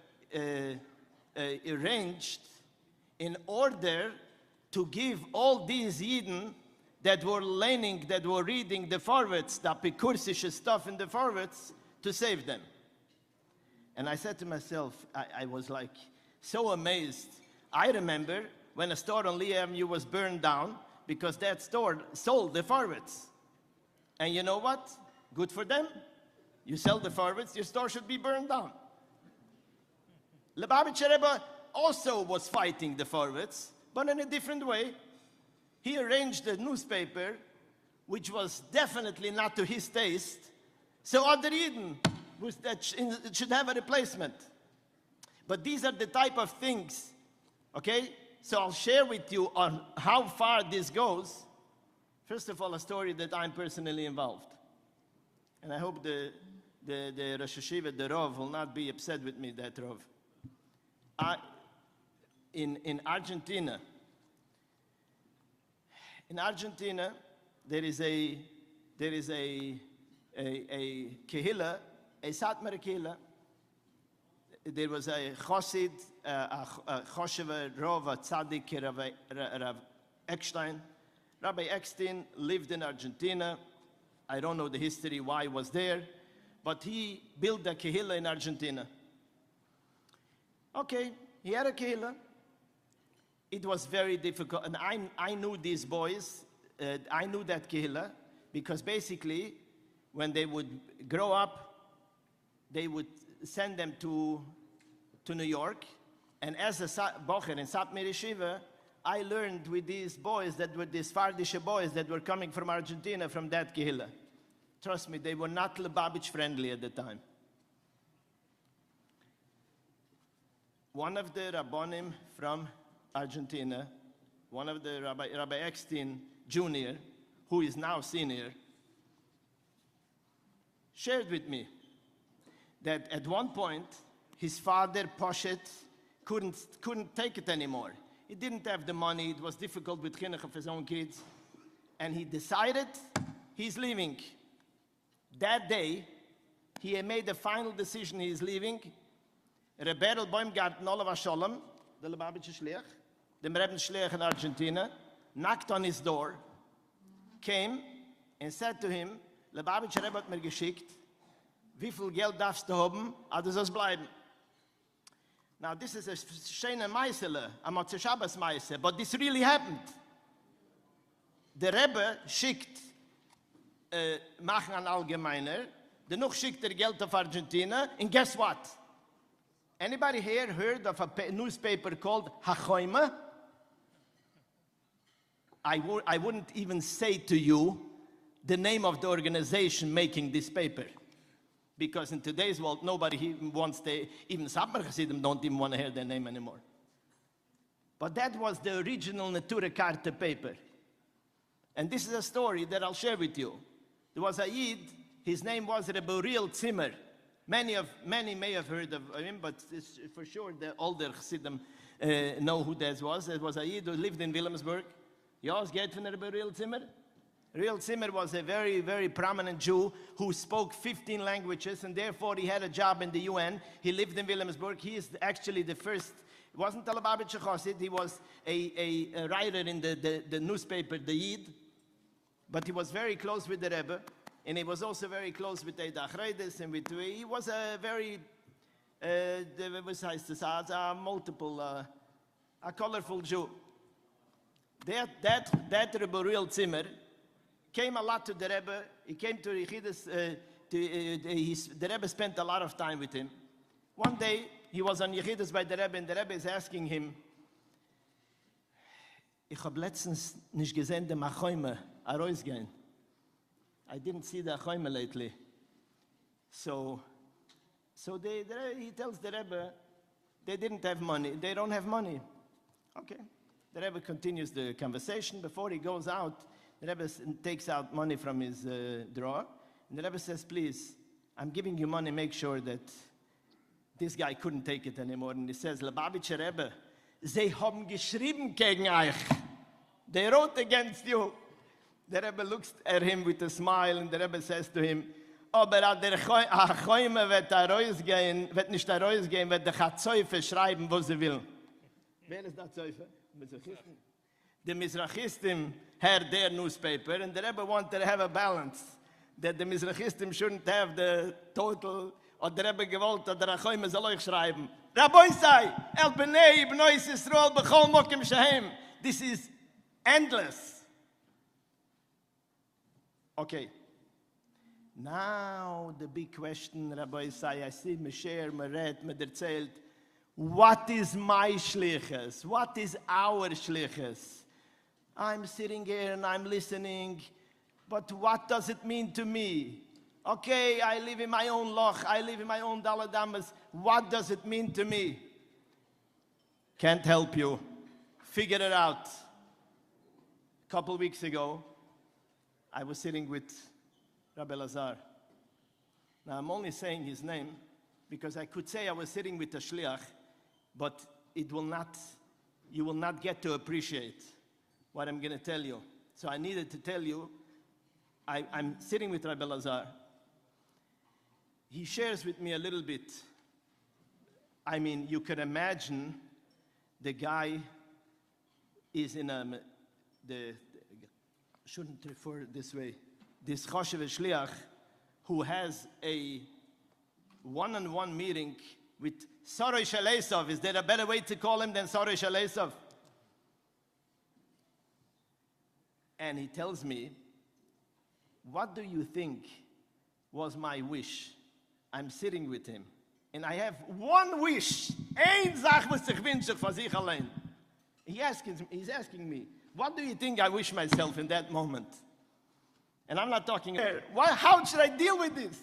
arranged in order to give all these Yidden that were learning, that were reading the forwards, the apikursische stuff in the forwards, to save them. And I said to myself, I was like so amazed. I remember when a store on Lee Avenue was burned down because that store sold the forwards. And you know what? Good for them. You sell the forwards, your store should be burned down. Lubavitcher Rebbe also was fighting the forwards, but in a different way. He arranged a newspaper, which was definitely not to his taste, so other Yidden should have a replacement. But these are the type of things, okay? So I'll share with you on how far this goes. First of all, a story that I'm personally involved. And I hope the Rosh Hashiva, the Rov, will not be upset with me, that Rov. In Argentina, there is a kehillah, a Satmar kehillah. There was a Chosid, a Choshev Rov, a Tzaddik, Rav Eckstein. Rabbi Eckstein lived in Argentina. I don't know the history why he was there, but he built a kehillah in Argentina. Okay, he had a kehillah. It was very difficult, and I knew these boys. I knew that kehillah because basically, when they would grow up, they would send them to New York. And as a bocher in Satmar Yeshiva, I learned with these boys that were these Fardische boys that were coming from Argentina from that kehillah. Trust me, they were not Lubavitch friendly at the time. One of the Rabbonim from Argentina, one of the Rabbi Eckstein Jr., who is now senior, shared with me that at one point his father, Poshet, couldn't take it anymore. He didn't have the money, it was difficult with chinuch of his own kids, and he decided he's leaving. That day, he made the final decision he's leaving. Rebbe Baumgarten Oliver Sholem, the Lubavitcher Shliach, the Rebbe Shliach in Argentina, knocked on his door, came and said to him, Lubavitcher Rebbe hat mir geschickt, wie viel Geld darfst du haben, du sollst bleiben. Now this is a schöne Meisele, a Motzei Shabbos Meise, but this really happened. The Rebbe schickt machen an Allgemeiner, dennoch schickt Geld auf Argentina, and guess what? Anybody here heard of a newspaper called Hachoime? I wouldn't even say to you the name of the organization making this paper. Because in today's world, nobody even wants to, even Satmar Chassidim don't even want to hear their name anymore. But that was the original Natura Carta paper. And this is a story that I'll share with you. There was a Yid, his name was Rabbi Shmuel Kaplan. Many may have heard of him, but it's for sure the older Chassidim know who that was. It was a Yid who lived in Wilhelmsburg. You always get from Rabbi Shmuel Kaplan? Real Zimmer was a very, very prominent Jew who spoke 15 languages, and therefore he had a job in the UN. He lived in Wilhelmsburg. He is actually the first, it wasn't a Lubavitcher Chassid, he was a writer in the newspaper, the Yid, but he was very close with the Rebbe, and he was also very close with the Achreides, and he was a very, was heißt es, a multiple, a colorful Jew. That Rebbe Real Zimmer came a lot to the Rebbe. He came to Yechidus. The Rebbe spent a lot of time with him. One day, he was on Yechidus by the Rebbe, and the Rebbe is asking him, Ich hab letztens nicht gesehen dem Achoime herausgehen. I didn't see the Achoime lately. So he tells the Rebbe, they didn't have money. They don't have money. Okay. The Rebbe continues the conversation. Before he goes out, the Rebbe takes out money from his drawer, and the Rebbe says, please, I'm giving you money, make sure that this guy couldn't take it anymore. And he says, Lubavitcher Rebbe, sie haben geschrieben gegen euch. They wrote against you. The Rebbe looks at him with a smile, and the Rebbe says to him, aber der Choime wird nicht herausgehen, wird der Chatzeufe schreiben, wo sie will. Wer ist der Zeufe? The Mizrachistim had their newspaper, and the Rebbe wanted to have a balance, that the Mizrachistim shouldn't have the total, or the Rebbe gewollt, that the Achoime soll euch schreiben. Rabbi say, El B'nei B'nois Yisrael B'chol Mokim Shehem. This is endless. Okay. Now the big question, Rabbi say, I see me share, me read, me erzählt, what is my shlichus? What is our shlichus? I'm sitting here and I'm listening, but what does it mean to me? Okay, I live in my own loch, I live in my own daladamas. What does it mean to me? Can't help you. Figure it out. A couple weeks ago, I was sitting with Rabbi Lazar. Now, I'm only saying his name because I could say I was sitting with a shliach, but you will not get to appreciate what I'm going to tell you. So I needed to tell you, I'm sitting with Rabbi Lazar. He shares with me a little bit. I mean, you can imagine the guy is in shouldn't refer this way, this Choshev Shliach, who has a one-on-one meeting with Soroi Shalesov. Is there a better way to call him than Soroi Shalesov? And he tells me, what do you think was my wish? I'm sitting with him, and I have one wish. Ein Sach was sich wünsche für sich allein. He's asking me, what do you think I wish myself in that moment? And I'm not talking, how should I deal with this?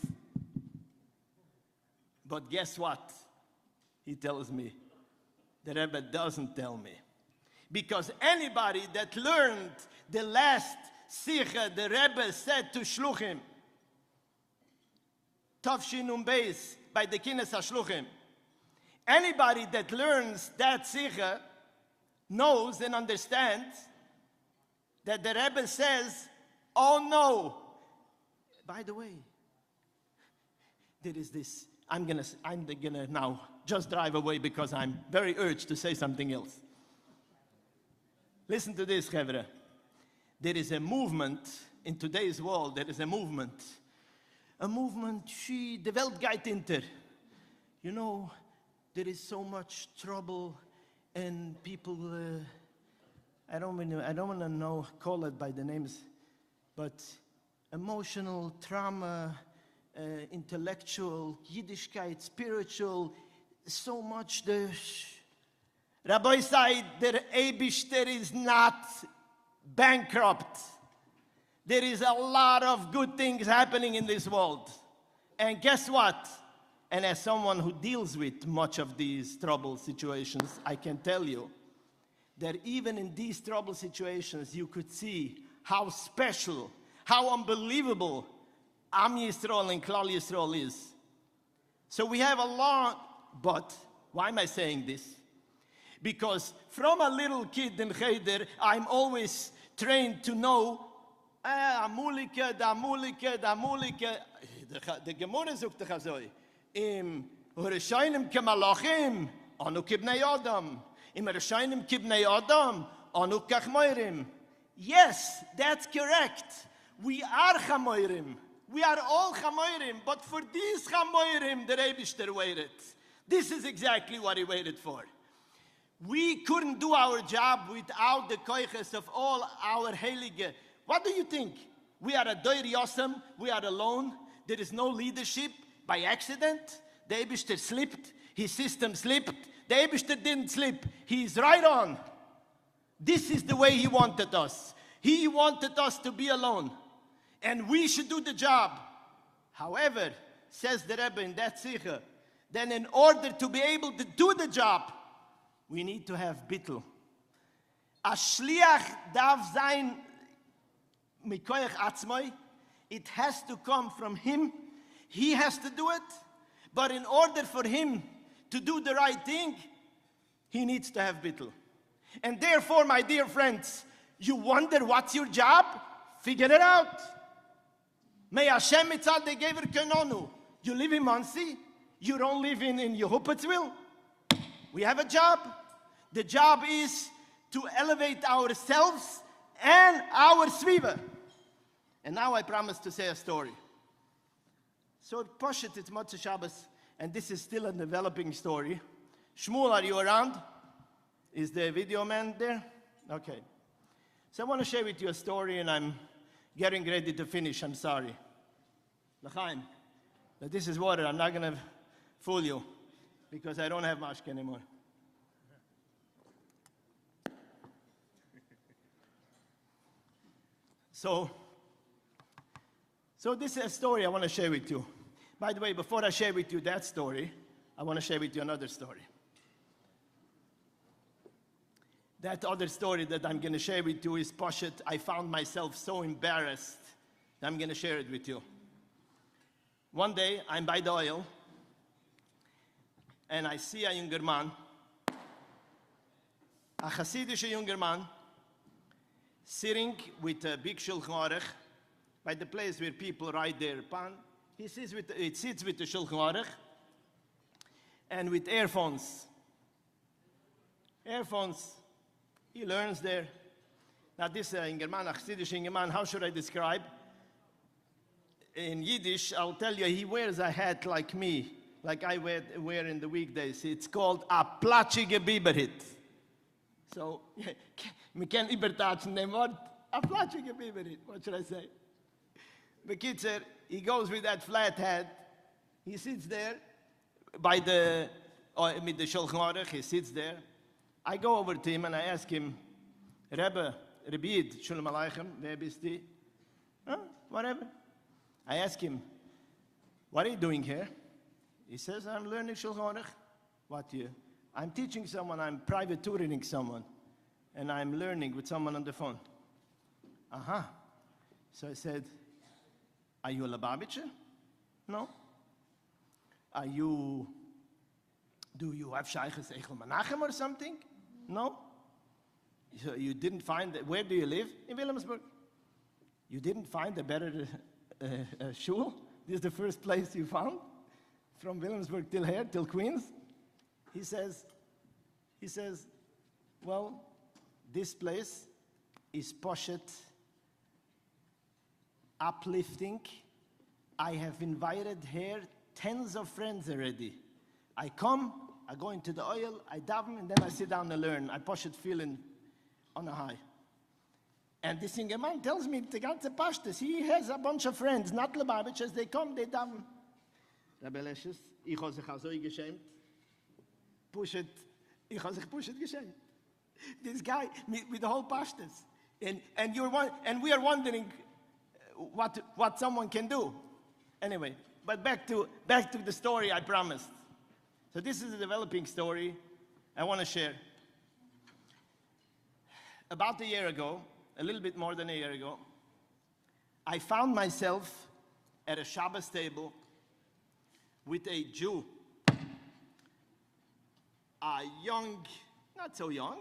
But guess what? He tells me. The Rebbe doesn't tell me. Because anybody that learned the last Sikha, the Rebbe said to Shluchim, Tavshin Beis, by the Kines HaShluchim, anybody that learns that Sikha knows and understands that the Rebbe says, oh no. By the way, there is this, I'm gonna now just drive away because I'm very urged to say something else. Listen to this, Chevra. There is a movement in today's world, there is a movement, the Welt geht inter. You know, there is so much trouble and people, I don't want to call it by the names, but emotional trauma, intellectual, Yiddishkeit, spiritual, so much. Rabbi said, der Eibishter is not bankrupt. There is a lot of good things happening in this world. And guess what? And as someone who deals with much of these trouble situations, I can tell you that even in these trouble situations, you could see how special, how unbelievable Am Yisrael and Klal Yisrael is. So we have a lot, but why am I saying this? Because from a little kid in Cheder, I'm always trained to know, Amulike, da Amulike, da Amulike. The Gemara sagt doch so, im Rishonim kemalachim, anu kibnei Adam. Im Rishonim kibnei Adam, anu kachmoirim. Yes, that's correct. We are chamoirim. We are all chamoirim, but for these chamoirim, the Rebishter waited. This is exactly what he waited for. We couldn't do our job without the koiches of all our heilige. What do you think? We are a doir yosem, we are alone, there is no leadership by accident. The Rebishter slipped, his system slipped, the Rebishter didn't slip, he's right on. This is the way he wanted us. He wanted us to be alone. And we should do the job. However, says the Rebbe in that Sikha, then in order to be able to do the job, we need to have bittul. A shliach darf sein mikoyach atzmoi. It has to come from him. He has to do it. But in order for him to do the right thing, he needs to have bittul. And therefore, my dear friends, you wonder what's your job? Figure it out. May Hashem mitzad the gever kenonu. You live in Muncie. You don't live in Yehupatzville. We have a job. The job is to elevate ourselves and our sviva. And now I promise to say a story. So Poshet, it's Motzei Shabbos, and this is still a developing story. Shmuel, are you around? Is the video man there? Okay. So I want to share with you a story, and I'm getting ready to finish. I'm sorry. L'chaim. But this is water. I'm not going to fool you because I don't have mashke anymore. So this is a story I want to share with you. By the way, before I share with you that story, I want to share with you another story. That other story that I'm going to share with you is Poshet. I found myself so embarrassed that I'm going to share it with you. One day, I'm by the oil, and I see a younger man, a Hasidic younger man, sitting with a big Shulchan Aruch by the place where people ride their pan. He sits with the Shulchan Aruch and with earphones. Earphones. He learns there. Now this younger man, a Hasidic younger man, how should I describe? In Yiddish, I'll tell you, he wears a hat like me, like I wear in the weekdays. It's called a platschige Biberhit. So, we can't übertatschen dem Wort. A platschige Biberhit, what should I say? Bekitzer, he goes with that flat hat. He sits there by with the Shulchan Aruch, he sits there. I go over to him and I ask him, Rebbe, Rebbe, Shalom Aleichem, wer bist du? Whatever. I ask him, what are you doing here? He says, I'm learning Shulchan Aruch. What you? I'm teaching someone, I'm private tutoring someone, and I'm learning with someone on the phone. Uh-huh. So I said, are you a Lubavitcher? No. Do you have Shaykhs Eichel Menachem or something? No. So you didn't find, where do you live? In Wilhelmsburg. You didn't find a better shul? This is the first place you found? From Wilhelmsburg till here, till Queens? He says, well, this place is poshet, uplifting. I have invited here tens of friends already. I come, I go into the oil, I daven, and then I sit down and learn. I poshet feeling on a high. And this younger man tells me the ganze Pashtus. He has a bunch of friends, not Lubavitchers. They come, they daven. Rabbi Leshes, ich habe sich also geschämt. Pushet, ich habe sich pushet geschämt. This guy with the whole Pashtus. And we are wondering what someone can do. Anyway, but back to the story I promised. So this is a developing story I want to share. about a year ago, a little bit more than a year ago, I found myself at a Shabbos table with a Jew, a young, not so young,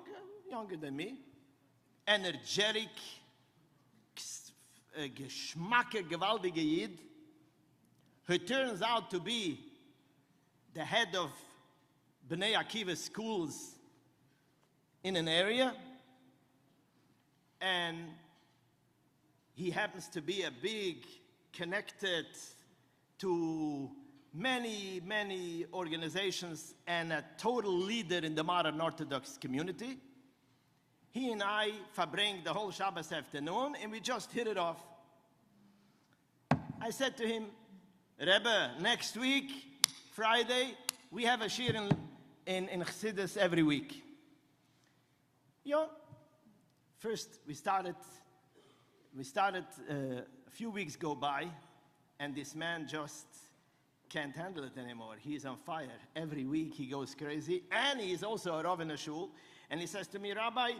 younger than me, energetic, geschmacke, gewaltige Yid, who turns out to be the head of Bnei Akiva schools in an area, and he happens to be a big, connected to many, many organizations and a total leader in the modern Orthodox community. He and I verbring the whole Shabbos afternoon, and we just hit it off. I said to him, Rebbe, next week, Friday, we have a shir in Chassidus every week. You know, first we started a few weeks go by, and this man just can't handle it anymore. He's on fire. Every week he goes crazy, and he's also a Rav in a shul, and he says to me, Rabbi,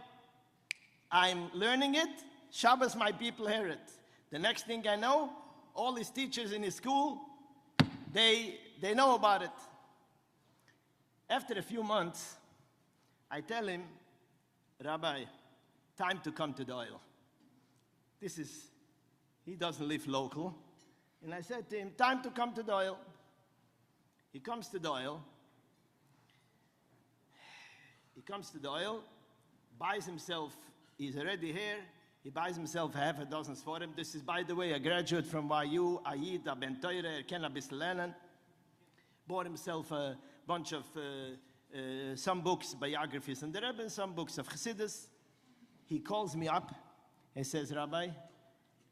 I'm learning it. Shabbos, my people hear it. The next thing I know, all his teachers in his school, they know about it. After a few months, I tell him, Rabbi, time to come to the oil. He doesn't live local. And I said to him, time to come to the oil. He comes to the oil. He comes to the oil, buys himself, he's already here, he buys himself half a dozen for him. This is, by the way, a graduate from YU, Ayid, Ben Teure, Ken Abislenan. Bought himself a bunch of, some books, biographies in the Rebbe, some books of Chassidus. He calls me up. He says, Rabbi,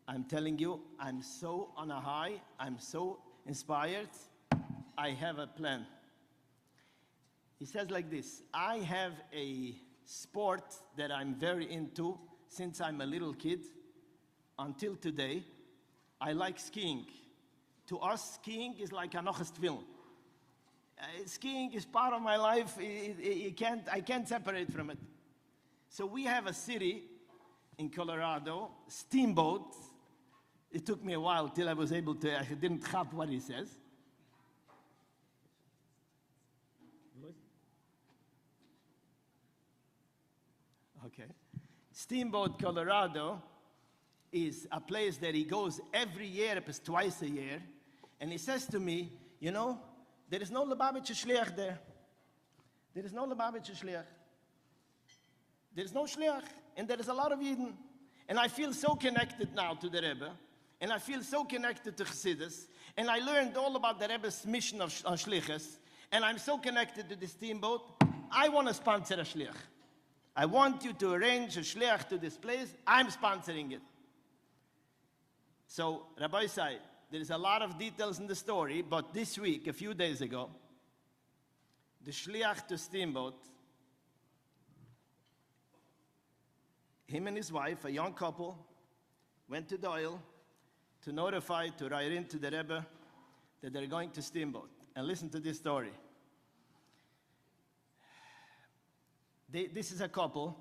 I'm telling you, I'm so on a high, I'm so inspired, I have a plan. He says like this, I have a sport that I'm very into since I'm a little kid until today. I like skiing. To us, skiing is like anochas tefillin. Skiing is part of my life. I can't separate from it. So we have a city in Colorado, Steamboat. It took me a while till I was able to, I didn't have what he says. Okay. Steamboat, Colorado is a place that he goes every year, perhaps twice a year. And he says to me, you know, there is no Lubavitcher Shliach there. There is no Lubavitcher Shliach. There is no Shliach. And there is a lot of Yidden. And I feel so connected now to the Rebbe. And I feel so connected to Chassidus. And I learned all about the Rebbe's mission on Shlichus. And I'm so connected to the Steamboat. I want to sponsor a Shliach. I want you to arrange a Shliach to this place. I'm sponsoring it. So, Rabbi Isai, there is a lot of details in the story, but this week, a few days ago, the Shliach to Steamboat, him and his wife, a young couple, went to the oil to notify, to write in to the Rebbe that they're going to Steamboat. And listen to this story. This is a couple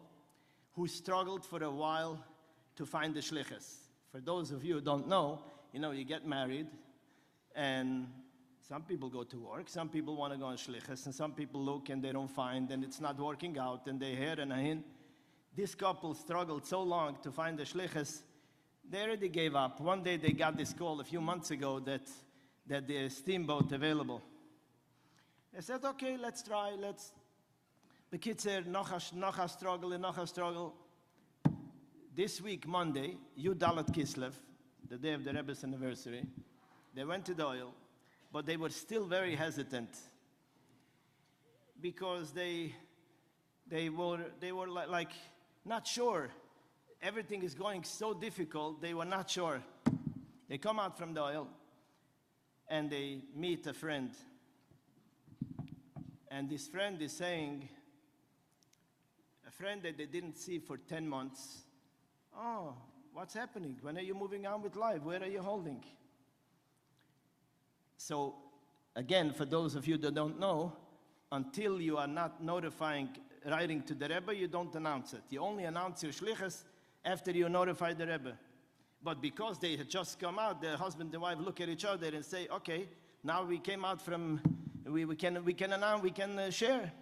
who struggled for a while to find the shlichus. For those of you who don't know, you get married, and some people go to work, some people want to go on shlichus, and some people look and they don't find, and it's not working out, and they hear and ahin. This couple struggled so long to find the shlichus, they already gave up. One day they got this call a few months ago that there's Steamboat available. They said, okay, let's try, Bekitzer, noch a struggle. This week, Monday, Yud Tes Kislev, the day of the Rebbe's anniversary, they went to the oil, but they were still very hesitant because they were like not sure. Everything is going so difficult, they were not sure. They come out from the oil and they meet a friend. And this friend is saying, a friend that they didn't see for 10 months, oh, what's happening? When are you moving on with life? Where are you holding? So, again, for those of you that don't know, until you are not notifying writing to the Rebbe, you don't announce it. You only announce your shlichus after you notify the Rebbe. But because they had just come out, the husband and wife look at each other and say, okay, now we came out from, we can announce, we can share.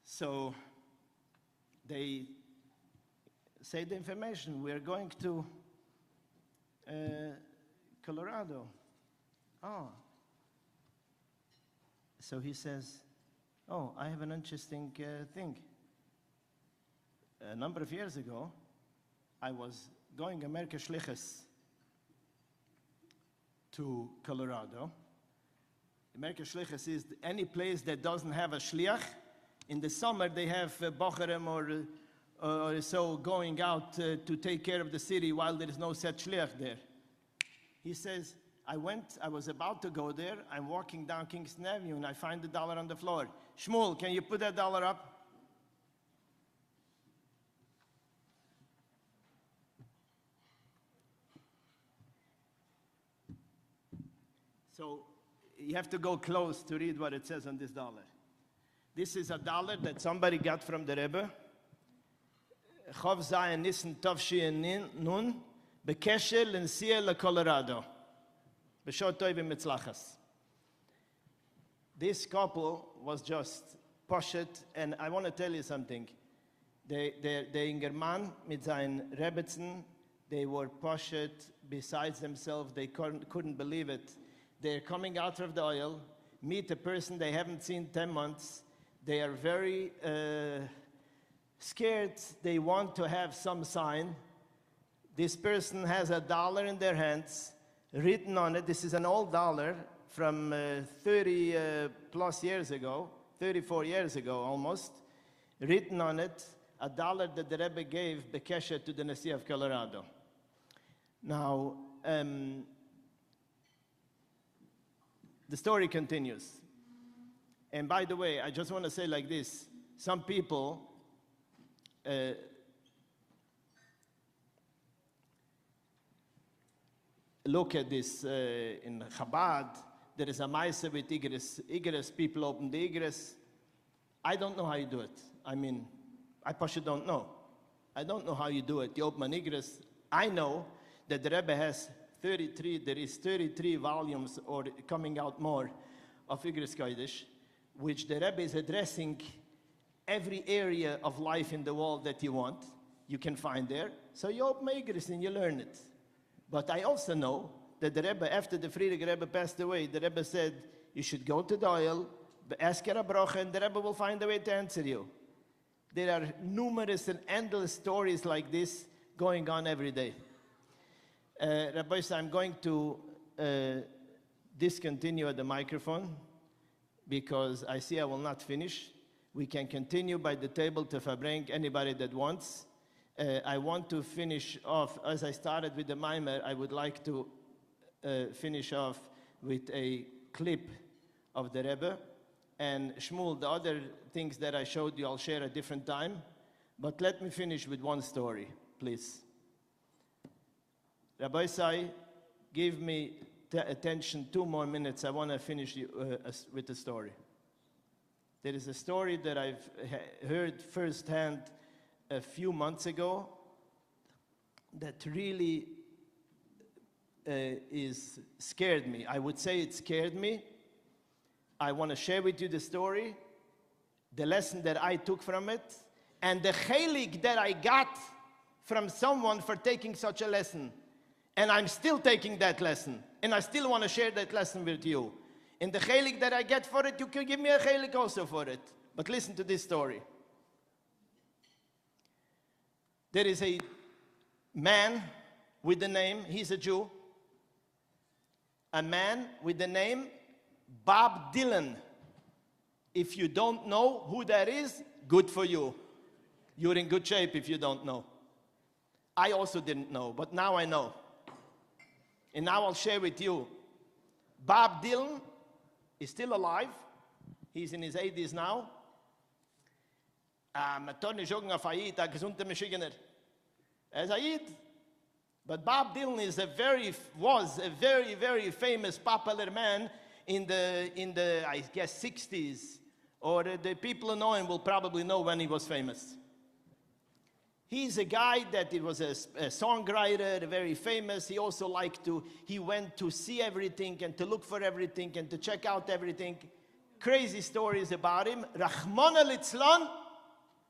So they say the information, we're going to Colorado. Oh. So he says, oh, I have an interesting thing. A number of years ago, I was going America Shlichus to Colorado. America Shlichus is any place that doesn't have a shliach. In the summer, they have bocherem or so going out to take care of the city while there is no set shliach there. He says, I was about to go there. I'm walking down Kingston Avenue and I find the dollar on the floor. Shmuel, can you put that dollar up? So you have to go close to read what it says on this dollar. This is a dollar that somebody got from the Rebbe. Chov Zayin Nissen Tovshi Nun Bekesher L'Nsia LeColorado. B'Shot Tovim Mitzlachas. This couple was just poshet, and I want to tell you something. They in German mit seinen Rebbetzen, they were poshet besides themselves. They couldn't believe it. They're coming out of the oil, meet a person they haven't seen 10 months. They are very scared. They want to have some sign. This person has $1 in their hands, written on it. This is an old dollar from 30 plus years ago, 34 years ago almost. Written on it, $1 that the Rebbe gave Bekesha to the Nasi of Colorado. Now, the story continues. And by the way, I just want to say like this. Some people look at this in Chabad. There is a Maisa with Igres. People open the Igres. I don't know how you do it. I mean, I actually don't know. I don't know how you do it. You open an Igres. I know that the Rebbe has 33, there is 33 volumes or coming out more of Igres Kodesh, which the Rebbe is addressing every area of life in the world that you want. You can find there. So you open Igres and you learn it. But I also know that the Rebbe, after the Friedrich Rebbe passed away, the Rebbe said, you should go to the oil, ask a bracha, and the Rebbe will find a way to answer you. There are numerous and endless stories like this going on every day. Rabbi, I'm going to discontinue at the microphone because I see I will not finish. We can continue by the table to Fabrenk, anybody that wants. I want to finish off, as I started with the Maimer, I would like to finish off with a clip of the Rebbe. And Shmuel, the other things that I showed you, I'll share at a different time. But let me finish with one story, please. Rabbi Sai, give me attention 2 more minutes. I want to finish with the story. There is a story that I've heard firsthand a few months that really scared me. I would say it scared me. I want to share with you the story, the lesson that I took from it, and the chelik that I got from someone for taking such a lesson. And I'm still taking that lesson. And I still want to share that lesson with you. And the chelik that I get for it, you can give me a chelik also for it. But listen to this story. There is a man with the name, he's a Jew, a man with the name Bob Dylan. If you don't know who that is, good for you. You're in good shape if you don't know. I also didn't know, but now I know. And now I'll share with you. Bob Dylan is still alive. He's in his 80s now. But Bob Dylan was a very, very famous, popular man in the I guess 60s or the people who know him will probably know when he was famous. He's a guy that he was a songwriter, very famous. He also he went to see everything and to look for everything and to check out everything. Crazy stories about him. Rahman al-Itzlan,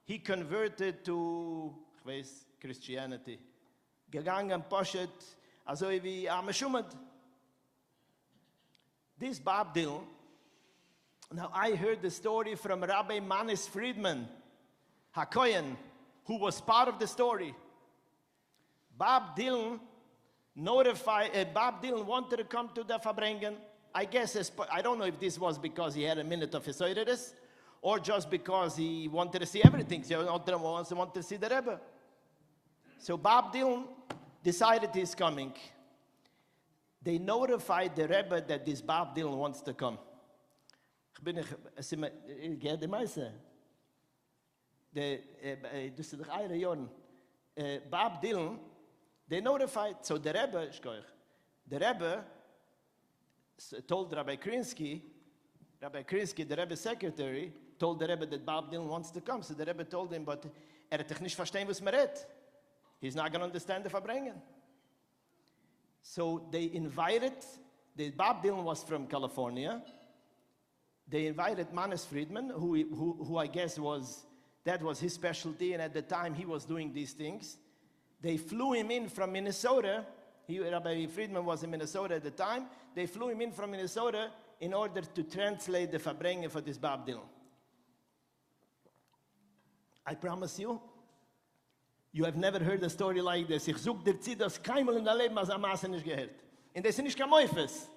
he converted to Christianity. Gegangen poshet, also wie Ameshumed. This Bob Dylan, now I heard the story from Rabbi Manis Friedman, HaKoyen, who was part of the story. Bob Dylan wanted to come to the Fabrengen. I guess, I don't know if this was because he had a minute of his Ateres, or just because he wanted to see everything. So he wanted to see the Rebbe. So Bob Dylan decided he's coming. They notified the Rebbe that this Bob Dylan wants to come. Bob Dylan, they notified, so the Rebbe told Rabbi Krinsky, the Rebbe's secretary, told the Rebbe that Bob Dylan wants to come. So the Rebbe told him, but hat nicht verstehen, was man redt. He's not going to understand the Verbringen. So they invited, Bob Dylan was from California. They invited Manis Friedman, who I guess that was his specialty, and at the time he was doing these things. They flew him in from Minnesota. Rabbi Friedman was in Minnesota at the time. They flew him in from Minnesota in order to translate the Verbringen for this Bob Dylan. I promise you, you have never heard a story like this. Ich such dir zu, dass keinmal in der Leben als eine Masse nicht gehört. Und das ist nicht kein Mäufes.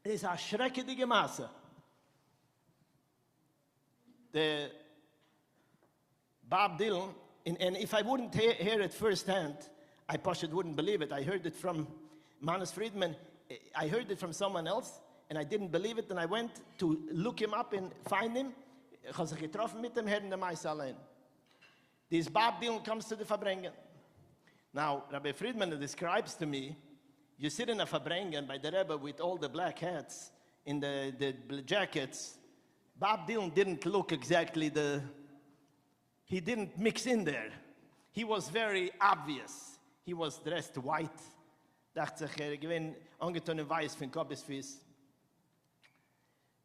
Das ist eine schreckliche Masse. The Bob Dylan, and if I wouldn't hear it firsthand, I possibly wouldn't believe it. I heard it from Manis Friedman. I heard it from someone else, and I didn't believe it, and I went to look him up and find him. Ich habe sich getroffen mit dem Herrn der Meise allein. This Bob Dylan comes to the Verbringen. Now, Rabbi Friedman describes to me, you sit in a Verbringen by the Rebbe with all the black hats in the jackets. Bob Dylan didn't look exactly he didn't mix in there. He was very obvious. He was dressed white. Dachte sich, gewinn angetan in weiß von Kopf bis Fuß.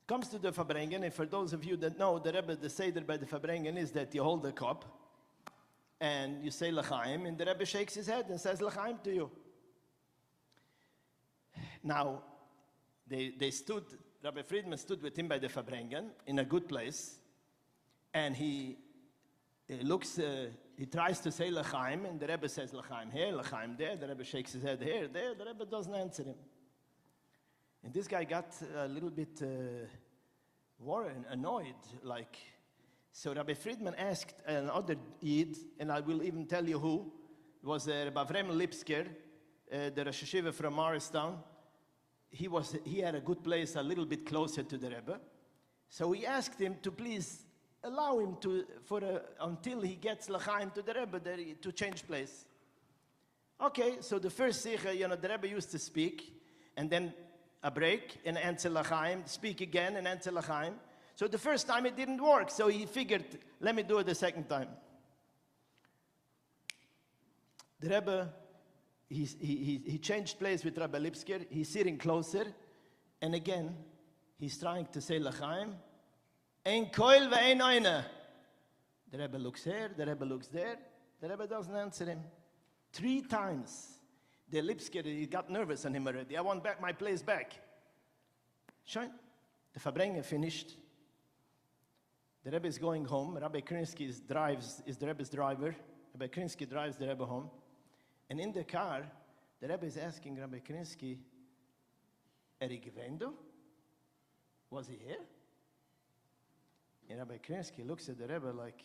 Comes to the Verbringen, and for those of you that know, the Rebbe, the Seder by the Verbringen is that you hold the cup, and you say L'chaim, and the Rebbe shakes his head and says L'chaim to you. Now, they stood, Rabbi Friedman stood with him by the Verbringen in a good place, and he tries to say L'chaim, and the Rebbe says L'chaim here, L'chaim there, the Rebbe shakes his head here, there, the Rebbe doesn't answer him. And this guy got a little bit worried, annoyed, like. So Rabbi Friedman asked another Yid, and I will even tell you who, it was Rabbi Vremel Lipsker, the Rosh Hashiva from Morristown. He had a good place a little bit closer to the Rebbe. So he asked him to please allow him until he gets L'chaim to the Rebbe to change place. Okay, so the first Sikha, the Rebbe used to speak, and then a break, and answer L'chaim, speak again, and answer L'chaim. So the first time it didn't work, so he figured, let me do it the second time. The Rebbe, he changed place with Rabbi Lipsker, he's sitting closer, and again, he's trying to say L'chaim. Ein koil ve'ein oina. The Rebbe looks here, the Rebbe looks there, the Rebbe doesn't answer him. 3 times. The Lipsker, he got nervous on him already. I want back my place back. Schön. The Verbringen finished. The Rebbe is going home. Rabbi Krinsky is the Rebbe's driver. Rabbi Krinsky drives the Rebbe home. And in the car, the Rebbe is asking Rabbi Krinsky, gewendo? Was he here? And Rabbi Krinsky looks at the Rebbe like,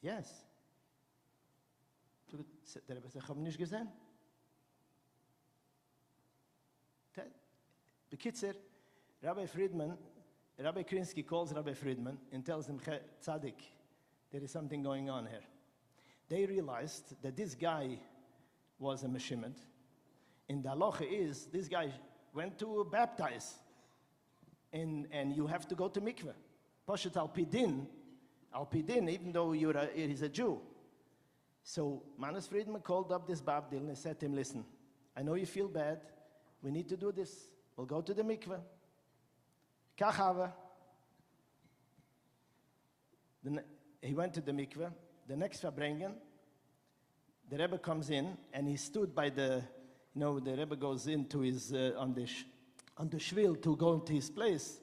yes. Der Rebbe sagt, ich habe nicht gesehen. Bekitzer, Rabbi Krinsky calls Rabbi Friedman and tells him, Tzadik, there is something going on here. They realized that this guy was a Meshimad. And the halacha is, this guy went to baptize. and you have to go to mikveh. Poshet al pidin, even though he's a Jew. So Manas Friedman called up this Bab Dil and said to him, listen, I know you feel bad. We need to do this. We'll go to the mikveh. Kachava. He went to the mikveh. The next Fabrengen, the Rebbe comes in and he stood by the Rebbe goes into his, on the shvil to go into his place.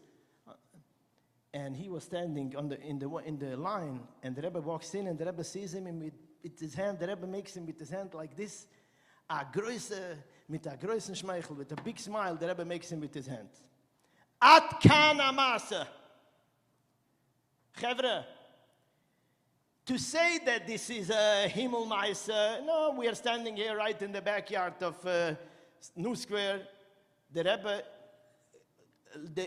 And he was standing in the line, and the Rebbe walks in, and the Rebbe sees him, and with his hand, the Rebbe makes him with his hand like this, mit a größen Schmeichel, with a big smile, the Rebbe makes him with his hand. At kan amasa. Chevra, to say that this is a Himmel Maisa, no, we are standing here right in the backyard of New Square. The Rebbe,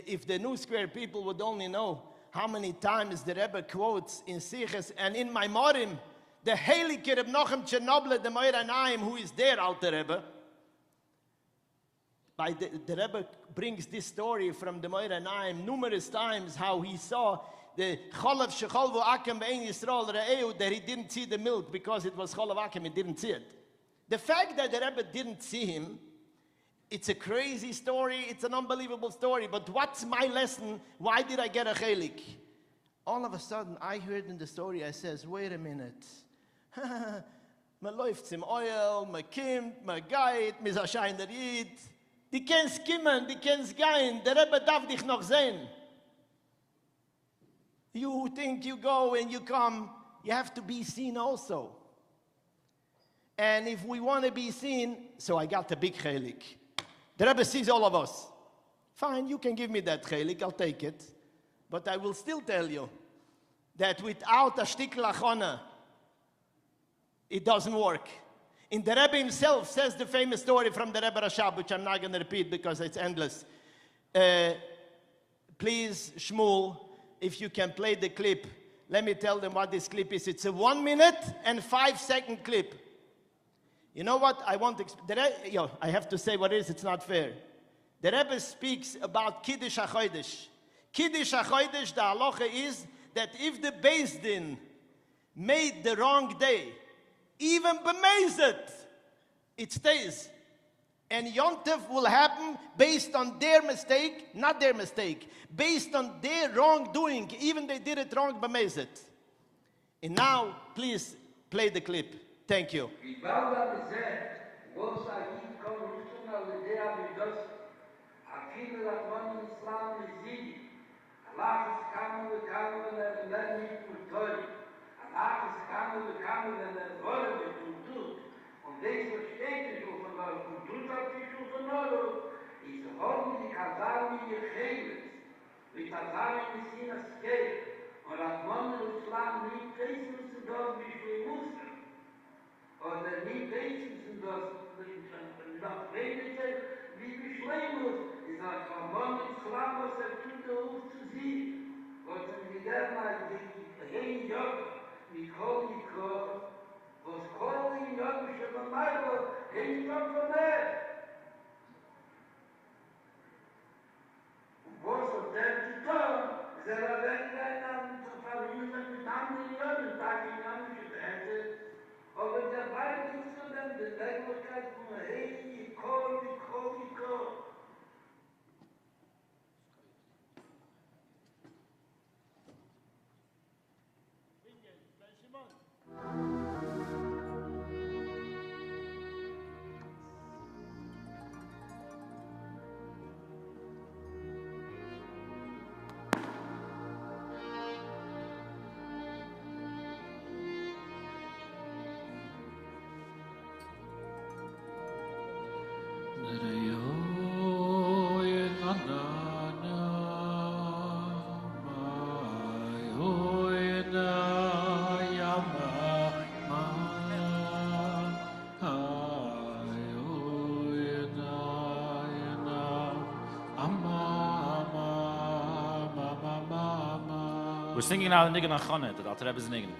if the New Square people would only know how many times the Rebbe quotes in Siches and in Maimorim, the Heilige Reb Nochem Chernobyl, the Moira Naim, who is there, Alter Rebbe. The Rebbe brings this story from the Moira Naim numerous times, how he saw the Cholav Shecholvu Akem Be'en Yisrael Re'eu, that he didn't see the milk because it was Cholav Akem, he didn't see it. The fact that the Rebbe didn't see him, it's a crazy story, it's an unbelievable story, but what's my lesson? Why did I get a chelik? All of a sudden, I heard in the story, I says, wait a minute. Man läuft im Oil, man kommt, man geht, man ist ein scheiner Jid. Die kannst kommen, die kannst gehen, der Rebbe darf dich noch sehen. You think you go and you come, you have to be seen also. And if we want to be seen, so I got the big chelik. The Rebbe sees all of us. Fine, you can give me that chelik, I'll take it. But I will still tell you that without a shtikl achona, it doesn't work. And the Rebbe himself says the famous story from the Rebbe Rashab, which I'm not going to repeat because it's endless. Please, Shmuel, if you can play the clip, let me tell them what this clip is. It's a 1 minute and 5 second clip. You know what? I have to say what it is. It's not fair. The Rebbe speaks about Kiddush HaChodesh. Kiddush HaChodesh, the halacha is that if the Beis Din made the wrong day, even b'mezet, it stays. And Yontef will happen based on their mistake, not their mistake, based on their wrongdoing, even they did it wrong b'mezet. And now, please play the clip. Thank you. Deze versteekt zo van de cultuurartikel van Noro, is de horen die Kazani je geeft. Wie Kazani misschien als geeft, maar dat man in het Islam niet deze moeten doen wie ze moesten. Of niet deze moeten doen, dat weten ze, wie beschleun moet, is dat van man in het Islam was tut hoeft te zien. Wat die daarna geen job, die kon niet komen. Was calling young Shabbat, he's not from there. Was of them to come, there are then to Farouk and to Tamil Young, talking young Shabbat. Over the Bible to them, the language got from hey, call. We're singing now the Nigun Achone, that Alter Rebbe is Nigun.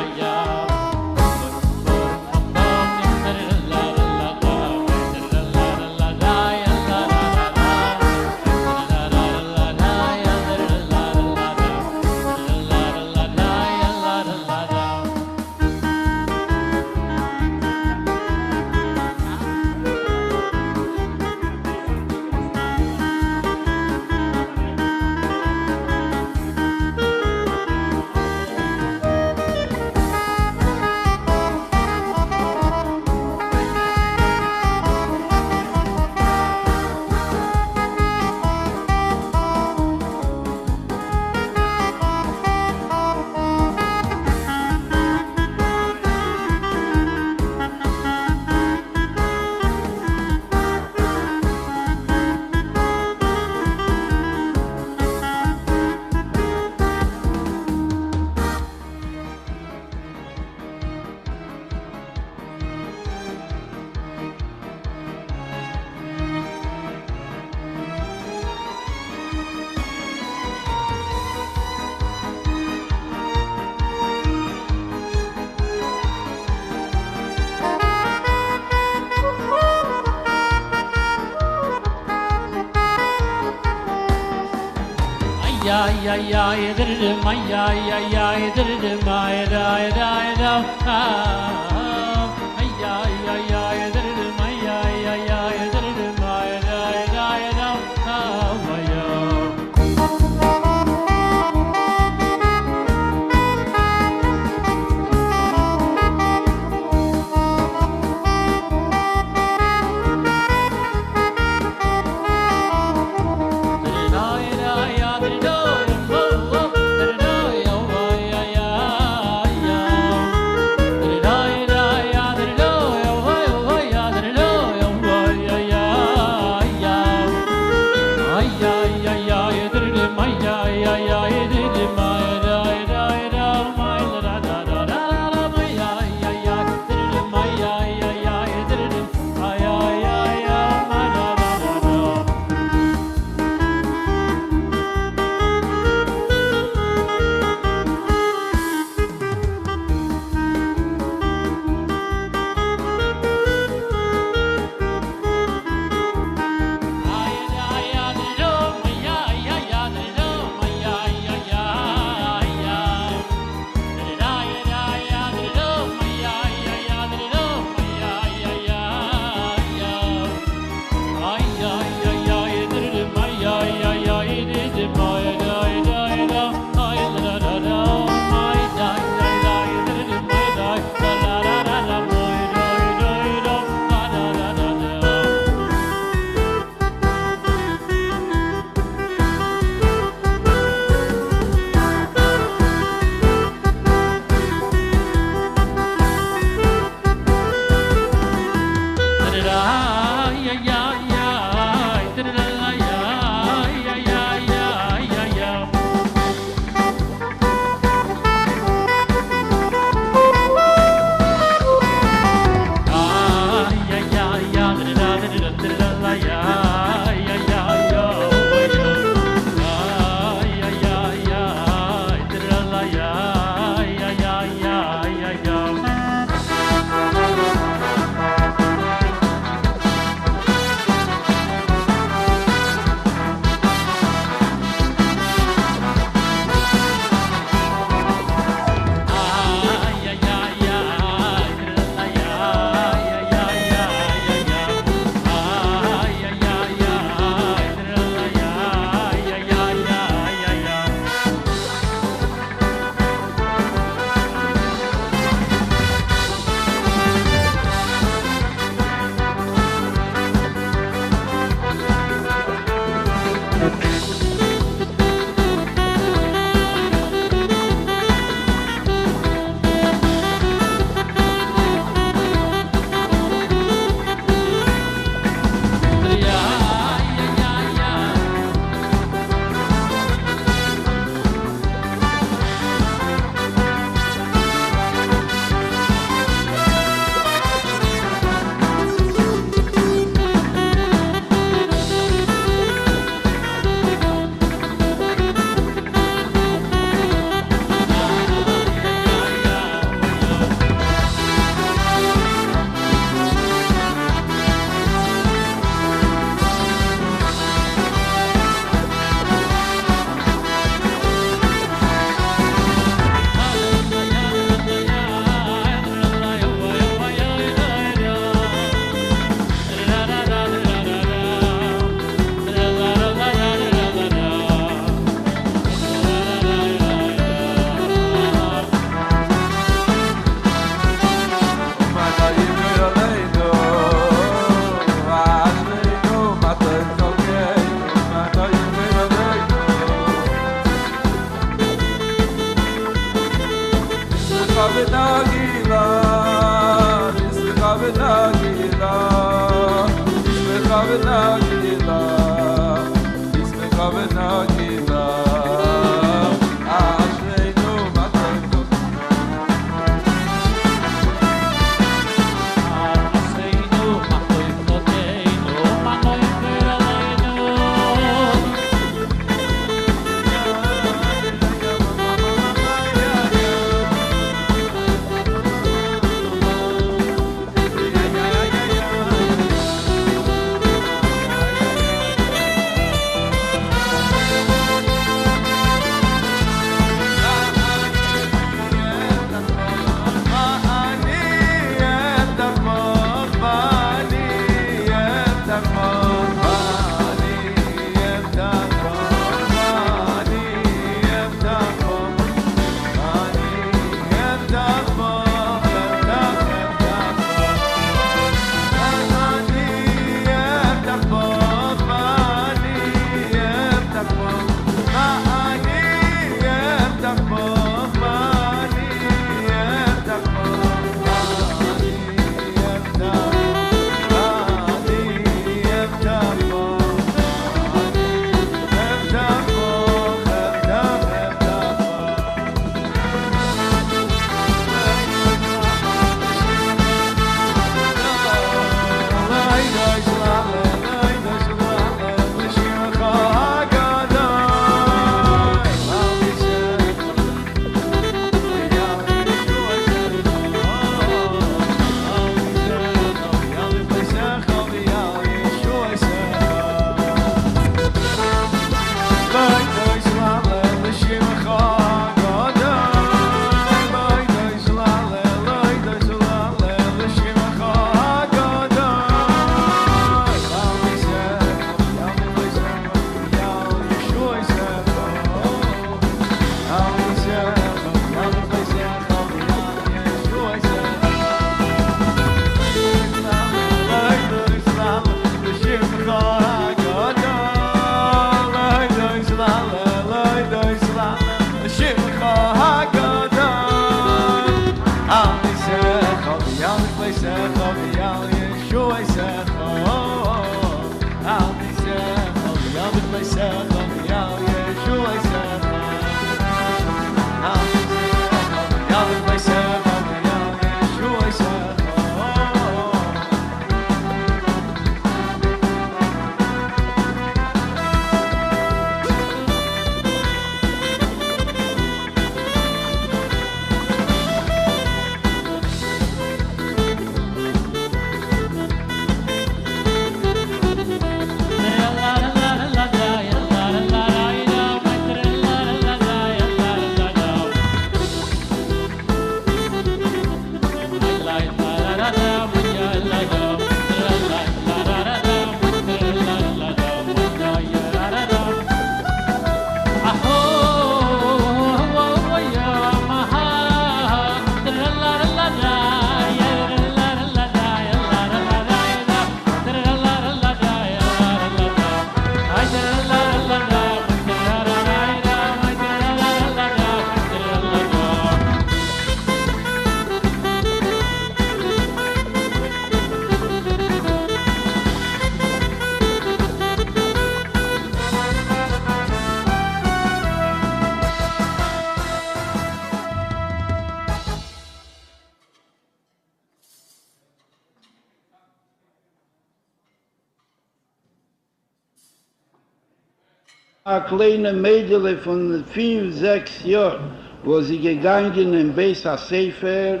Ein kleiner Mädel von 5, 6 Jahren, wo sie gegangen in Beis HaSefer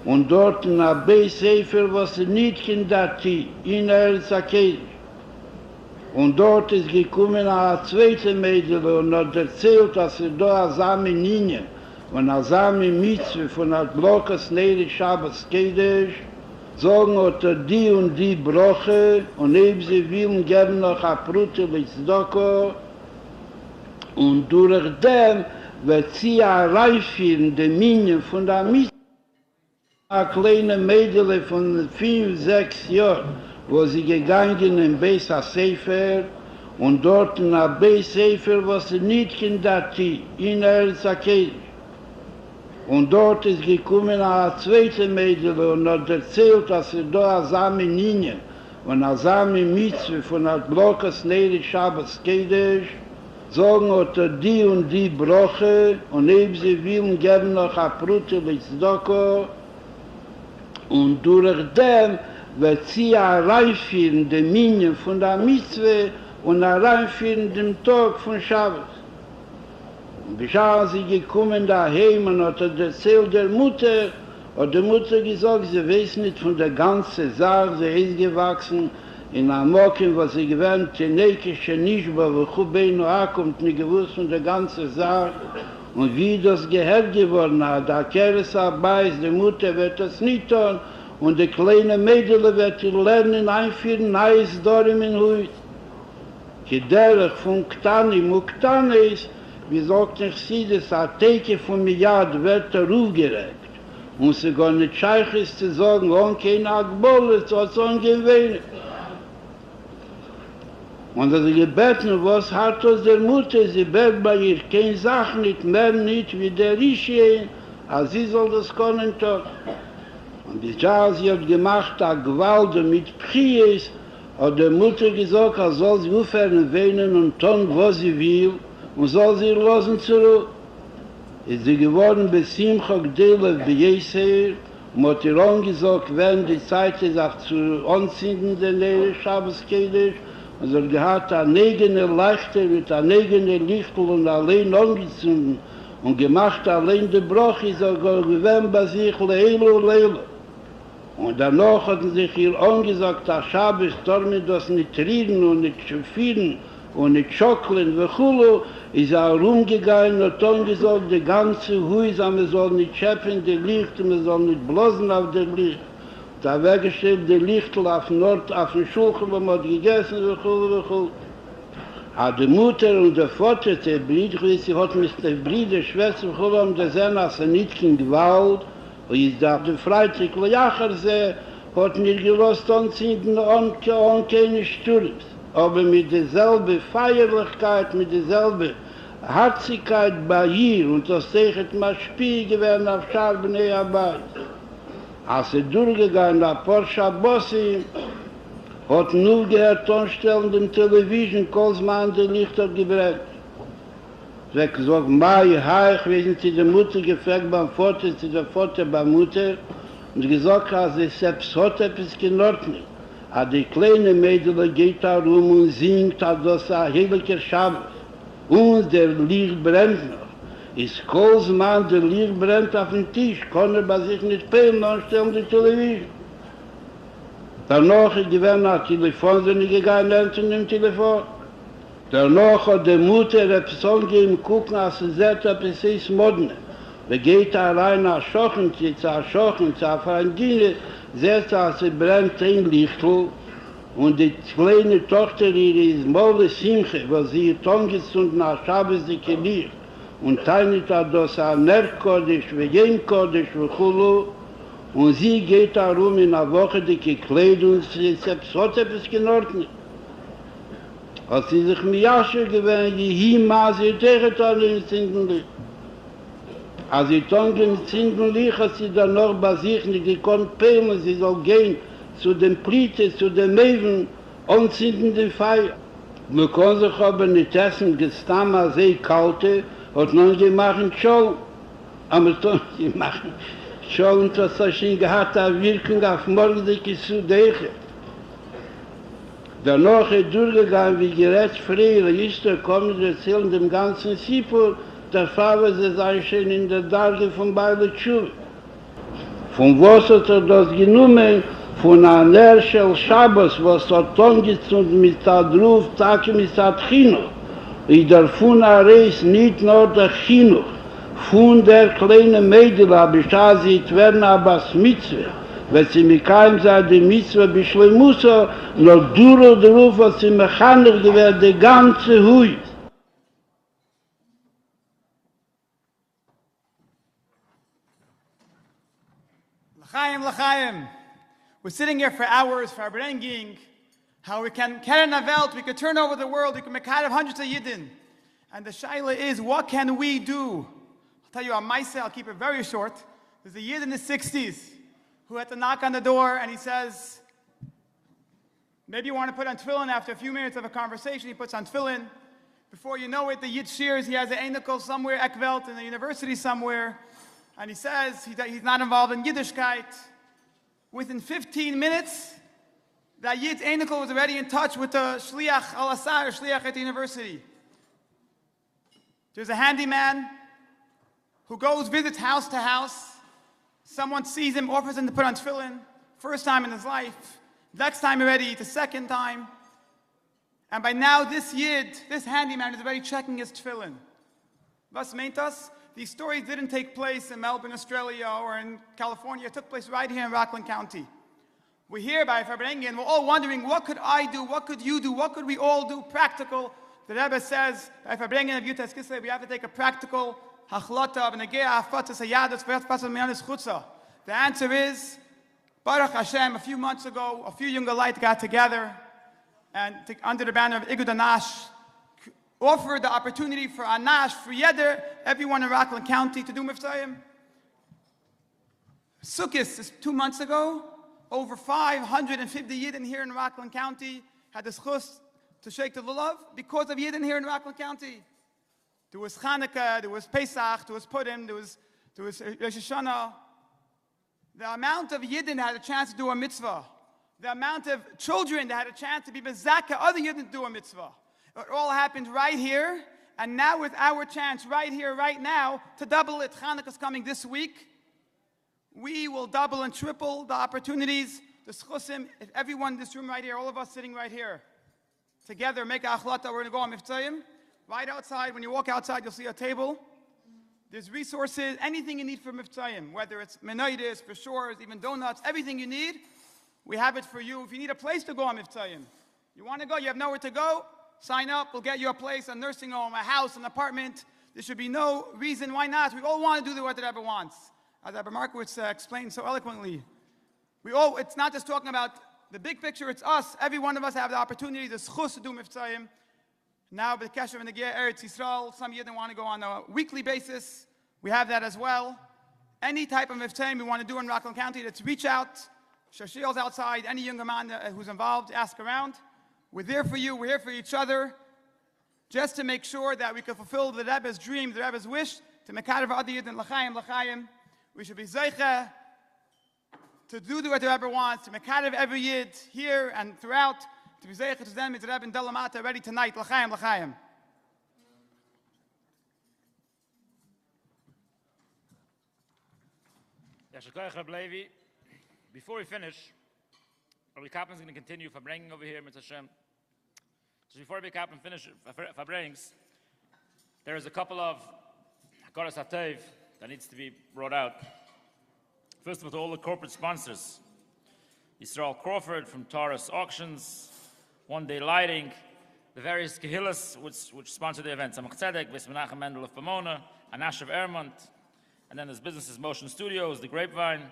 und dort in der Beis Sefer, wo sie nicht in der Tee, in Eretz HaKodesh. Und dort ist gekommen ein zweiter Mädel und hat erzählt, dass sie da eine Samen-Ninja und eine Samen-Mitzvah von der Blockes Nere Shabbos Kodesh sagen, hat die und die Broche und eben sie willen geben noch ein Brutel Tzedakah. Und durch den wird sie erreichen, die Minion von der Mitzvah. Ein kleiner Mädel von 5, 6 Jahren, wo sie gegangen in Beis HaSefer und dort in der Beis Sefer, wo sie nicht in der Tee, in Eretz HaKodesh. Und dort ist gekommen ein zweiter Mädel und hat erzählt, dass sie da eine Samen-Ninja und Asami Mitzvah von der Blockes Nere Shabbos Kedesh, sagen die und die Broche, und neben sie willen geben noch ein Bruttelis Doko, und durch dem wird sie reinführen, die Minion von der Mitzvah, und reinführen den Tag von Shabbos. Und bis sie gekommen daheim und hat erzählt der Mutter, hat die Mutter gesagt, sie weiß nicht von der ganzen Sache, sie ist gewachsen, in Amokim, was sie gewöhnt, Tenekische Nischba, wo Chubeinu kommt, nicht gewusst von der ganzen Sache. Und wie das gehört geworden hat, der Ateres Charna, die Mutter wird das nicht tun, und die kleine Mädel wird lernen, einführen, neues Dorim in Hut. Die Derech von Ktanim und Ktanis, wie sagt nicht sie, das Arteke von Milliard wird aufgeregt. Und sie gar nicht scheich ist zu sagen, oh, kein Agbolle, so hat es ungewöhnlich. Und als sie gebeten, was hat aus der Mutter, sie bet bei ihr, keine Sache nicht mehr, nicht wie der Rische, als sie soll das können tun. Und bis ja, sie hat gemacht, eine Gewalt mit Prius, hat der Mutter gesagt, er soll sie aufhören, weinen und tun, was sie will, und soll sie losen zurück. Ist sie geworden, bis Simcha Gdelev Bejeser, und hat ihr angesagt, wenn die Zeit ist, auch zu anziehen, der Lehre Shabbos Kedesh, und er gehabt eine eigene Leichte mit einer eigenen Lichtel und allein angezündet und gemacht allein den Bruch, ist er gewöhnt bei sich Leilo, Leilo. Und danach hatten sich ihr angesagt, dass Shabbos dormit das nicht reden und nicht schuffieren und nicht schokeln, wie ist er rumgegangen und hat gesagt, die ganze Häuser, man soll nicht schöpfen, die Licht, man soll nicht bloßen auf der Licht. Da weggestellt die Lichtel auf Nord, auf den Schulchen, wo man gegessen, wie. Die Mutter und der Vater, der Bruder, sie hat mit der Bruder, Schwester, um zu sehen, dass nicht in Gewalt, und ich dachte, Freitag, wo Jacher sehe, hat mir gelost anziehen und keine Sturz. Aber mit derselben Feierlichkeit, mit derselben Herzigkeit bei ihr, und das zeigt mal Spiel gewesen auf Scharbene Arbeit. Als er durchgegangen nach Porsche Bossi, hat nur gehört anstellen dem Television, Kolsmann der Lichter gebrannt. Sie hat gesagt, Mai, Haich, wir sind zu der Mutter gefragt beim Vater, zu der Vater beim Mutter, und gesagt, als sie selbst hat etwas genortet. Aber die kleine Mädel geht da rum und singt, als das ein heiliger Schabbos. Und der Licht brennt noch. Ist Kolsmann, der Licht brennt auf dem Tisch, kann er bei sich nicht peilen, anstellen die Television. Danach ist ein Telefon, sind nicht gegangen, in dem Telefon. Danach hat die Mutter etwas angegeben, gucken, als sie sagt, ob es ist modern. Wir geht rein nach Schochen, zur Freundin, sagt, als sie brennt ein Lichtel, und die kleine Tochter ihre ist Molle Simche, weil sie hat angezündet nach Schabbos dicke Licht. Und teilt hat das an Nerkodisch, Vegenkodesch, Vechulu, und sie geht herum in einer Woche dicke Kleidung, sie selbst hat etwas geordnet. Als sie sich mit Jasche gewöhnt, die Hima, sie tegen an den Zindenlicht. Als sie dann den Zindenlicht, hat sie dann noch bei sich nicht gekonnt peilen, sie soll gehen zu den Prieten, zu den Meven, und zünden die Feier. Man kann sich aber nicht essen, gestammt, sehr kalte, hat nun gemacht schon, aber dann gemacht schon, und das hat schon gehabt, eine Wirkung auf morgen, die ich zu denken. Danach ist durchgegangen, wie gerät früher, ist er kommen, erzählen dem ganzen Sipur, der Vater, sie sei schon in der Darge von beiden Schuhen. Von was hat er das genommen? Von einer Schel Shabbos, was hat angezündet mit der Druf, Tag mit der Chinuch. Ich darf von der Reis nicht nur der Chinuch, von der kleinen Mädel, aber ich habe sie werden aber das Mitzvah. Wenn sie mit keinem sagt, die Mitzvah beschleimusse, nur durch den Ruf, was sie mechanisch gewährt, die ganze Hui. L'chaim, l'chaim. We're sitting here for hours for our bringing, how we can in a Welt, we can turn over the world, we can make out of hundreds of Yidden. And the shaila is, what can we do? I'll tell you on myself, I'll keep it very short. There's a Yid in the 60s who had to knock on the door and he says, Maybe you want to put on tefillin after a few minutes of a conversation. He puts on tefillin. Before you know it, the Yid shears. He has an einikel somewhere, Ekvelt, in the university somewhere. And he says he's not involved in Yiddishkeit. Within 15 minutes, that Yid's einikel was already in touch with the Shliach al-Asar, Shliach at the university. There's a handyman who goes, visits house to house. Someone sees him, offers him to put on tefillin. First time in his life. Next time already, the second time. And by now, this Yid, this handyman is already checking his tefillin. Was meint us? These stories didn't take place in Melbourne, Australia, or in California. It took place right here in Rockland County. We're here by Farbrengen. We're all wondering, what could I do? What could you do? What could we all do practical? The Rebbe says, by Farbrengen of Yud Tes Kislev, we have to take a practical hachlata of negea afatas hayadus v'yatfatas miyanis chutza. The answer is, Baruch Hashem, a few months ago, a few younger light got together and under the banner of Igud Anash, offered the opportunity for Anash, for Yeder, everyone in Rockland County to do Mitzvahim. Sukkot is 2 months ago. Over 550 Yidden here in Rockland County had the schus to shake the lulav because of Yidden here in Rockland County. There was Chanukah, there was Pesach, there was Purim, there was Rosh Hashanah. The amount of Yidden that had a chance to do a mitzvah, the amount of children that had a chance to be bezaka, other Yidden to do a mitzvah. It all happened right here, and now with our chance right here, right now, to double it. Chanukah is coming this week. We will double and triple the opportunities, the schusim, if everyone in this room right here, all of us sitting right here, together make a achlata, we're going to go on Mitzvahim. Right outside, when you walk outside, you'll see a table. There's resources, anything you need for Mitzvahim, whether it's menaitis, for sure, even donuts, everything you need, we have it for you. If you need a place to go on Mitzvahim, you want to go, you have nowhere to go, sign up, we'll get you a place, a nursing home, a house, an apartment. There should be no reason why not. We all want to do what the Rebbe wants. As Rabbi Markowitz explained so eloquently, it's not just talking about the big picture, it's us. Every one of us have the opportunity, the schus to do Mitzvahim. Now, with the Kesher and the Ger Eretz Yisrael, some Yidden want to go on a weekly basis. We have that as well. Any type of Mitzvahim we want to do in Rockland County, let's reach out. Shashil's outside, any younger man who's involved, ask around. We're there for you, we're here for each other, just to make sure that we can fulfill the Rebbe's dream, the Rebbe's wish, to Mekadev Adi Yidden, L'chaim. We should be zeicha to do what the Rebbe wants, to Mekadev every Yid here and throughout, to be zeicha to them, it's Rebbe in Delamata ready tonight, L'chaim. Before we finish, Rabbi Kaplan is going to continue Farbrengen over here, Mitzvah Hashem. So before Rabbi Kaplan finishes Farbrengens, there is a couple of Hakaras Hatev that needs to be brought out. First of all, to all the corporate sponsors. Yisrael Crawford from Taurus Auctions, One Day Lighting, the various Kehillas which sponsor the event. Samach Tzedek, Ves Menachem Mendel of Pomona, Anash of Ermont, and then there's businesses, Motion Studios, The Grapevine.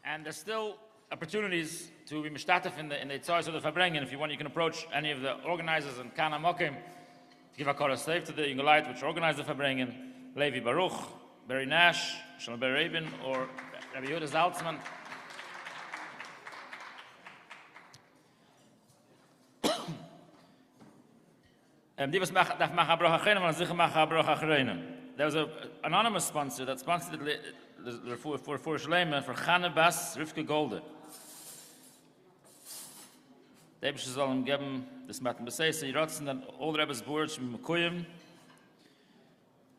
And there's still opportunities to be mishtatef in the Tzoyos of the Farbrengen. If you want, you can approach any of the organizers and Kana Mokim to give a korah to the Yungelite which organize the Farbrengen, Levi Baruch, Barry Nash, Shalom Barry Rabin, or Rabbi Yehuda Zaltzman. There was an anonymous sponsor that sponsored for Shlema for Chana Bas Rivka Golde. The Rebbe soll ihm geben, das Matten Beseis, die Rotzen, dann all Rebbe's boards from Mekuyim.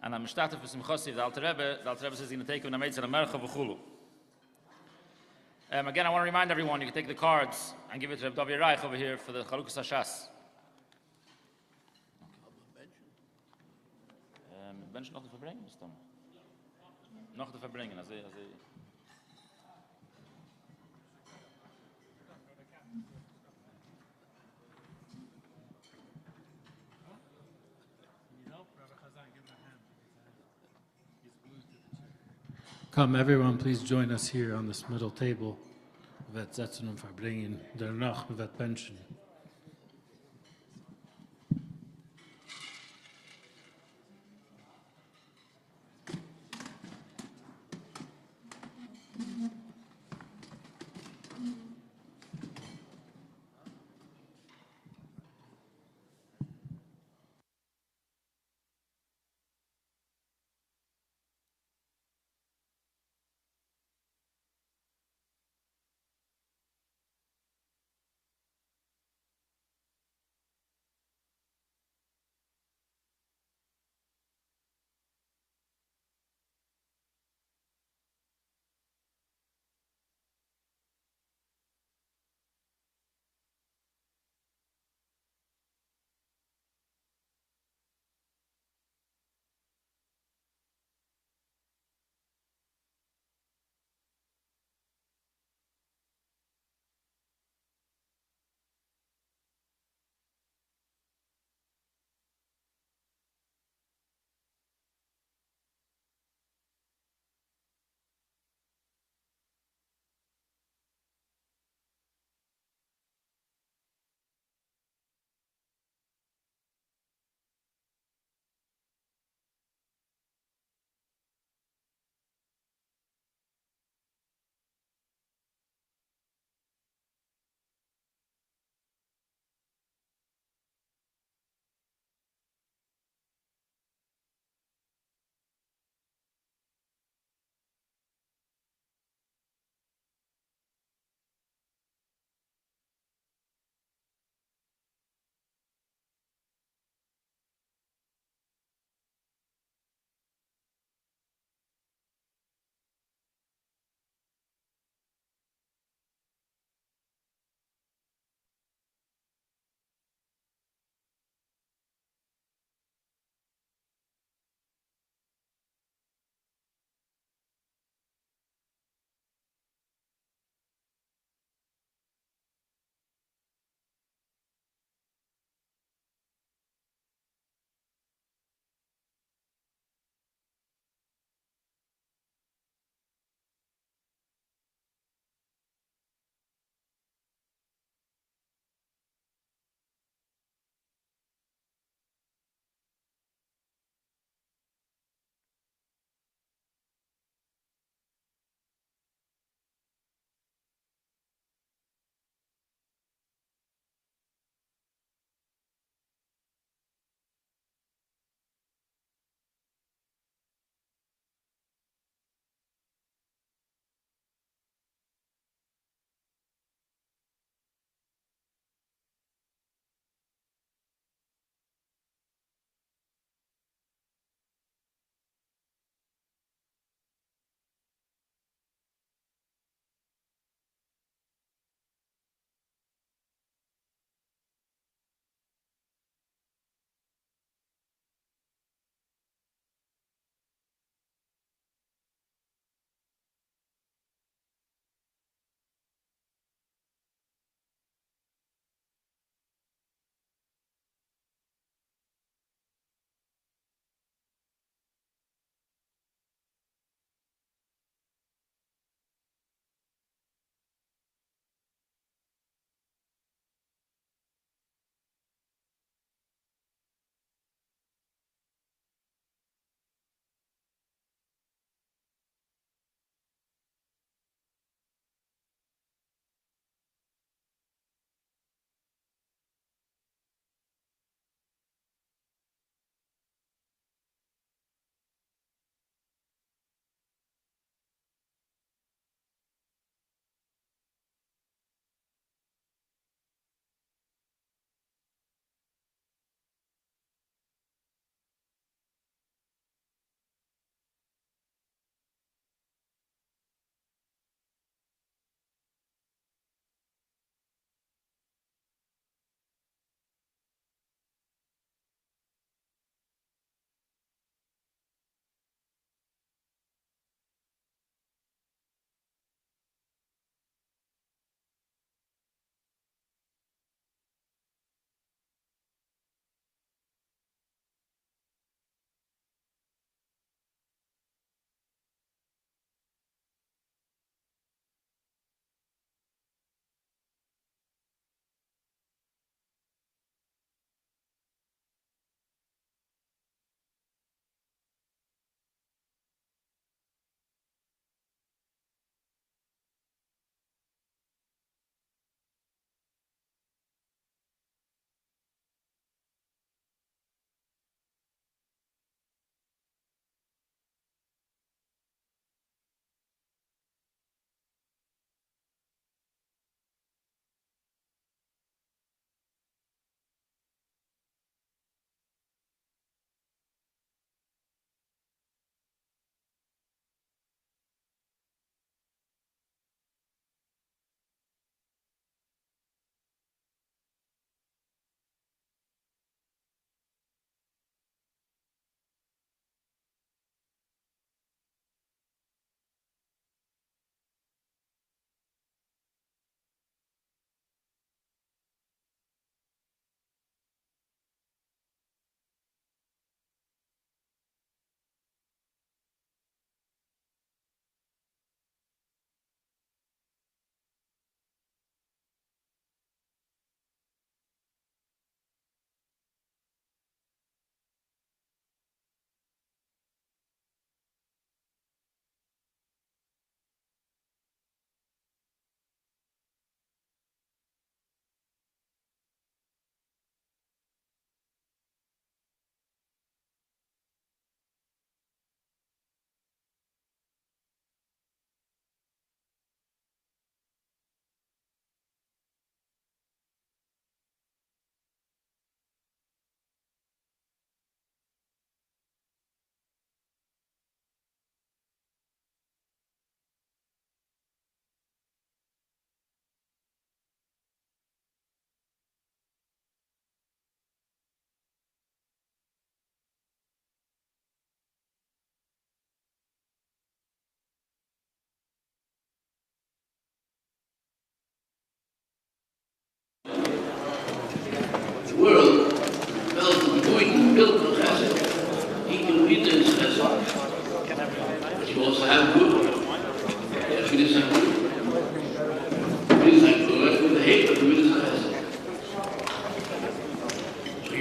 And I'm starting for some Chossi, the Alter Rebbe says he's going to take him to Meitzer America V'chulu. Again, I want to remind everyone, you can take the cards and give it to Rabbi Reich over here for the Chalukas Hashas. Ben je nog te verbrengen, is dan? Nog te verbrengen, als hij... Come, everyone, please join us here on this middle table. We setzen und verbringen danach mit Pension.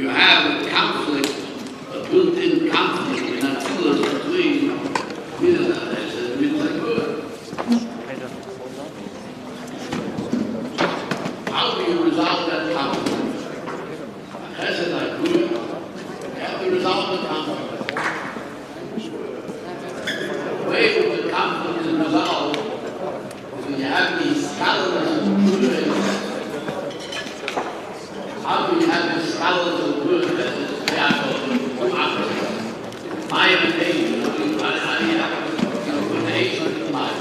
you have a conflict, a built-in conflict in Ateres between Midas and mitzvah. How do you resolve that conflict? You have to resolve the conflict. The way the conflict is resolved is when you have these scholars of Buddha. How do you have these scholars of Buddha my invitation, how do you have an invitation to mind?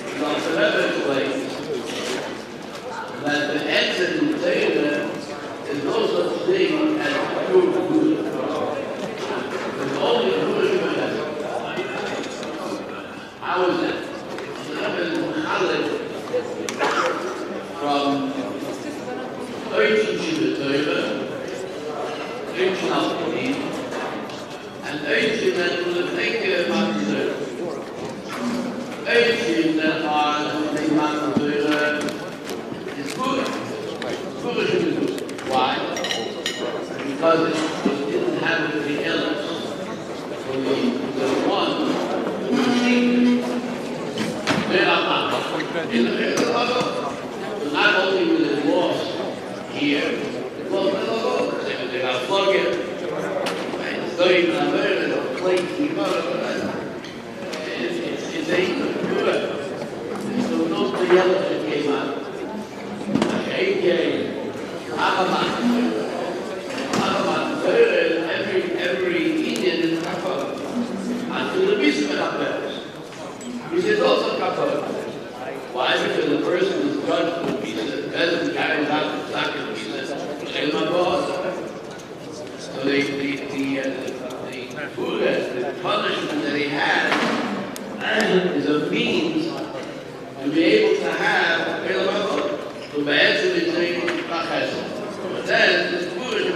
The Alter Rebbe explains that the answer to Torah is no such thing as pure Buddha. There's only Buddha. How is that? The Rebbe is from 13 Shiva Torah, 13 Al-Qadim, and 18 that will take care of my Torah. 18 that are the Mount Torah is good. Foolish is good. Why? Because it didn't have anything else. So the one who received it. So not only was it lost here, it was they got flooded. It's not even a murder, it's a place to it's a good. So no the yellow that came out. Every Indian is kafar. Until the mitzvah happens. He says also kafar. Why? Because the person is judged for mitzvah, doesn't carry out the sacrifice. So the punishment that he had is a means to be able to have so basically saying but then it's foolish.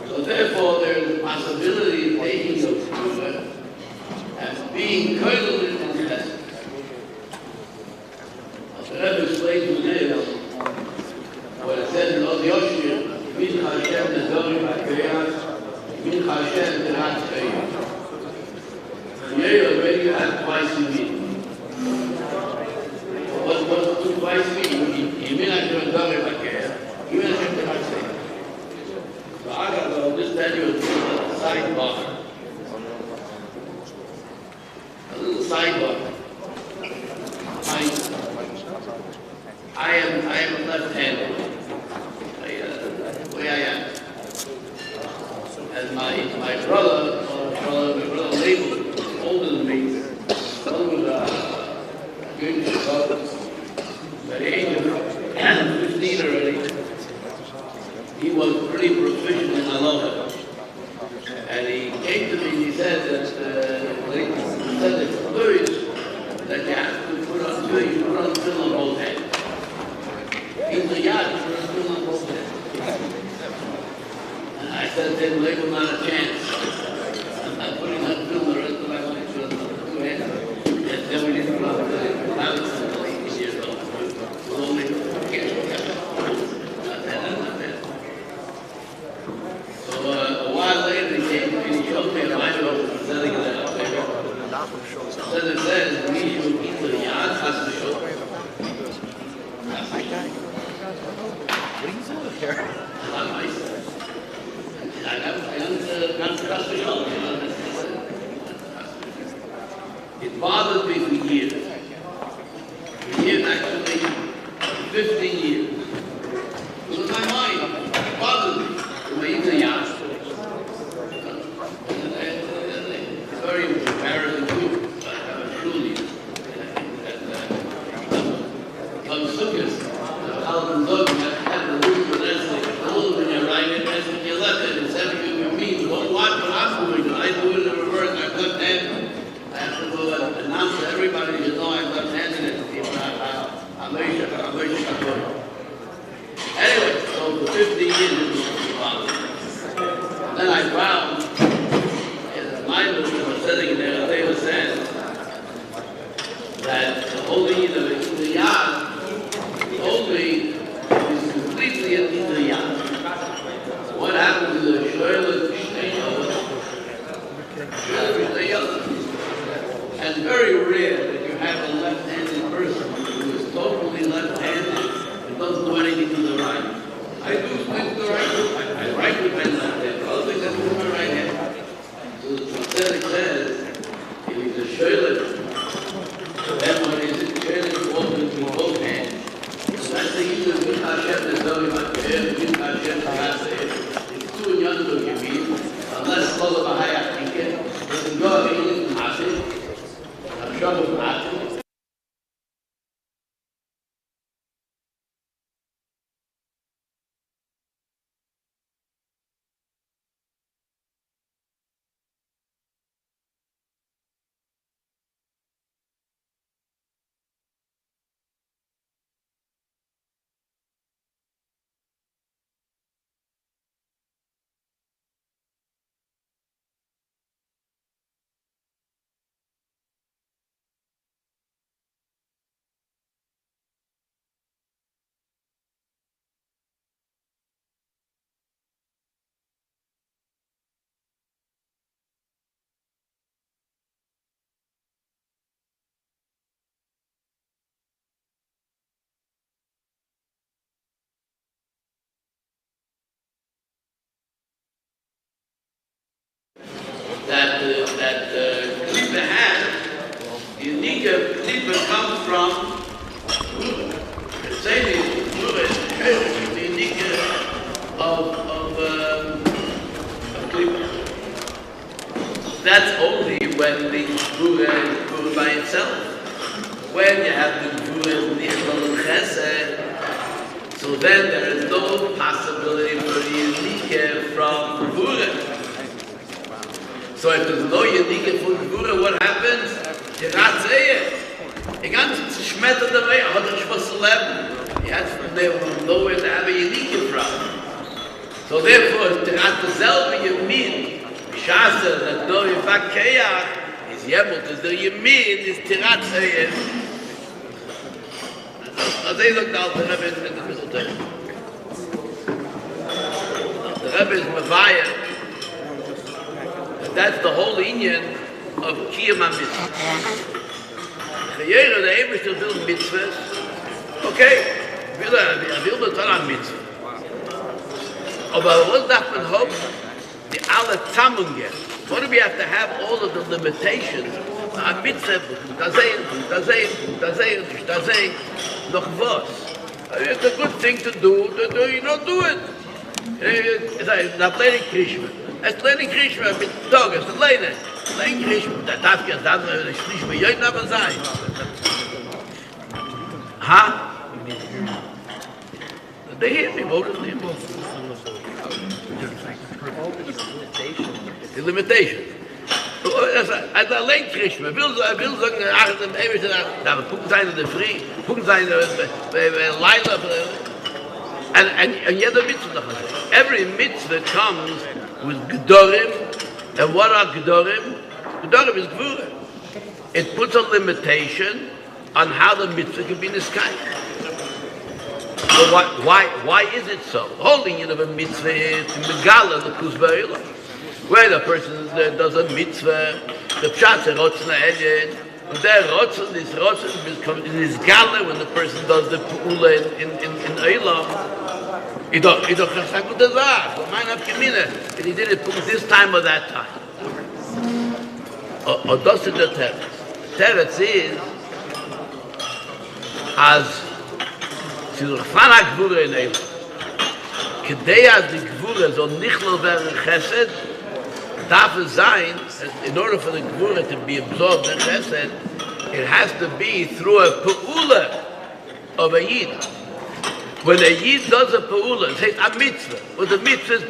So therefore there is a possibility of taking of food and being curdled in the chesed. The Rebbe explains with this what it says in Od Yoshir, Min Hashem Nezorim HaKriyas, Min Hashem Nerat Chayim. Here already you have twice in me. What do twice mean? Min Hashem Nezorim HaKriyas, Min Hashem Nerat Chayim. So I got to understand you a little sidebar. A little sidebar. I am left-handed. The way I am. And my brother Label, older than me, was good at the age of 15 already. He was pretty proficient in halacha. And he came to me and he said that the words that you have to put on tefillin, you put on tefillin on both hands. In the yard, you put on tefillin on both hands. And I said to him, Label, not a chance. I'm not putting on tefillin the rest of my life on two hands. And then we didn't put on tefillin. I was 18 years old. It was only a while later, he came and he showed me a Bible selling it out there. So it says, we should eat the yard, has to show. What are you doing here? I'm myself. I don't trust the show. It bothered me for years. For years, actually, 15 years. It was my mind. It bothered me. It's very embarrassing too. I have a truly on Sukkot, Alvin Zog, you have to have the root for that, the little when you're right in, that's when you left it, it's everything you mean. Don't watch what I'm doing. I do it in reverse, I've left handed. I have to go announce to everybody, you know, I've left handed it. I'm very sure. Yidden mit Hashem is very much there, with Hashem it's two in Yonah Gebiet, unless Kola Bahaya Tinket, it's in God Yidden Hasid, Hashem of Hasid. That Klipa has, the unique Klipa comes from saying the unique of Klipa. That's only when the Gvura is Gvura by itself. When you have the Gvura Nichol Chesed, so then there is no possibility for the unique from Gvura. So if there's no Yedike von Gvura, what happens? You can't say it. You can't schmetter the way, but it's supposed to leben. You have to know where to have a Yedike from. So therefore, to have to selbe Yemin, Shasa, that no Yifak Keach, is Yemut, is the Yemin, is Tirat Seyeh. I'll say, look, the Alter Rebbe in the middle time. The Rebbe is Mavaya. That's the whole union of Kiyam HaMitzvah. Chayera, the Eibishter will mitzvahs. Okay, will the Torah mitzvah. Aber was darf man haben? Die alle Zammungen. What do we have to have all of the limitations? A mitzvah, da sehen, noch was. It's a good thing to do, you don't do it. It's not learning Krishma. It's learning Krishma mit Tag, it's learning. Learning Krishma, da darf ich dann nicht mehr jeden aber sein. Ha? They hear me, what is the limitation? Als alleen Krishma, wil zeggen, achter hem even daar, we gucken zijn de free, gucken zijn bij Laila, and yet the mitzvah. Every mitzvah comes with Gedorim, and what are Gedorim? Gedorim is Gvura. It puts a limitation on how the mitzvah can be niskayim. So why is it so? The whole thing of a mitzvah is to megala the kuzva. Where the person does a mitzvah, the pshat is rotzen ha'edin, and there rotzen is gala when the person does the pu'ula in Eilam. He don't have good desire. And he did it this time or that time. Or does it the teretz? Teretz is as to the Fana Gvura in Eilam. Kedei as the Gvura so nichlol werden chesed, darf es sein, in order for the Gvura to be absorbed in chesed, it has to be through a pu'ula of a Yid. When a Yid does a pu'ula, it says a mitzvah. Well, the mitzvah is a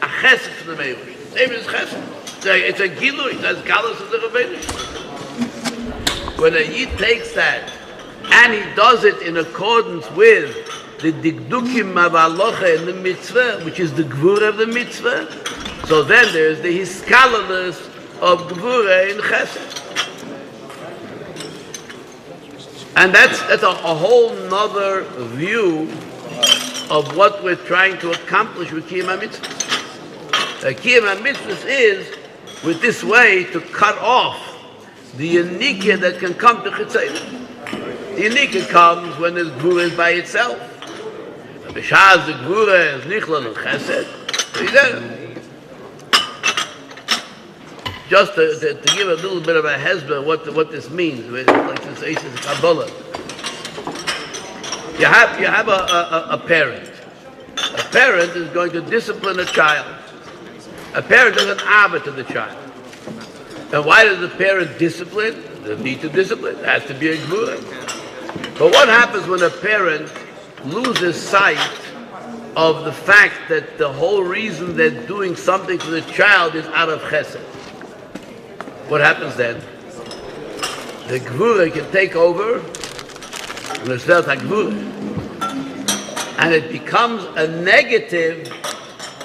chesed for the Meirush. Same as chesed. It's a gilui, that's galus of the Rebbeinu. When a Yid takes that, and he does it in accordance with the digdukim mavalocha in the mitzvah, which is the gvura of the mitzvah, so then there's the hiskalalis of gvura in chesed. And that's a whole nother view of what we're trying to accomplish with Kiyam HaMitzvah. Kiyam HaMitzvah is, with this way, to cut off the Yanikah that can come to Chitzayim. The Yanikah comes when the Gvura is by itself. B'shaz the Gvura is Nichlal and Chesed. So you there. Just to give a little bit of a hezbollah what this means, like this Aces Kabbalah. You have a parent. A parent is going to discipline a child. A parent does an ava to the child. And why does the parent discipline? The need to discipline. It has to be a gvura. But what happens when a parent loses sight of the fact that the whole reason they're doing something for the child is out of chesed? What happens then? The gvura can take over, and it's felt like gvura. And it becomes a negative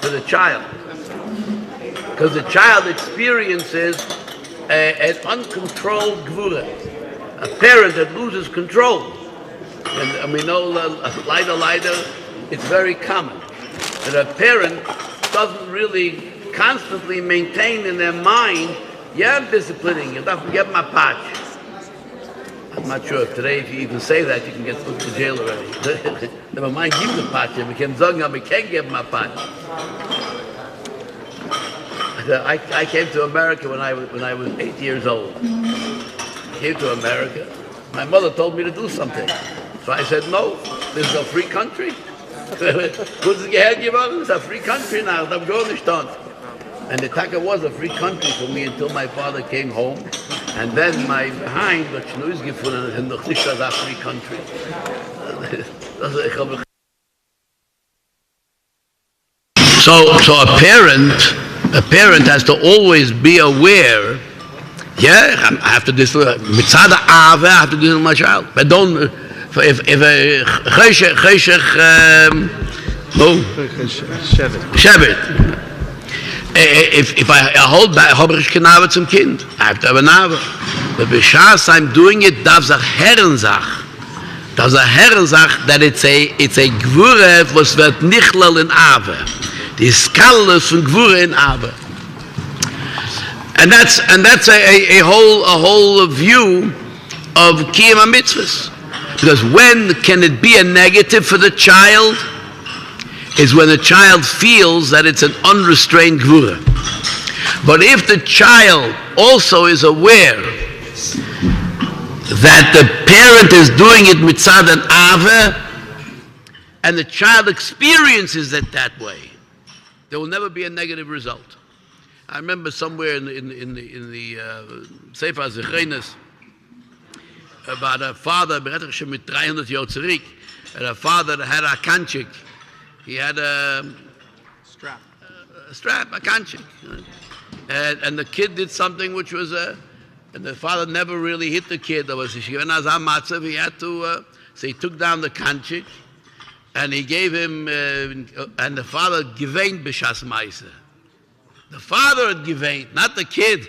for the child. Because the child experiences an uncontrolled gvura. A parent that loses control. And we know later, it's very common. That a parent doesn't really constantly maintain in their mind, yeah, I'm disciplining, you don't forget my patch. I'm not sure if today, if you even say that, you can get put to jail already. Never mind, give the patch. We can can't give my patch. I came to America when I was 8 years old. I came to America. My mother told me to do something. So I said, no, this is a free country. It's a free country now. I'm going to start. And the Taka was a free country for me until my father came home. And then my behind got Schnuiz gefunden and noch nicht a free country. So a parent has to always be aware. Yeah, I have to do mitzvah. I have to do my child. But don't if if I hold back, habe ich keine Nave zum Kind. I have to have a Nave. But b'shas I'm doing it, darf sich Herrensach. Darf sich Herrensach, that it's a Gvure, was wird nichlal in Ave. Die Skalle von Gvure in Ave. And that's a whole view of Kiyam HaMitzvahs. Because when can it be a negative for the child? Is when the child feels that it's an unrestrained gvura. But if the child also is aware that the parent is doing it mitzad and ave, and the child experiences it that way, there will never be a negative result. I remember somewhere in the Sefer Zechenes about a father, mit 300 Jahren zurück, and a father that had a kanchik. He had a strap, a kanchik. And the kid did something which was and the father never really hit the kid. There was he had to, so he took down the kanchik, and he gave him, and the father givein b'shas ma'aseh. The father had givein, not the kid.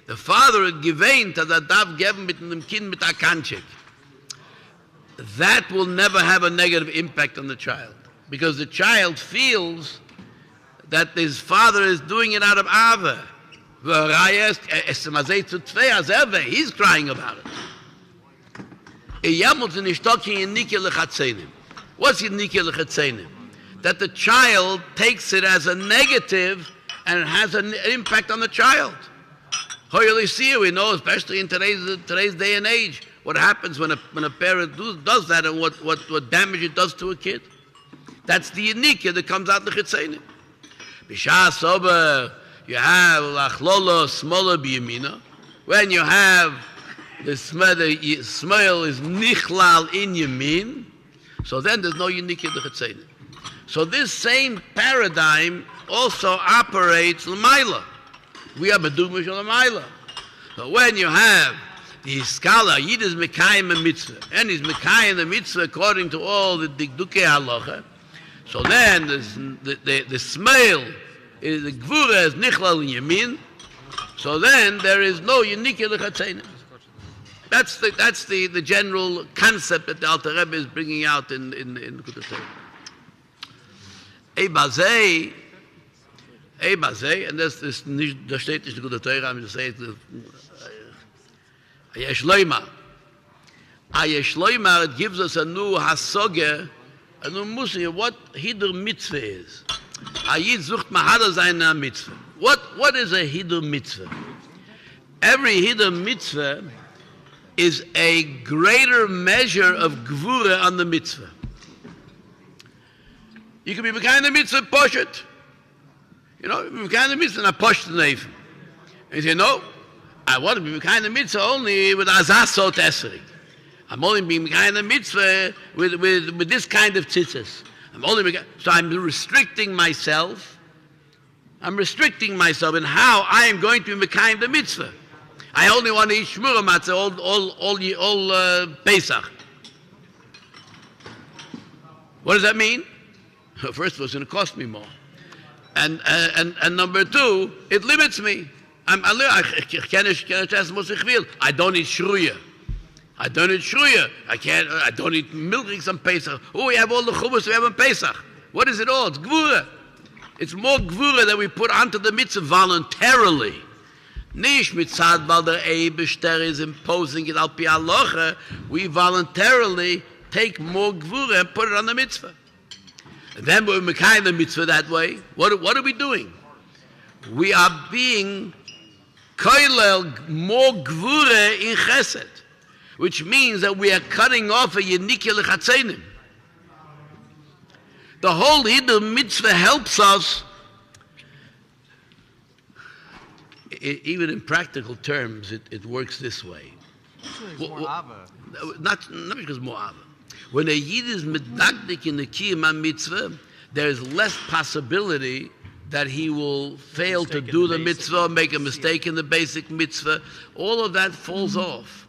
The father had givein to the dav geben mit dem Kind mit a kanchik. That will never have a negative impact on the child. Because the child feels that his father is doing it out of ava. He's crying about it. What's that the child takes it as a negative and it has an impact on the child. We know, especially in today's day and age, what happens when a parent does that and what damage it does to a kid. That's the unique that comes out in the Chitzainim. B'shas ober, you have lachlolo smola b'yamina. When you have the smell is nichlal in yamin, so then there's no unique in the Chitzainim. So this same paradigm also operates l'mayla. We have a dugma shel l'mayla. So when you have the scholar, Yid is mekayim a mitzvah, and he's mekayim the mitzvah according to all the dikdukei halacha. So then the smell is the gvura is nichlal in yamin. So then there is no unique in the chatzainim. That's the general concept that the Alter Rebbe is bringing out in Likutei Torah. And das steht nicht in Likutei Torah. I'm just saying Ayesh Loima. It gives us a new hasoge. I don't know what Hidur Mitzvah is. Ayid sucht mahada seine Mitzvah. What is a Hidur Mitzvah? Every Hidur Mitzvah is a greater measure of Gvura on the Mitzvah. You can be kind of mitzvah poshet. You know, be kind of mitzvah not poshet neif. And you say, no, I want to be kind of mitzvah only with azasot esri. I'm only being kind of mitzvah with this kind of tzitzis. So I'm restricting myself. I'm restricting myself in how I am going to be kind of mitzvah. I only want to eat shmura matzah all Pesach. What does that mean? First of all, it's going to cost me more. And number two, it limits me. I don't eat shruya. I don't eat shruya. I don't eat milk on Pesach. Oh, we have all the chumras we have on Pesach. What is it all? It's gvura. It's more gvura that we put onto the mitzvah voluntarily. Nish mitzad weil der Eibishter is imposing it al pi halacha. We voluntarily take more gvura and put it on the mitzvah. And then we're mekayim the mitzvah that way. What are we doing? We are being koilel more gvura in chesed, which means that we are cutting off a yenikia lechatzenim. The whole Hiddur mitzvah helps us, even in practical terms, it works this way. It's more ava. Not because more ava. When a Yid is medakdik in the kiyum mitzvah, there is less possibility that he will fail to do the mitzvah, make a mistake in the basic mitzvah. All of that falls off.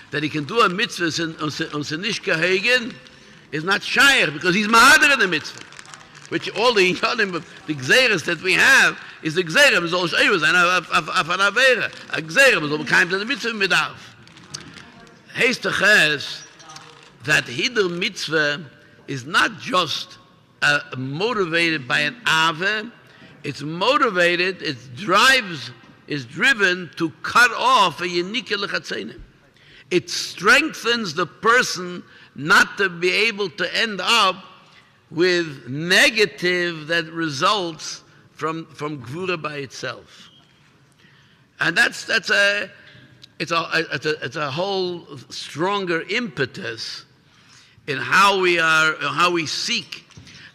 That he can do a mitzvah on Senishka Hagen is not shaykh because he's mahader in the mitzvah. Which all the gzeres that we have is the gzeres is all shayus and afanavera. A gzeres is all kind of the mitzvah midav. Heist ches that Hiddur mitzvah is not just motivated by an ave. It's motivated. Is driven to cut off a yenika lechatzenim. It strengthens the person not to be able to end up with negative that results from gvura by itself, and it's a whole stronger impetus in how we seek.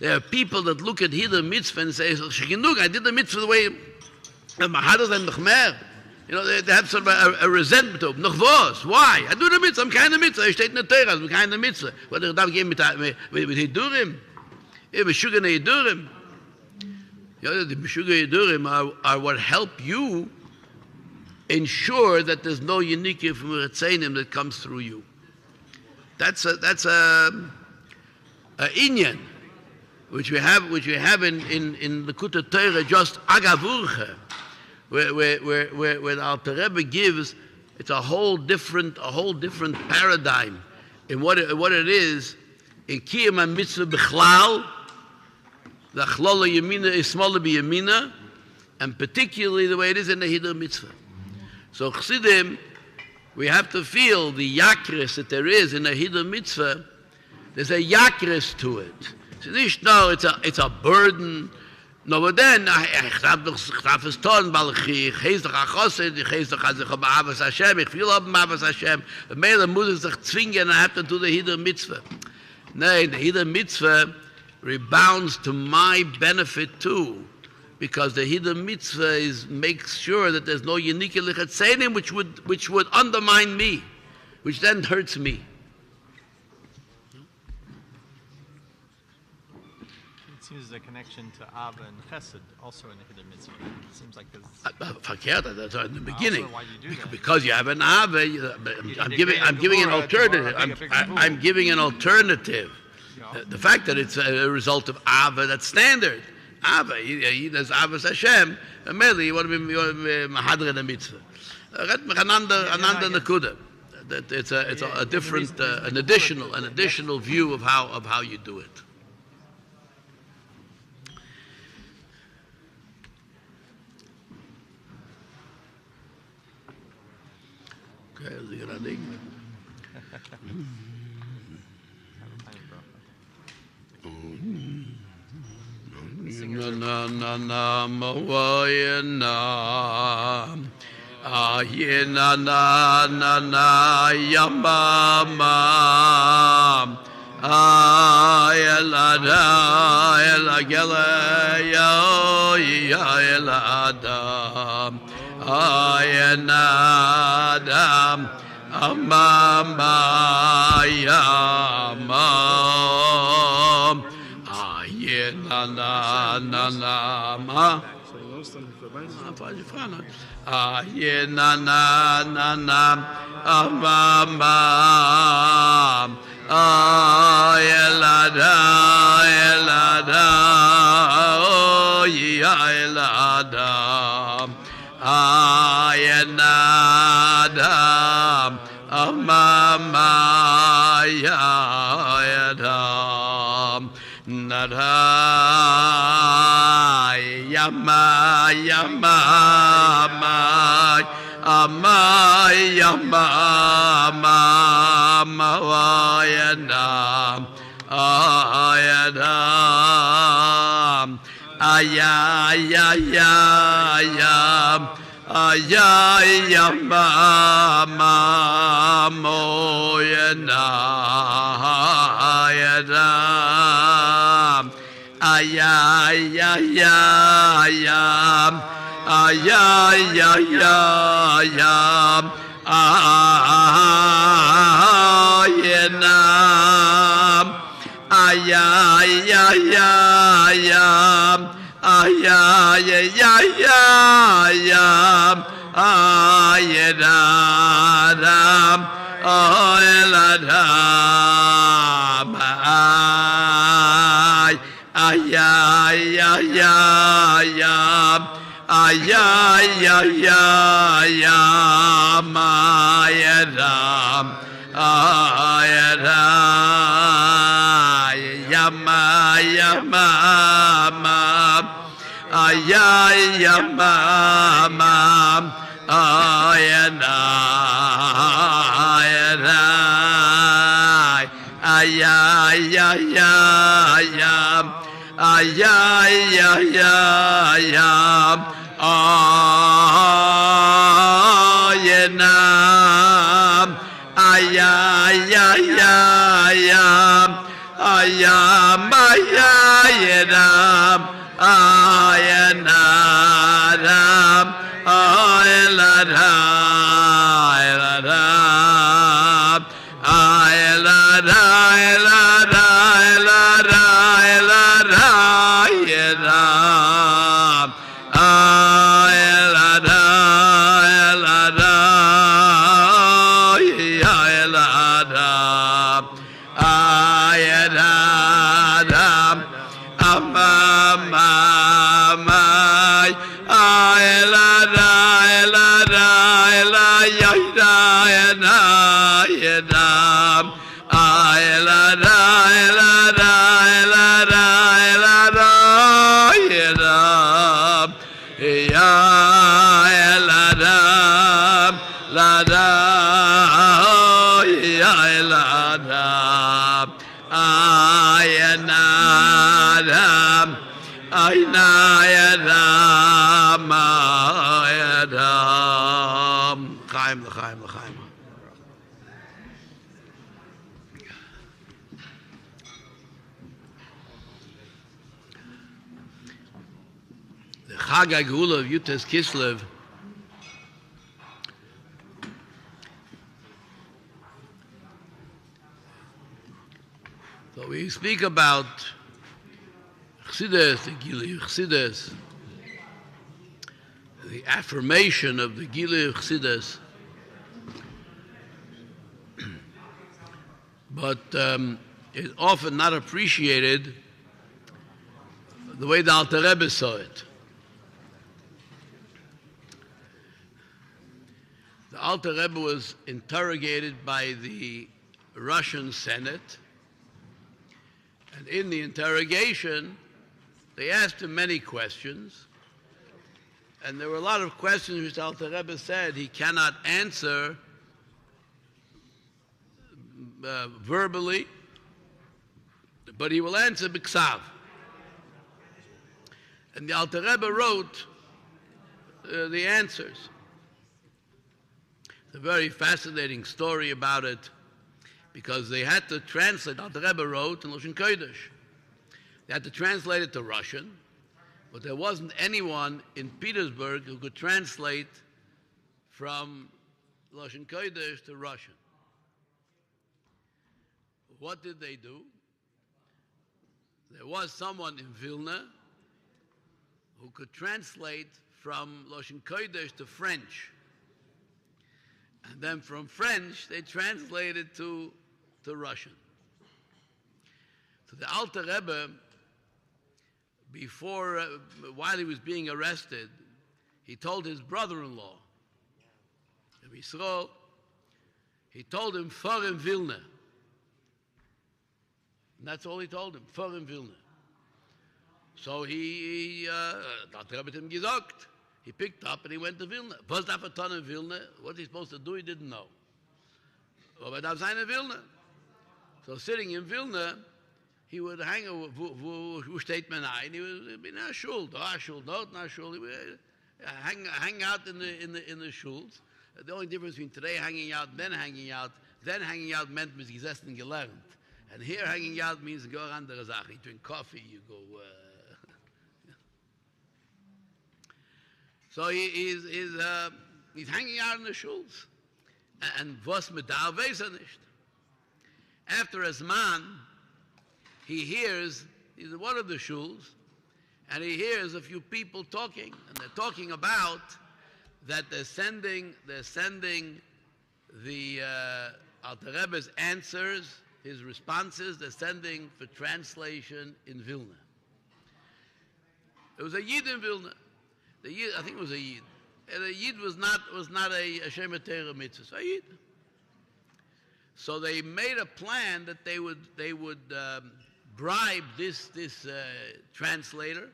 There are people that look at Hiddur mitzvah and say, I did the mitzvah the way Mahadas and Mechmer. You know, they have sort of a resentment of noch was. Why? I do the mitzvah. I'm kind of mitzvah. I steht in the Torah. I'm kind of mitzvah. What do I gehen mit Hiddurim? If Meshuggah Hiddurim, the Meshuggah Hiddurim are what help you ensure that there's no unique from Retzenim that comes through you. That's a inyan which we have in the Kuta Torah, just agavurcha, where the Alter Rebbe gives, it's a whole different paradigm in what it is in kiyum and mitzvah bichlal, the chlala yamina is smaller biyamina, and particularly the way it is in the Hiddur mitzvah. So Chassidim, we have to feel the yakris that there is in the Hiddur mitzvah. There's a yakris to it. It's a burden. No, but then ich darf es tun, weil ich heiß doch Achosid, ich heiß doch, als ich habe Avas Hashem, ich will haben Avas Hashem. Und mehr muss ich sich zwingen, I have to do the Hiddur mitzvah. Nein, the Hiddur mitzvah rebounds to my benefit too, because the Hiddur mitzvah makes sure that there's no unique lechatzenim which would undermine me, which then hurts me. It seems there's a connection to Ava and Chesed also in the Hiddur mitzvah. It seems like there's Verkehrt, that's in the beginning. why you do that. Because you have an Ava, I'm giving an alternative. I'm giving an alternative. The fact that it's a result of Ava, that's standard. Ava, he does Avas Hashem, and mainly you want to be mahadra the mitzvah. Ananda nakuda. That it's a different, an additional view of how you do it. Okay, is it gonna dig? Na na na na mawayena ayena na na na yamama ayela geleya el adam ayen adam amama yamam ayen na ma ayen na amama elada elada ayenadam amama yadam naday yama amay yama ayadam ayayayayam ayayamamoyanayadam ayayayayam ayayayayam ayenam ayayayayam ayayayayam ayedadam oeladam ayayayayam ayayayayam ayedam ayayayayam ayayayamam ayayayayam ayayayayam ayenam ayayayayam ayamayayam ayenadam ayeladam Chaim l'chaim l'chaim. The Chag HaGeula of Yud Tes Kislev so we speak about Chassidus, the Gilui Chassidus, the affirmation of the Gilui Chassidus, but it's often not appreciated the way the Alter Rebbe saw it. The Alter Rebbe was interrogated by the Russian Senate, and in the interrogation, they asked him many questions, and there were a lot of questions which Alter Rebbe said he cannot answer verbally, but he will answer b'ksav. And the Alter Rebbe wrote the answers. It's a very fascinating story about it, because they had to translate. Alter Rebbe wrote in Lashon Kodesh. They had to translate it to Russian, but there wasn't anyone in Petersburg who could translate from Lashon Kodesh to Russian. What did they do? There was someone in Vilna who could translate from Lashon Kodesh to French. And then from French, they translated to Russian. So the Alter Rebbe, while he was being arrested, he told his brother-in-law, Rabbi Yisrael, he told him, "Fahr in Vilna." And that's all he told him, "Fahr in Vilna." So Alter Rebbe hat ihm gesagt. He picked up and he went to Vilna. Was darf tun in Vilna? What he's supposed to do, he didn't know. Aber darf sein in Vilna. So sitting in Vilna, he would hang, wo steht man ein? He would be in a shul, da shul, dort na shul. He would hang out in the shuls. The only difference between today hanging out and then hanging out meant was gesessen and gelernt. And here hanging out means go andere Sachen. You drink coffee, you go... So he's hanging out in the shuls. And was mit da weiß nicht. After a man, he hears, he's in one of the shuls, and he hears a few people talking, and they're talking about that they're sending the Alter Rebbe's answers, his responses, they're sending for translation in Vilna. It was a Yid in Vilna. The Yid, I think it was a Yid. And a Yid was not a Shema Torah mitzvah, a Yid. So they made a plan that they would bribe this translator,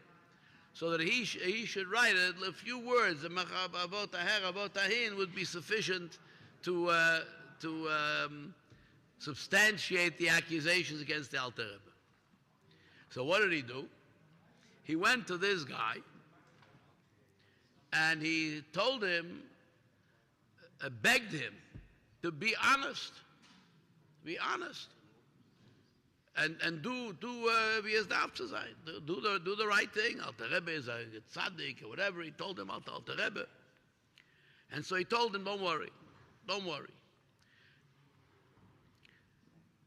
so that he should write a few words. The Avot Aher, Avot Ahin would be sufficient to substantiate the accusations against the Alter Rebbe. So what did he do? He went to this guy and he told him, begged him to be honest. Be honest, and do wie es darf zu sein. Do the right thing. Alter Rebbe is a tzaddik or whatever. He told him Alter Rebbe, and so he told him, don't worry.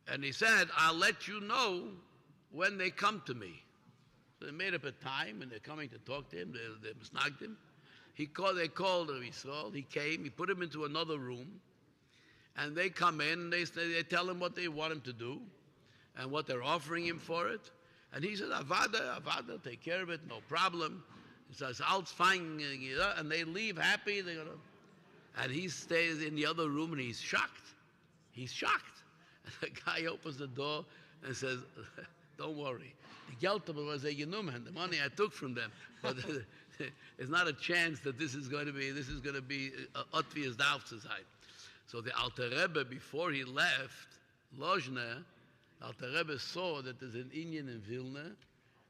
And he said, I'll let you know when they come to me. So they made up a time, and they're coming to talk to him. They snagged him. They called Rabbi Yisrael. He came. He put him into another room. And they come in, and they tell him what they want him to do and what they're offering him for it. And he said, Avada, take care of it, no problem. He says, alles fine. And they leave happy. And he stays in the other room, and he's shocked. He's shocked. And the guy opens the door and says, don't worry. The Geld was a genommen, the money I took from them. But there's not a chance that this is going to be obvious darf zu sein. So the Alter Rebbe, before he left Lozhne, Alter Rebbe saw that there's an Indian in Vilna,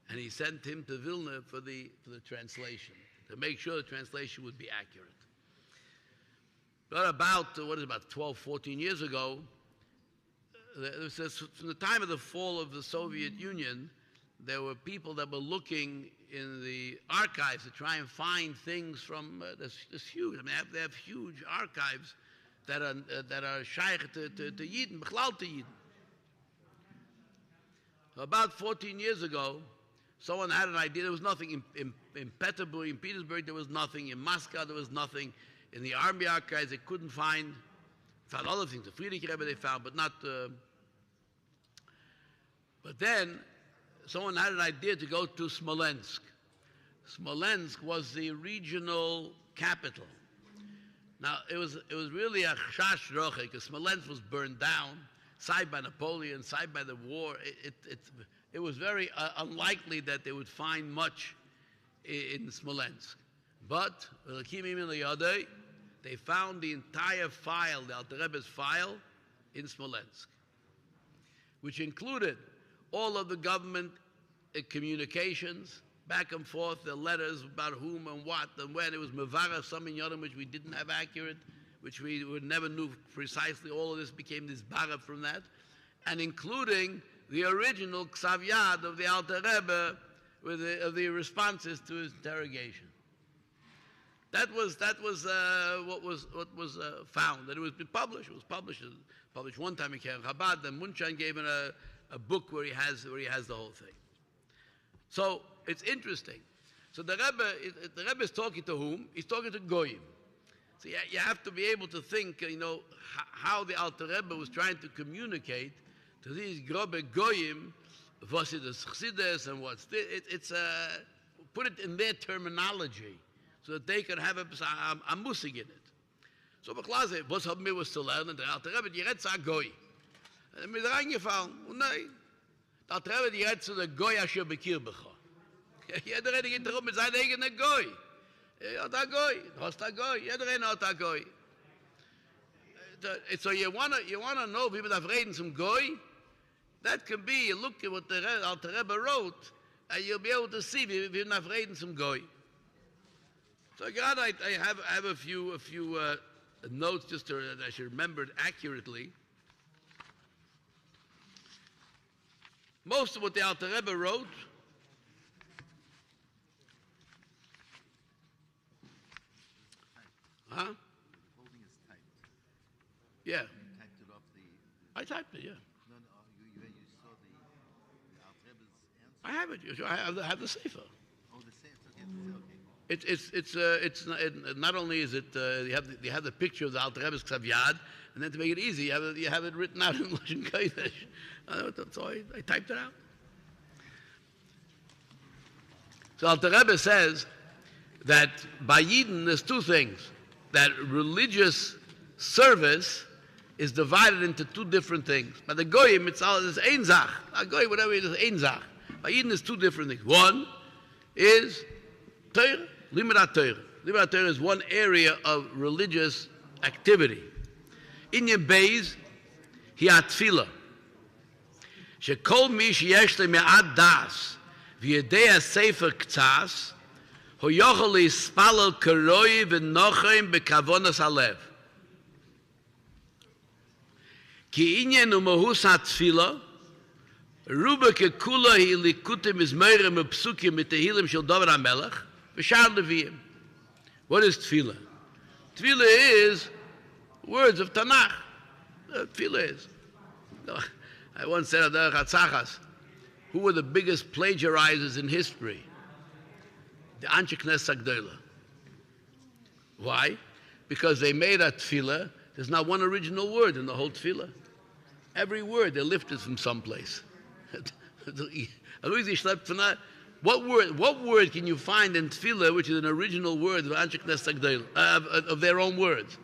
and he sent him to Vilna for the translation, to make sure the translation would be accurate. But about 12, 14 years ago, from the time of the fall of the Soviet Union, there were people that were looking in the archives to try and find things from this huge. I mean, they have huge archives that are shaykh to Yidden, Bechlal to Yidden. About 14 years ago, someone had an idea. There was nothing in Petersburg, there was nothing. In Moscow, there was nothing. In the army archives, they couldn't found other things. The Friedrich Rebbe they found, but not... But then, someone had an idea to go to Smolensk. Smolensk was the regional capital. Now, it was really a chash roche, because Smolensk was burned down, side by Napoleon, side by the war. It was very unlikely that they would find much in Smolensk. But, they found the entire file, the Alter Rebbe's file, in Smolensk, which included all of the government communications, back and forth, the letters about whom and what and when. It was Mevara, some in Yodam, which we didn't have accurate, which we never knew precisely. All of this became this bara from that, and including the original Ksav Yad of the Alter Rebbe with the responses to his interrogation. That was what was found. That it was published. It was published one time in Keren Chabad. Then Munchein gave him a book where he has the whole thing. So it's interesting. So the Rebbe is talking to whom? He's talking to Goyim. So you have to be able to think, how the Alter Rebbe was trying to communicate to these grobe Goyim, was it as Chassidus and what's this? It's put it in their terminology so that they can have a musig in it. So Beklase, was haben wir was zu lernen? Der Alter Rebbe, die redt sagt Goy. Und mir ist reingefallen, und nein. Der Alter Rebbe, die redt zu der Goy asher bekir becha. Jeder redet geht darum mit seinem eigenen Goy. Ja, da Goy, hast da Goy, jeder redet hat da Goy. So you wanna know people that reden zum Goy? That can be, you look at what the Alter Rebbe wrote, and you'll be able to see we're not reden zum Goy. So God, I have a few notes just that I should remember it accurately. Most of what the Alter Rebbe wrote Huh? Holding is typed. Yeah. You typed it off the I typed it, yeah. No, you saw the Alter Rebbe's answer. I have it. I have the Sefer. Oh, the Sefer. Okay. It's not only is it you have the picture of the Alter Rebbe's Ksav Yad, and then to make it easy, you have it written out in Lashon Kodesh. So I typed it out. So Alter Rebbe says that by Yidden there's two things. That religious service is divided into two different things. By the Goyim, it's ein Zach. By Goyim, whatever it is, ein Zach. By Yidden, there's two different things. One is Torah, Limud Torah. Limud Torah is one area of religious activity. Inyan Beis, hi atfila. Shekol mi sheyesh le me'at das, v'yedei sefer k'tzas, ho yochel lispalel karoi v'nochem bekavonas halev. Ki inyan umahus atfila, ruba kekula hi likutim izmeirem upsukim mit tehilim shel David HaMelech, v'shar leviyim. What is tefillah? Tefillah is words of Tanakh. Tefillah is. I once said at Chatzachas, who were the biggest plagiarizers in history? The Anshe Knesset Agdola. Why? Because they made a tefillah. There's not one original word in the whole tefillah. Every word they lifted from someplace. What word can you find in tefillah which is an original word of Anshe Knesset Agdola, of their own words?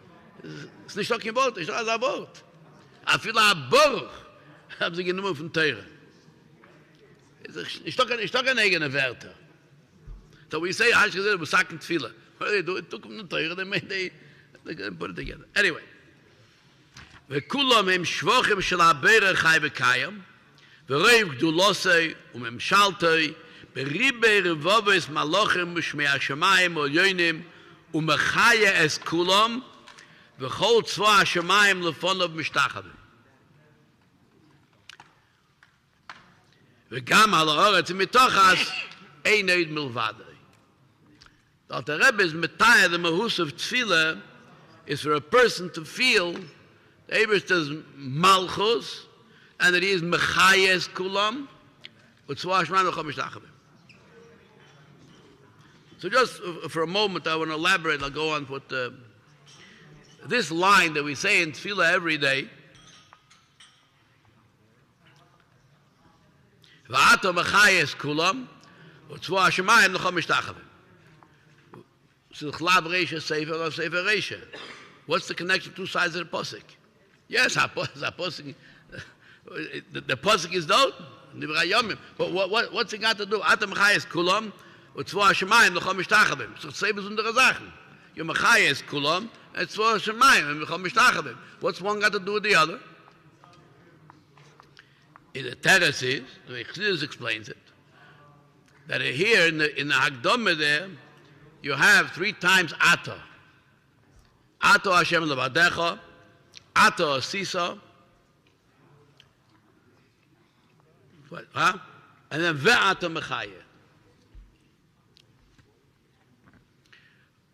It's nicht talking about. It's not about. Afila Baruch haben sie genommen von Teure. Ich doch keine eigene Werte. So we say, Anshe Knesset was sacken tefillah. What do they do? It took them to Teure. They put it together. Anyway. וכולם הם שבוחים של הברך חי וקיים, ורב גדולוסי וממשלתוי, בריבי רבובס מלוכים ושמי השמיים עליונים, ומחיה אס כולם, וכל צבא השמיים לפוניו משתחווים. וגם על הארץ מתוכס אין עוד מלבדו. The Alter Rebbe's metayah, the mahus of tefillah, is for a person to feel the Eberster's malchus, and that he is mechayes kulam, utzvah shman v'chom mishtachavim. So just for a moment, I want to elaborate. I'll go on with this line that we say in tefillah every day. V'ato mechayes kulam, utzvah shemayim v'chom mishtachavim. So Chlav Reisha, Sefer of Sefer Reisha. What's the connection to two sides of the Pasuk? Yes, the Pasuk is dot, but what's it got to do? Atam Chayes Kulam, Utzvah Shemayim, L'chom Mishtachavim. So say besondere Sachen. You're Mechayes Kulam, and Utzvah Shemayim, L'chom Mishtachavim. What's one got to do with the other? In the Ateres is, the Chassidus explains it, that here in the Hagdamah there, you have 3 times Ato. Ato Hashem levadecha, Ato Asisa, Huh? And then ve'ata mechaya.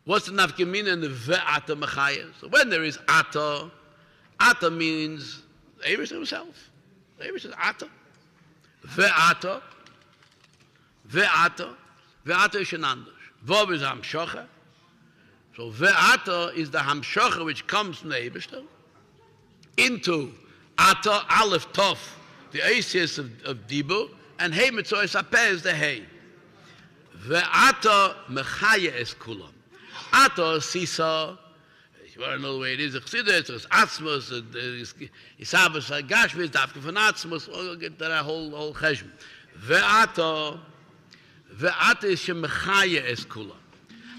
What's the nafkamina in the ve'ata mechaya? So when there is ata, ata means Abraham himself. Abraham says ata. Ve'ata. Ve'ata. Ve'ata is shenandosh. Vov is hamshocha. So ve'ata is the hamshocha which comes from the Eibishter into ata, aleph, tov, the aces of dibur, and hey mitzvah sapeh is the hey. Ve'ata mechaya es kulam. Ata sisa. You want to know the way it is. There's atzmos, there's isavos, gashmis, dafka von atzmos. We'll get to that whole cheshm. Ve'ata is shemechaya es kulam.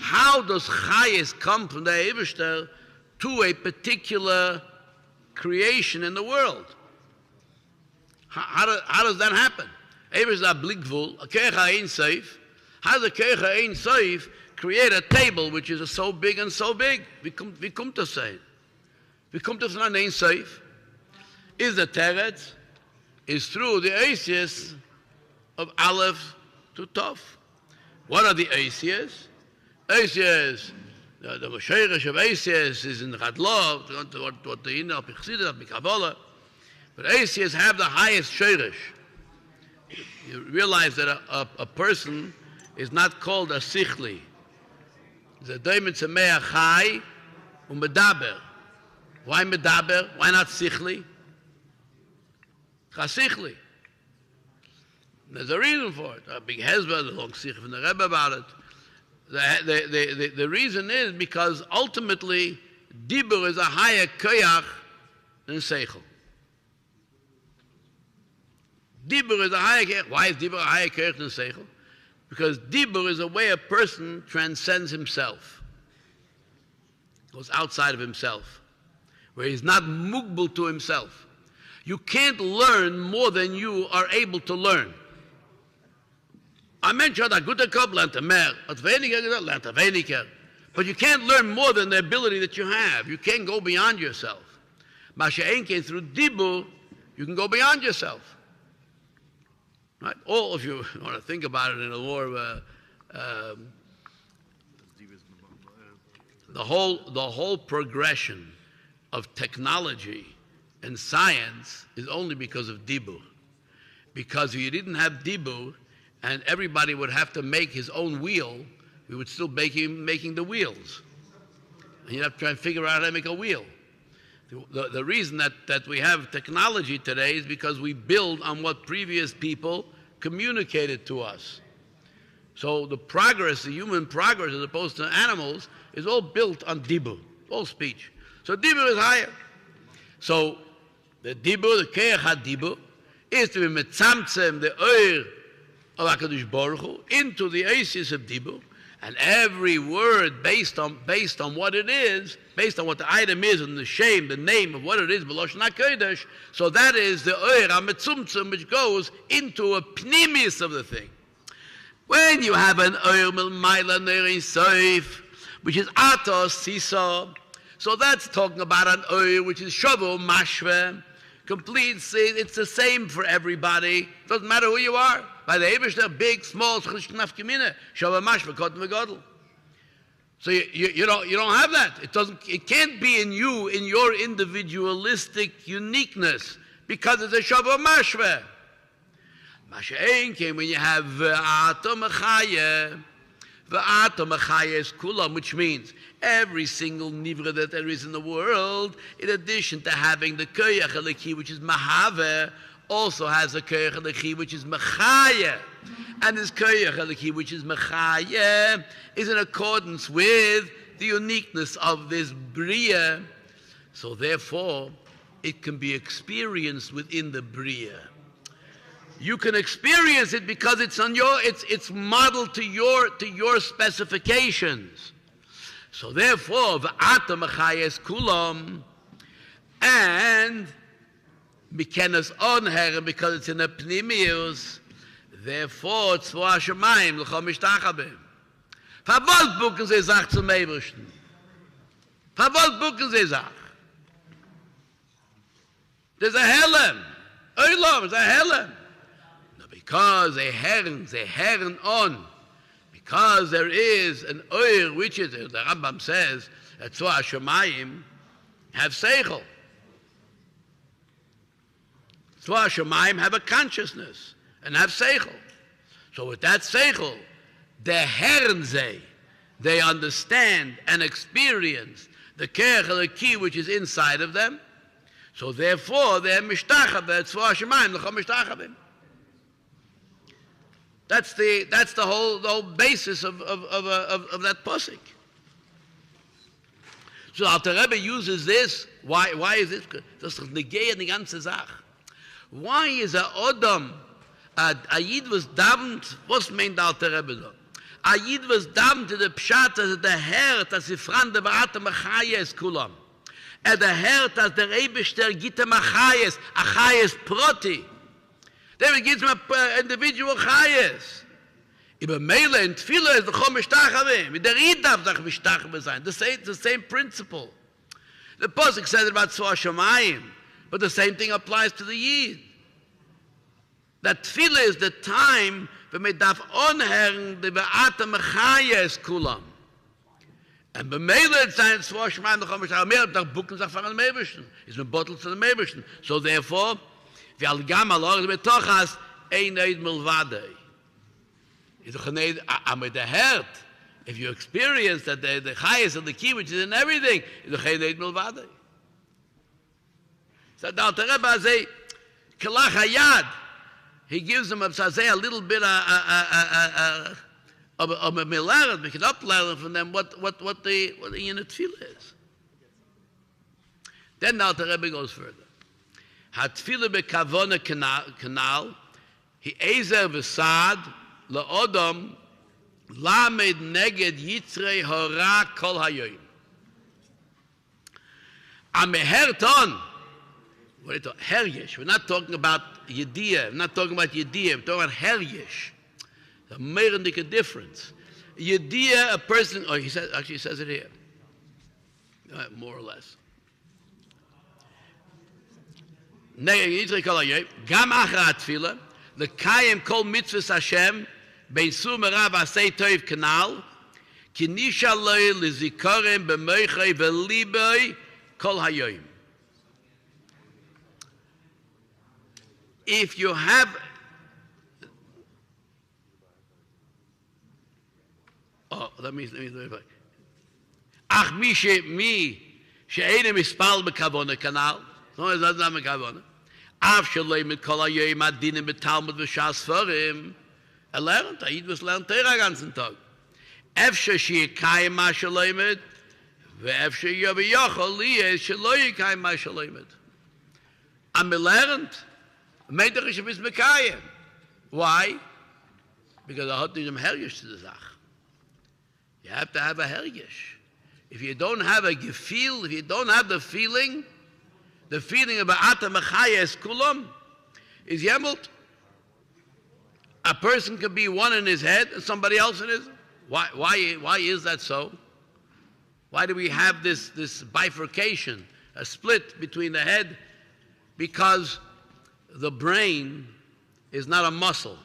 How does chayes come from the Eibishter to a particular creation in the world? How does that happen? Eibishter a blikvul, a kecha ein seif. How does a kecha ein seif create a table which is so big and so big? We come to say it. We come to say ein seif. Is the teretz is through the aces of aleph to tov. What are the aces? Aces, the Mosheirish of Aces is in the Chadlov, what the Inna of Chassidus, Kabbalah. But Aces have the highest Sheirish. You realize that a person is not called a Sichli. It's a Daimon Tzemeach Chai Medaber. Why Medaber? Why not Sichli? Chasichli. There's a reason for it. A big hezbollah, a long Sikh from the Rebbe about it. The reason is because ultimately Dibur is a higher koyach than Seichel. Dibur is a higher koyach. Why is Dibur a higher koyach than Seichel? Because Dibur is a way a person transcends himself, goes outside of himself, where he's not mugbal to himself. You can't learn more than you are able to learn. Ein Mensch hat a guter Kopf, lernt mehr. Hat weniger gesagt, lernt weniger. But you can't learn more than the ability that you have. You can't go beyond yourself. Masha'enke, through Dibur, you can go beyond yourself. Right? All of you want to think about it in a more the whole progression of technology and science is only because of Dibur. Because if you didn't have Dibur, and everybody would have to make his own wheel, we would still be making the wheels. And you'd have to try and figure out how to make a wheel. The reason that we have technology today is because we build on what previous people communicated to us. So the progress, the human progress, as opposed to animals, is all built on dibur, all speech. So dibur is higher. So the dibur, the keach ha-dibur, is to be metzamtzem, the oir of HaKadosh Baruch Hu, into the aces of dibur, and every word based on what it is, based on what the item is and the shame, the name of what it is, B'Loshen HaKodesh, so that is the oir ha-metzumtzem which goes into a pnimis of the thing. When you have an oir milmayla ne'ein soif, which is atos sisa, so that's talking about an oir which is shavu mashve, complete. It's the same for everybody. Doesn't matter who you are. By the Eibishter, big, small, shavu mashve, kotten v'godel. So you don't have that. It can't be in you, in your individualistic uniqueness, because it's a shavu mashve. Masha'ein came when you have v'ata mechaya. V'ata mechaya is kulam, which means every single nivra that there is in the world, in addition to having the koyach eliki, which is mahave, also has a koyach eliki, which is mechaya. And this koyach eliki, which is mechaya, is in accordance with the uniqueness of this bria. So therefore, it can be experienced within the bria. You can experience it because it's on it's modeled to your specifications. So therefore, v'ata mechayes kulam, and mikenas onher, because it's in a pnimius. Therefore, tzvah hashemayim l'chol mishtachabim. Verwollt bucken sie Sach zum Ebersten. Verwollt bucken sie Sach. There's a Helem. Olam, there's a Helem. because they herren on, because there is an oir, which is, the Rambam says, that Tzva Hashemayim have seichel. Tzva Hashemayim have a consciousness and have seichel. So with that seichel, the herren they understand and experience the kerech elokei which is inside of them. So therefore, they're mishtachah Tzva Hashemayim l'chol mishtachavim. That's the whole basis of that pasuk. So Alter Rebbe uses this. Why is this? Das ist negei die ganze Sache. Why is a Odom, a Yid was davnt, was meint Alter Rebbe so? A Yid was davnt to the Pshat, as der Herr, dass sie frande beate Machayes kulam. Der Herr, dass der Eibester gitte Machayes, Achayes proti. David gives him an individual chayes. Iber Meile and Tefillah is the chom mishtachavim. Mit der Yid darf sich mishtachavim sein. The same principle. The Pasuk says about Tzva Hashemayim, but the same thing applies to the Yid. That Tefillah is the time when we darf onherren the be'ata mechayes kulam. And bei Meile ist sein Tzva Hashemayim, the chom mishtachavim, mehr darf bucken sich von dem Eibischen. Ist ein Bottle zu dem Eibischen. So therefore, if you experience that the highest of the key, which is in everything, is the so the Alter Rebbe say, Kalach Hayad, he gives them a little bit of a milaret, we can up-learn from them what the unit tefillah is. Then the Alter Rebbe goes further. Hatfila bekavona kanal, he ezer v'sad la'odom lamed neged yitzrei hora kol hayoyim. Ameherton, what is it? Heryesh. We're not talking about Yediyah. We're not talking about Yediyah. We're talking about Heryesh. There's a merendik difference. Yediyah, a person, he says it here, more or less. Gam achar atfila, lekayim kol mitzvahs Hashem, beisur merav asei toiv kanal, ki nisha loy lizikorim b'moichei v'liboi kol hayoyim. If you have let me ach mi she'enem ispal b'kavona kanal, no, that's not b'kavona. Av shaloi mit kol hayoyim adinim b'talmud v'shas forim. Lernt, Yid was lernt Torah ganzen Tag. Efshe she'yikayim ma shaloi mit, ve'efshe yochol liyeh shaloi yikayim ma shaloi mit. Am lernt, meint er is mekayim. Why? Because I hat diesem hergish to the Sach. You have to have a hergish. If you don't have a gefeel, if you don't have the feeling of Ba'ata Mechayes Kulam is Yemelt. A person can be one in his head and somebody else in his. Why is that so? Why do we have this bifurcation, a split between the head? Because the brain is not a muscle.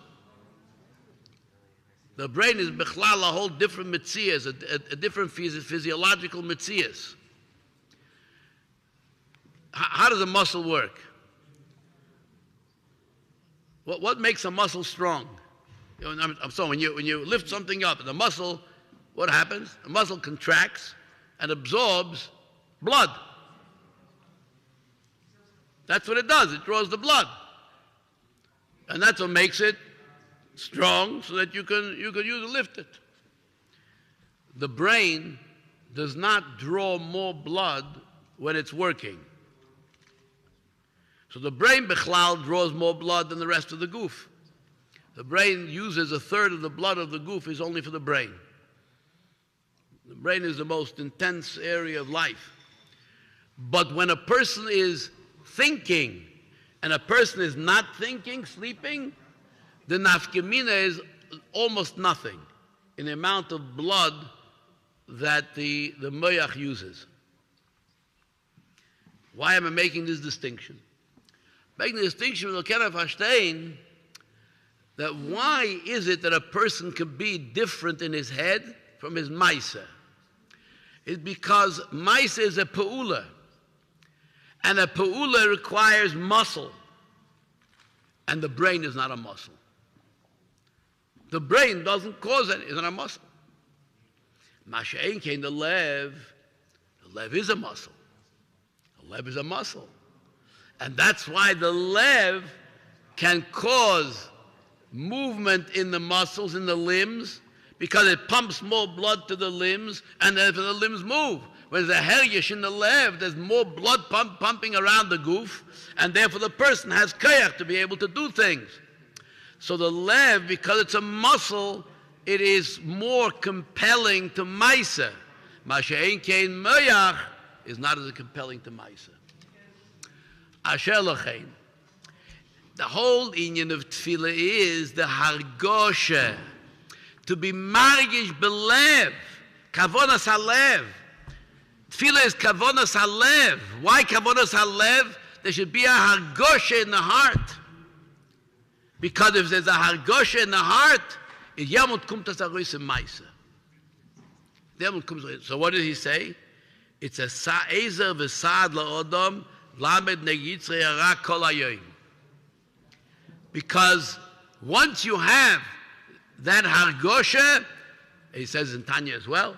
The brain is bichlal, a whole different mitzias, a different physiological mitzias. How does a muscle work? What makes a muscle strong? So when you lift something up, the muscle, what happens? The muscle contracts and absorbs blood. That's what it does. It draws the blood, and that's what makes it strong, so that you can use to lift it. The brain does not draw more blood when it's working. So the brain bichlal draws more blood than the rest of the goof. The brain uses a third of the blood of the goof is only for the brain. The brain is the most intense area of life. But when a person is thinking and a person is not thinking, sleeping, the nafkamina is almost nothing in the amount of blood that the moyach uses. Why am I making this distinction? Making the distinction with Kenef Hashtein, that why is it that a person can be different in his head from his maisa? It's because maisa is a pa'ula. And a pa'ula requires muscle. And the brain is not a muscle. The brain doesn't cause it, it's not a muscle. Masha'en came the lev is a muscle. The lev is a muscle. And that's why the lev can cause movement in the muscles, in the limbs, because it pumps more blood to the limbs, and therefore the limbs move. Whereas the hergish in the lev, there's more blood pumping around the goof, and therefore the person has koyach to be able to do things. So the lev, because it's a muscle, it is more compelling to maisa. Masha'en kein moyach is not as compelling to maisa. Asher lachein. The whole inyan of tefillah is the hargosha, to be margish belev, kavonas halev. Tefillah is kavonas halev. Why kavonas halev? There should be a hargosha in the heart. Because if there's a hargosha in the heart, it yamut kumtas arois maisa. So what did he say? It's a ezer v'sad la'odom lamed negitzre yara kol hayoyim. Because once you have that hargosha, he says in Tanya as well,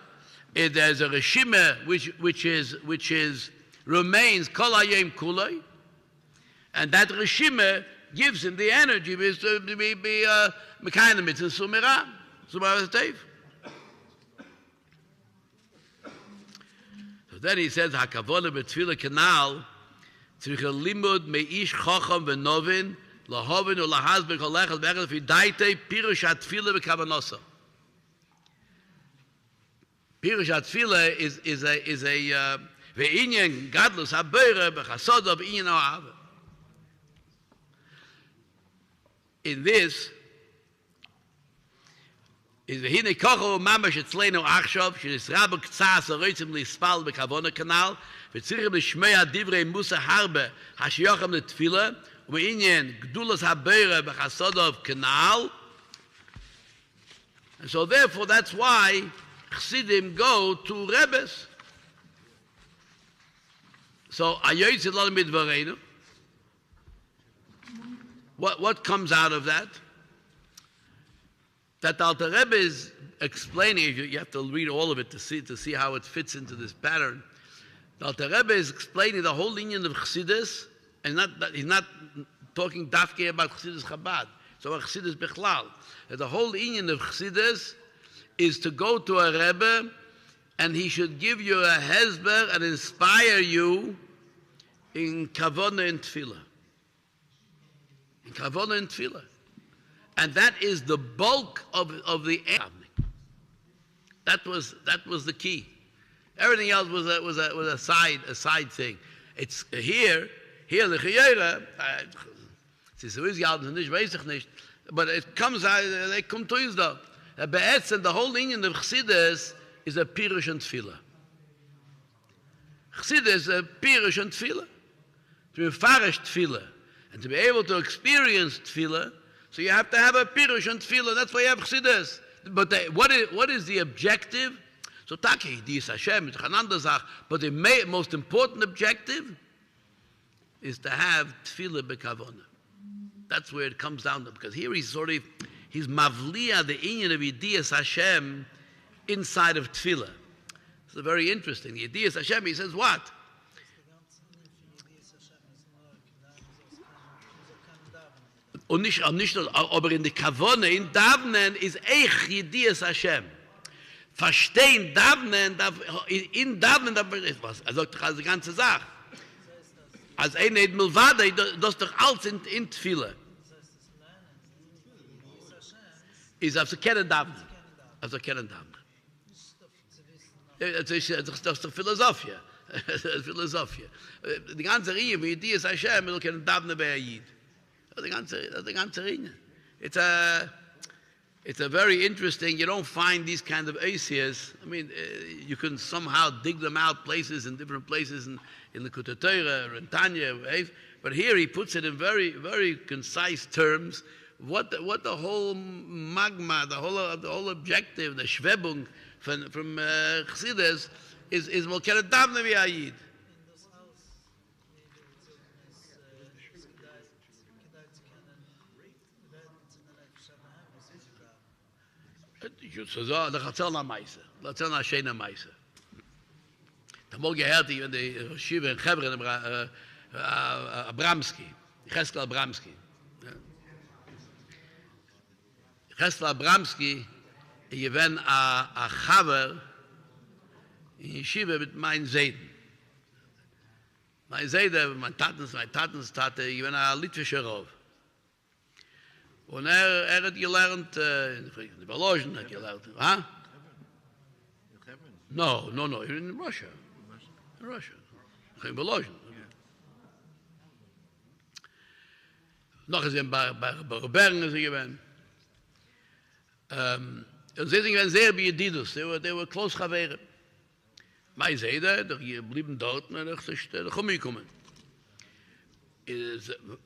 there's a reshima which is remains kol hayom kuloi, and that reshima gives him the energy to be mekayim mitzvah sumira tev. So then he says hakavona b'tefillah kanal tzrich limud meish chacham v'novin lahavin ulahazber kol echad be'echad v'daitei pirush hatefillah b'kavanosa. Pirush hatefillah is a ve'inyan gadlus habeira b'chasoda v'inyan ha'ava. In this is v'hine kocho mamash etzleinu achshav shenisra b'ktsas aroitzim lispal b'kavona kanal v'tzirichem l'shmeya divrei musa harbe hashiyochem l'tefillah u'inyan gdulas habeira b'chasoda kanal. And so therefore that's why Chassidim go to Rebbes. So ayoytzit lo midvareinu. What comes out of that? That Alter Rebbe is explaining. You have to read all of it to see how it fits into this pattern. The Alter Rebbe is explaining the whole union of Chassidus, and he's not talking dafke about Chassidus Chabad. So about Chassidus Bechlal. The whole union of Chassidus is to go to a Rebbe, and he should give you a hesber and inspire you in Kavona and Tefillah. In Kavona and Tefillah. And that is the bulk of the davening. That was the key. Everything else was a side thing. It's here the chiyera. But it comes out. They come to us though. The whole union of Chassidus is a pirush and tefillah. Chassidus is a pirush and tefillah. To be farish tefillah and to be able to experience tefillah. So you have to have a pirush and tefillah. That's why you have Chassidus. But what is the objective? So Taki, Dis Hashem, it's another zach. But the most important objective is to have tefillah bekavona. That's where it comes down to. Because here he's mavliya the inyan of Yidiyas Hashem inside of tefillah. It's very interesting. The Yidiyas Hashem, he says what? Und nicht, aber in der Kavone, in Davnen ist echt Yidiyas Hashem. Verstehen Davnen, in Davnen, was? Er sagt doch also die ganze Sache. Als eine Milvade, das ist doch alles in Tefillah. Ist auf der Kennen Davnen. Auf der Kennen Davnen. Das ist doch Philosophie. Philosophie. Die ganze Reihe, wie Yidiyas Hashem, will kennen Davnen bei Yid. The ganze Ringe. It's a very interesting. You don't find these kind of asias. I mean, you can somehow dig them out places in different places in the Kutatera or in Tanya, but here he puts it in very, very concise terms what the whole magma, the whole objective, the Schwebung from Chassidus is mal keine Davne wie Ayid. So, da erzähl na Meise. Da erzähl na schöne Meise. Da mal gehört, wenn die Schiebe in Hebron, Abramski, Cheskel Abramski. Cheskel Abramski, ich bin a Chaver in Yeshiva mit meinen Seiden. Mein Seide, mein Tatenstate, ich bin a litwischer Rauf. Und hat gelernt, in der Belogen hat gelernt. Huh? No, in Russia. In Russia. In Belogen. Noch ist bei Bergen ist gewesen. Und sie sind sehr bei Jedidus. They were close Chavere. Mein Seide, die blieben dort, und ich komme gekommen.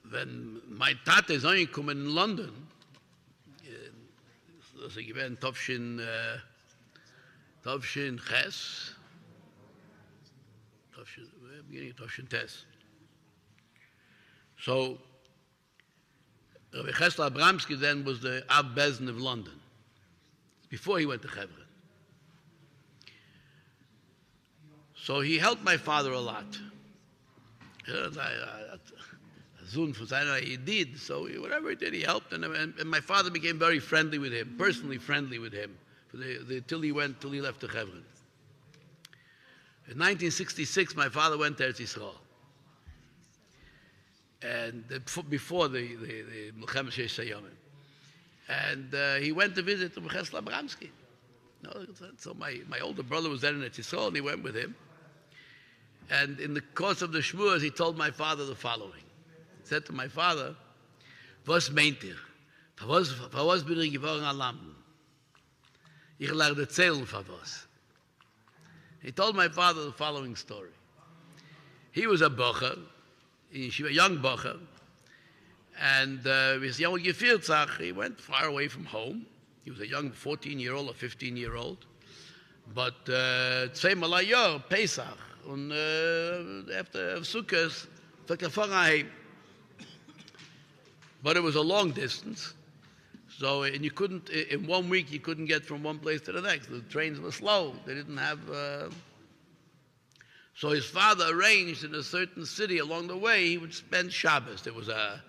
Wenn mein Tate ist angekommen in London, also ich war in Tovshin Ches, Tovshin Tes. So, Rabbi Cheskel Abramski then was the Ab Bezdin of London, before he went to Hebron. So he helped my father a lot. Soon for he did, so whatever he did, he helped, and my father became very friendly with him, personally friendly with him, till he left to Hebron. In 1966, my father went to Eretz Yisrael, and before the Milchemet Sheish Hayamim, and he went to visit Rabbi Cheskel Abramski. So my older brother was there in Eretz Yisrael, and he went with him. And in the course of the Shmuas, he told my father the following. He said to my father, "Was meint ihr? Was bin ich geworden an Lampen? Ich lerne erzählen von was." He told my father the following story. He was a bocher, a young bocher, and with young Gefirtzach, he went far away from home. He was a young 14-year-old or 15-year-old. But Tzei Malayor, Pesach, and after Sukkot, took a heim. But it was a long distance, so and you couldn't in 1 week you couldn't get from one place to the next. The trains were slow; they didn't have. So his father arranged in a certain city along the way he would spend Shabbos. There was a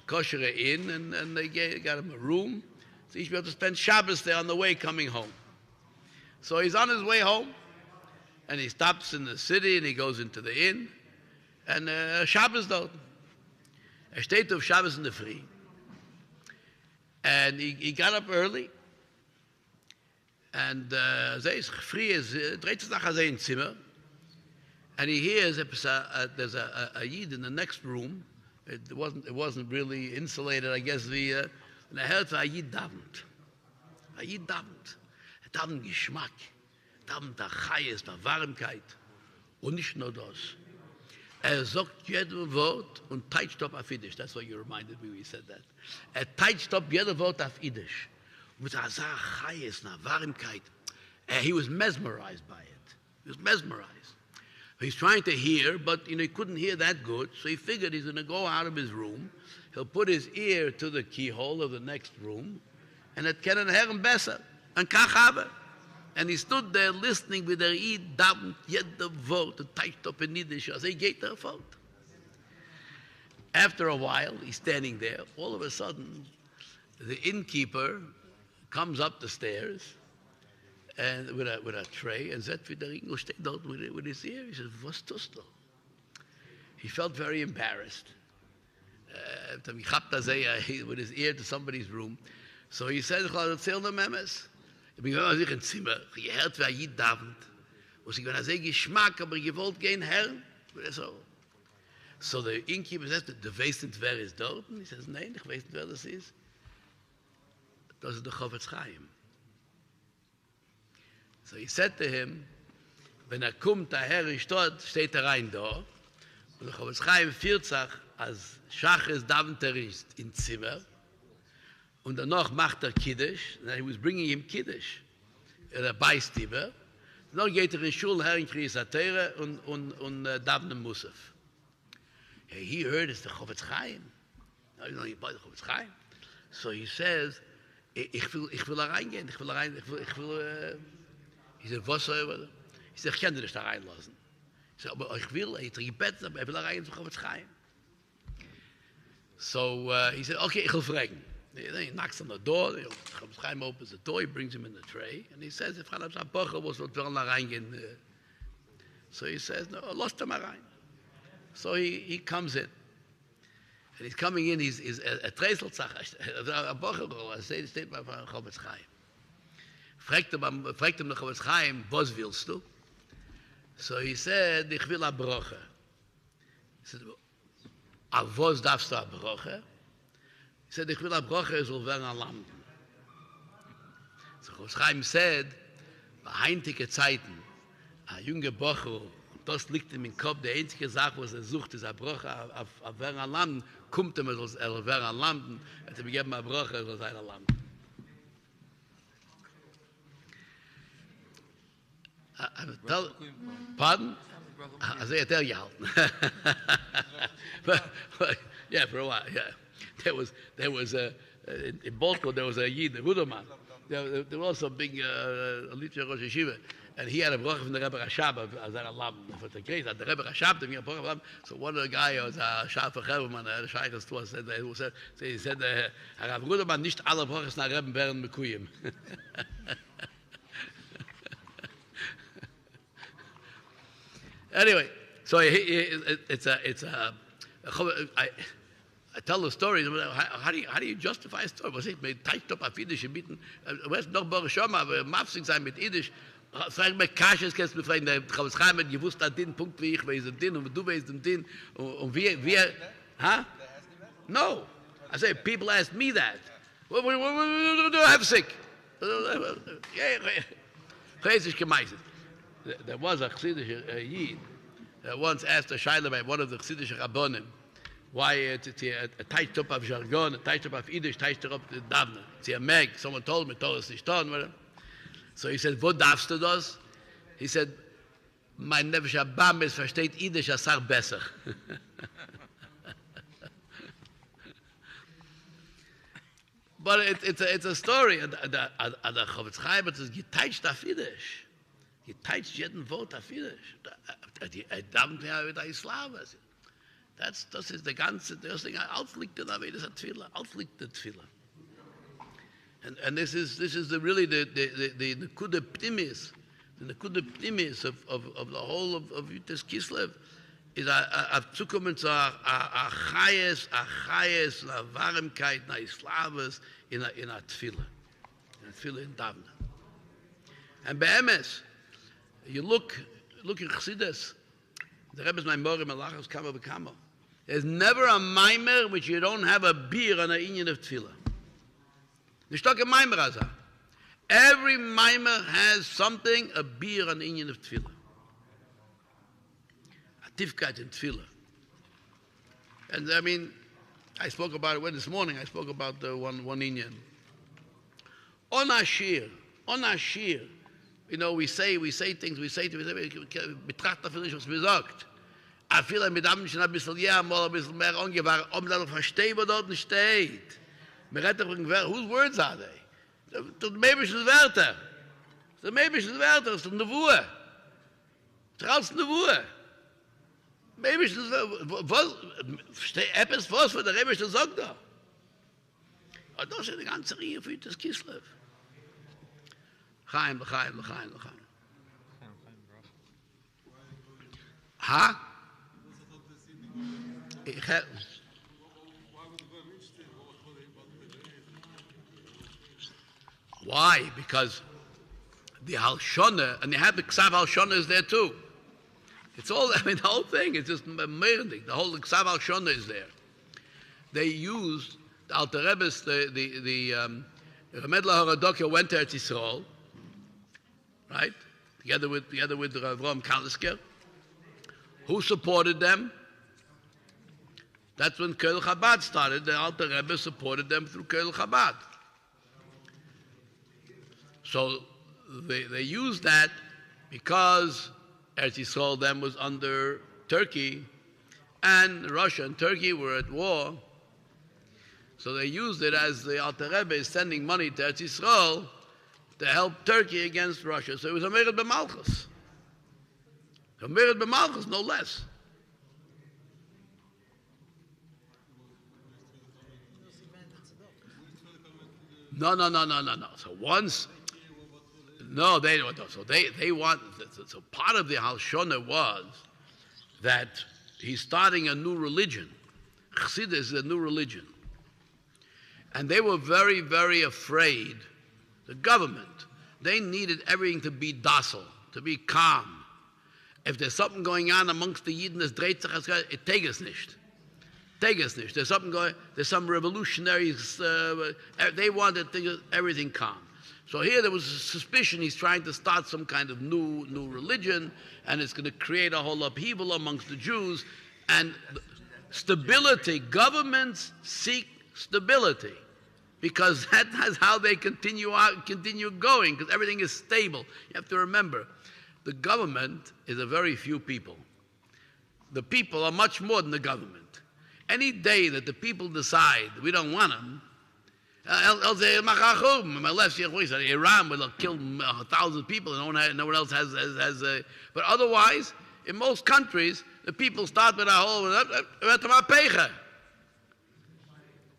kosher inn, and they got him a room, so he should be able to spend Shabbos there on the way coming home. So he's on his way home, and he stops in the city, and he goes into the inn, and Shabbos dort. Steht auf Shabbos in the free, and he got up early, and free is dreht sich nach in Zimmer, and he hears there's a Yid in the next room. It wasn't really insulated, I guess. And I heard a Yid davent. A Yid davent. Davent Geschmack, davent der Chayes, der Warmkeit, und nicht nur das. Sagt jedes Wort und teitscht auf Yiddish. That's what you reminded me when you said that. Teitscht auf jedes Wort auf Yiddish. Mit einer Chayes, einer Warmkeit. He was mesmerized by it. He was mesmerized. He's trying to hear, but he couldn't hear that good, so he figured he's going to go out of his room. He'll put his ear to the keyhole of the next room, and it can hören besser. And kach habe. And he stood there listening with their Eid davent jede Wort and touched up in Yiddish as he gave their fault. After a while, he's standing there. All of a sudden, the innkeeper comes up the stairs and with a tray and said, "Fiderico, stay dort with his ear." He says, "Was tust du?" He felt very embarrassed. With his ear to somebody's room. So he said, "Ich will erzählen dem Memes. Ich bin immer sich im Zimmer, gehört wie ein Jid davent. Und ich bin ein sehr Geschmack, aber ich wollte gehen Herrn." So the innkeeper says, "Du weißt nicht, wer ist dort?" And he says, "Nein, ich weiß nicht, wer das ist." Das ist der Chofetz Chaim. So he said to him, wenn kommt, der Herr ist dort, steht rein da. Und der Chofetz Chaim führt sich, als Schachres Daventer ist im Zimmer. Und danach macht Kiddush. He was bringing him Kiddush. Beistiber. Dann geht in Schule her in Kriyas Torah und Davnen Musaf. He heard it's the Chofetz Chaim. He bought the Chofetz Chaim. So he says, ich will da reingehen. He said, was soll ich? He said, ich kann dich da reinlassen. He said, aber ich will, ich gebeten, aber ich will da reingehen zu Chofetz Chaim. So he said, okay, ich will fragen. Then he knocks on the door, Chofetz Chaim opens the door, he brings him in the tray, and he says, if Chaim Zabocha was what will da reingehen. So he says, no, lass da mal rein. So he comes in. And he's coming in, he's a Treselzach, a Bocherroll, steht mal von Chofetz Chaim. Fragt ihm nach Chofetz Chaim, was willst du? So he said, ich will a Broche. He said, a was darfst du a Broche? He said, ich will a Broche, es soll werden a Lampen. So Chofetz Chaim said, bei heintige Zeiten, a junge Bocher, das liegt ihm im Kopf, die einzige Sache, was sucht, ist a Broche, a werden a Lampen, kommt ihm, wäre ein Lampen, hat ihm gegeben a Broche, es soll sein a Lampen. Pardon? Also er hat gehalten. Yeah, for a while, yeah. There was in Baltimore, there was a Yid, a Ruderman. There was also a big Litcher Rosh Yeshiva, and he had a bracha from the Rebbe Rashab as a lamb. For the case, the Rebbe Rashab, he had a bracha lamb. So one of the guys was a Shaf Cherubman, a Shaykhs to us, he said, Rav Ruderman, nicht alle brachas nach Rebbe werden mekuyim. Anyway, so it's a I tell the story. How do you justify a story? Was it made tight up auf Yiddish bitten? Where's noch Barashama, aber mafsig sein mit Yiddish? Frag mir Kasches, kannst du fragen, der Chofetz Chaim hat gewusst, an den Punkt wie ich weiß den und du weißt den und wir huh? No. I say people ask me that. What do I have sick? Crazy gemeißelt. There was a Chassidish Yid that once asked a Shaila by one of the Chassidish Rabbonim why a tight up of jargon, a tight up of Yiddish, tight up the Davna. It's a meg. Someone told me, told us nicht done. So he said, wo darfst du das? He said, mein Nefesh Abamis versteht Yiddish a sach besser. But it's a story. And the Chofetz Chaim hat es geteicht auf Yiddish. Geteicht jeden Wort auf Yiddish. Davnt ja mit der Slaves. Das ist der ganze, das Ding, alles liegt in der Welt, das ist Tefillah, alles liegt in der Tefillah. And this is really the Nekuda Pnimis, the Nekuda Pnimis of the whole of Yud Tes Kislev, is a zukommen zu a Chayes, a Warmkeit, a Slaves in a Tefillah. In Tefillah in Davna. And Be'emes, you look in Chassidus, the Rebbe's Maimor Melachos Kama B'Kama. There's never a Maimer which you don't have a beer on a Inyan of Tefillah. There's not a Maimer Azah. Every Maimer has something, a beer on the Inyan of Tefillah. A Tifkat in Tefillah. And I mean, I spoke about it this morning. I spoke about the one Inyan. On Ashir. You know, we say things, betracht dafür nicht, was mir sagt. A viele mit Amten schon ein bisschen ja, mal ein bisschen mehr angewahren, da verstehen, was dort nicht steht. Mir redet doch, whose words are they? Das Mebisches Wörter. Das Mebisches Wörter, das ist eine Wuhe. Trotz eine Wuhe. Mebisches Wörter, etwas was für der Rebische sagt da. Und das ist die ganze Reihe für das Kislev. Chaim. Ha? Why? Because the Halshona, and they have the Ksav Halshona is there too. It's all, I mean, the whole thing is just amazing. The whole Ksav Halshona is there. They used, the Alter Rebbe's, the Ramedla Haradokia went to Eretz Yisrael, right? Together with Avram Kalisker. Who supported them? That's when Keil Chabad started. The Alter Rebbe supported them through Keil Chabad. So they used that because Eretz Yisrael then was under Turkey, and Russia and Turkey were at war. So they used it as the Alter Rebbe is sending money to Eretz Yisrael to help Turkey against Russia. So it was a merit b'malchus. A merit b'malchus, no less. No. So once, no, they don't. So they want. So part of the Halshona was that he's starting a new religion. Chassidus is a new religion, and they were very, very afraid. The government, they needed everything to be docile, to be calm. If there's something going on amongst the Yidden, it takes us nicht. There's something going. There's some revolutionaries. They wanted everything calm. So here there was a suspicion he's trying to start some kind of new religion, and it's going to create a whole upheaval amongst the Jews. And stability. Governments seek stability because that's how they continue going. Because everything is stable. You have to remember, the government is a very few people. The people are much more than the government. Any day that the people decide we don't want them, Iran will kill 1,000 people and no one else has a... But otherwise, in most countries, the people start with a whole...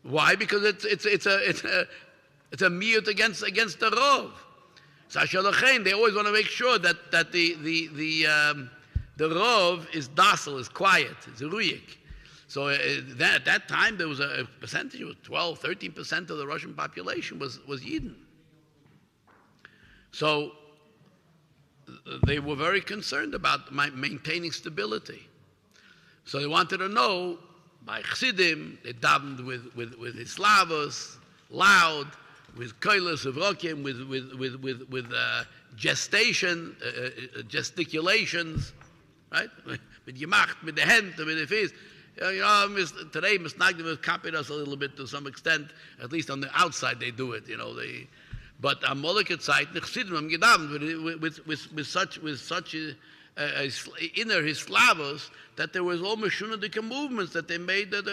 Why? Because it's a miyut against the rov. They always want to make sure that the rov is docile, is quiet, is ruyik. So at that time, there was a percentage, it was 12, 13% of the Russian population was Yidden. So they were very concerned about maintaining stability. So they wanted to know, by Chassidim, they davened with Islavos, loud, with koilos of rokim, with gesticulations, right? With gemacht, with the hand, with the face. Today, Misnagdim copied us a little bit to some extent, at least on the outside they do it, but on Moloket side, Chassidim gedavened with such inner Hislavos that there was all Meshunadik movements that they made that,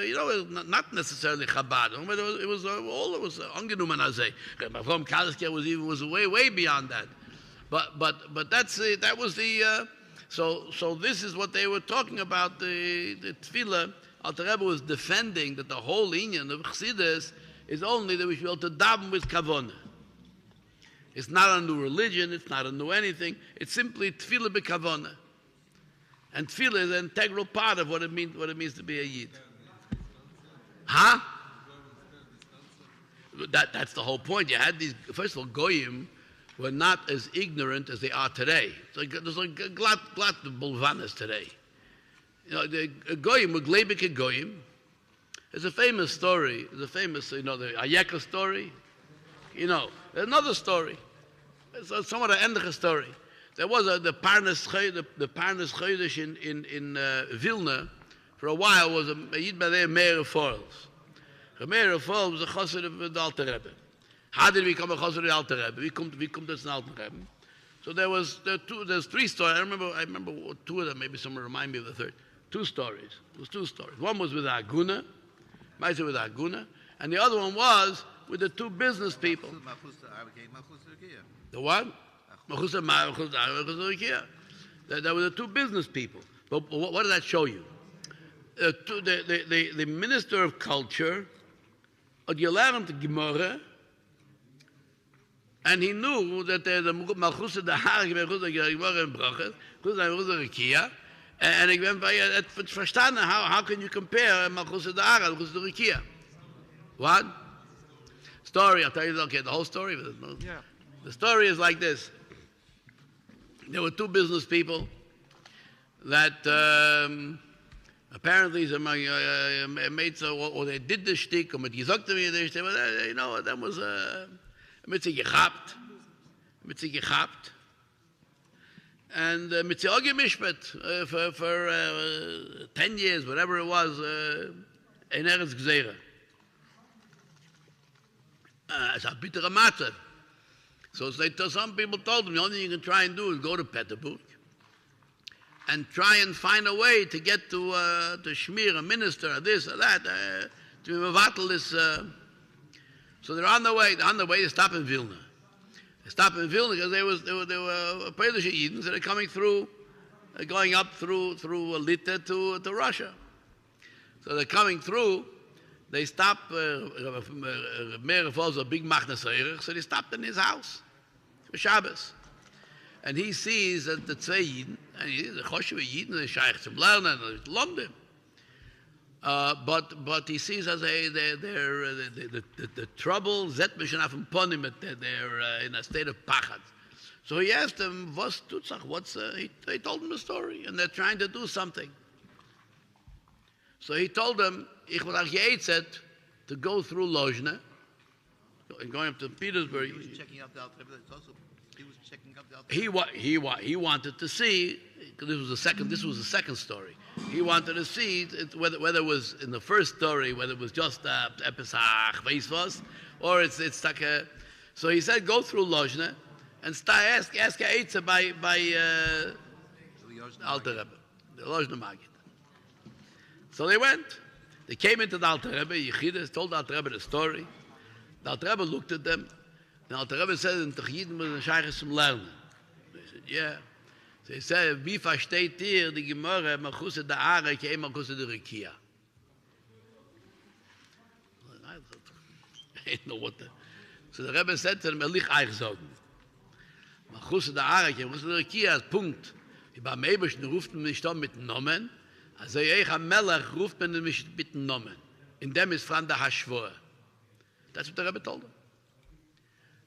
not necessarily Chabad. It was Angenumen Azeh. From Kalisker was way beyond that. But that was the... So this is what they were talking about, the tefillah. Alter Rebbe was defending that the whole inyan of Chassidus is only that we should be able to daven with kavanah. It's not a new religion, it's not a new anything, it's simply tefillah b'kavanah. And tefillah is an integral part of what it means to be a Yid. Huh? That's the whole point. You had these, first of all, Goyim were not as ignorant as they are today. There's like a lot of bulvanas today. The Goyim were glebike Goyim. There's a famous story. There's a famous, the Ayeka story. There's another story. It's somewhat an endliche story. There was the Parnas Chodesh in Vilna. For a while was a Yid by there, Meir of Forels. Meir of Forels was a chassid of the Alter Rebbe. How did we become a chassid of the Alter Rebbe? We come to the Alter Rebbe. So there's three stories. I remember two of them. Maybe someone remind me of the third. Two stories. It was two stories. One was with Aguna, and the other one was with the two business people. The what? There were the two business people. But what did that show you? The minister of culture had gelernt Gemara, and he knew that the Malchus the Har, Gemara and Brachas, Malchus and ik ben verstanden, how can you compare Malchus the Har and Malchus the Rikia? What? Story, I'll tell you the whole story. Yeah. The story is like this. There were two business people that apparently made or they did the shtick, or mit gesagt wie der shtick, that was mit sie gehabt. And mit sie gemishpet for 10 years, whatever it was, in Eretz Gzeira. It's a bittere Matze. So some people told him the only thing you can try and do is go to Peterburg and try and find a way to get to Shmir, a minister, or this or that, to mevatel this. So they're on the way. They stop in Vilna. They stop in Vilna because they were Polish Yidden, so they're coming through, going up through Lita to Russia. So they're coming through. They stop. Meir falls a big machnas, so they stopped in his house for Shabbos. And he sees that the zwei Yidden, and he's a Choshev Yidden, the Shaykh zum Lernen, and London. But he sees as the trouble, Zet Mishan Afim Ponim, they're in a state of pachad. So he asked them, "What's tutzach?" They told him the story, and they're trying to do something. So he told them, "Ich will yetzet to go through Lozhne, going up to Petersburg." He was checking out the Alter Rebbe. He was checking up the Alter Rebbe. He wanted to see. This was the second story. He wanted to see whether it was in the first story, whether it was just Pesach, Veisvos, or it's like a. So he said, "Go through Lozhne and ask a Eitzah by Alter Rebbe, the Lozhne Magid." So they went. They came into the Alter Rebbe. Yechidus told the Alter Rebbe the story. The Alter Rebbe looked at them. The Alter Rebbe said, "In Techidin with the Shaykh zum Lernen." They said, "Yeah." So he said, "Wie versteht ihr die Gemara Malchusse der Are ke Malchusse der Rekia?" I didn't know what the. So the Rebbe said to them, "Elich eich sagen. Malchusse der Are ke Malchusse der Rekia ist Punkt. Wie beim Eberschen ruft man mich dann mit dem Namen. Also ich am Melech ruft man mich mit dem Namen. In dem ist Fran der Hashvor. That's what the Rebbe told them.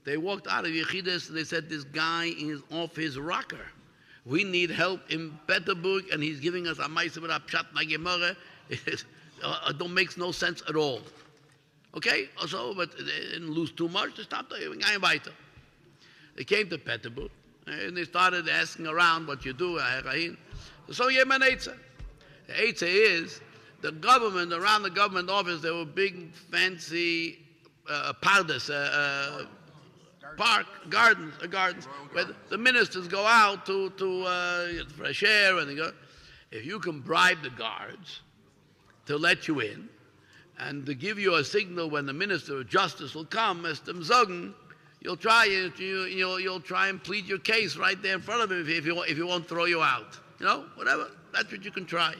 They walked out of Yechidus and they said, "This guy is off his rocker. We need help in Peterburg, and he's giving us a ma'aseh with a pshat na Gemara. It don't makes no sense at all." Okay, also, but they didn't lose too much. They stopped going weiter. They came to Peterburg and they started asking around what you do. So you have an eitzah. The eitzah is the government, around the government office, there were big fancy pardas, gardens, where the ministers go out to get fresh air, and they go. If you can bribe the guards to let you in, and to give you a signal when the minister of justice will come, as dem sagen, you'll try and plead your case right there in front of him if he won't throw you out. Whatever. That's what you can try.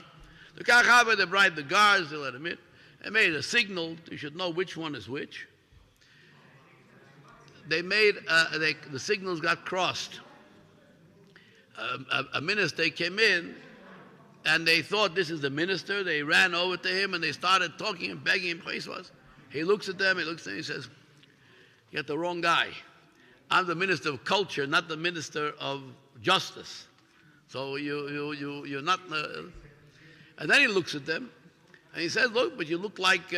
The Kachava, they bribed the guards, they let him in. They made a signal. You should know which one is which. They made the signals got crossed. A minister came in, and they thought this is the minister. They ran over to him and they started talking and begging him. He looks at them. He says, "You got the wrong guy. I'm the minister of culture, not the minister of justice. So you're not." And then he looks at them and he says, "Look, but you look like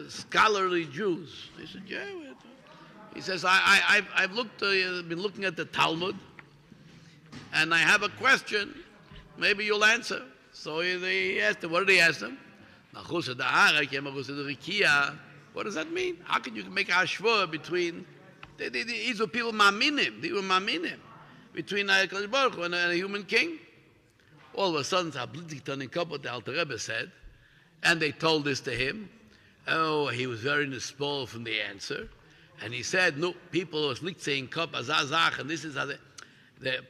scholarly Jews." They said, "Yeah." He says, I've been looking at the Talmud, and I have a question. Maybe you'll answer." So he asked him. What did he ask him? What does that mean? How can you make a hashvah between these were people maminim? They were maminim between a Baruch Hu and a human king. All of a sudden, what the Alter Rebbe said, and they told this to him. Oh, he was very nispol from the answer. And he said, "No, people are saying kop azazach, and this is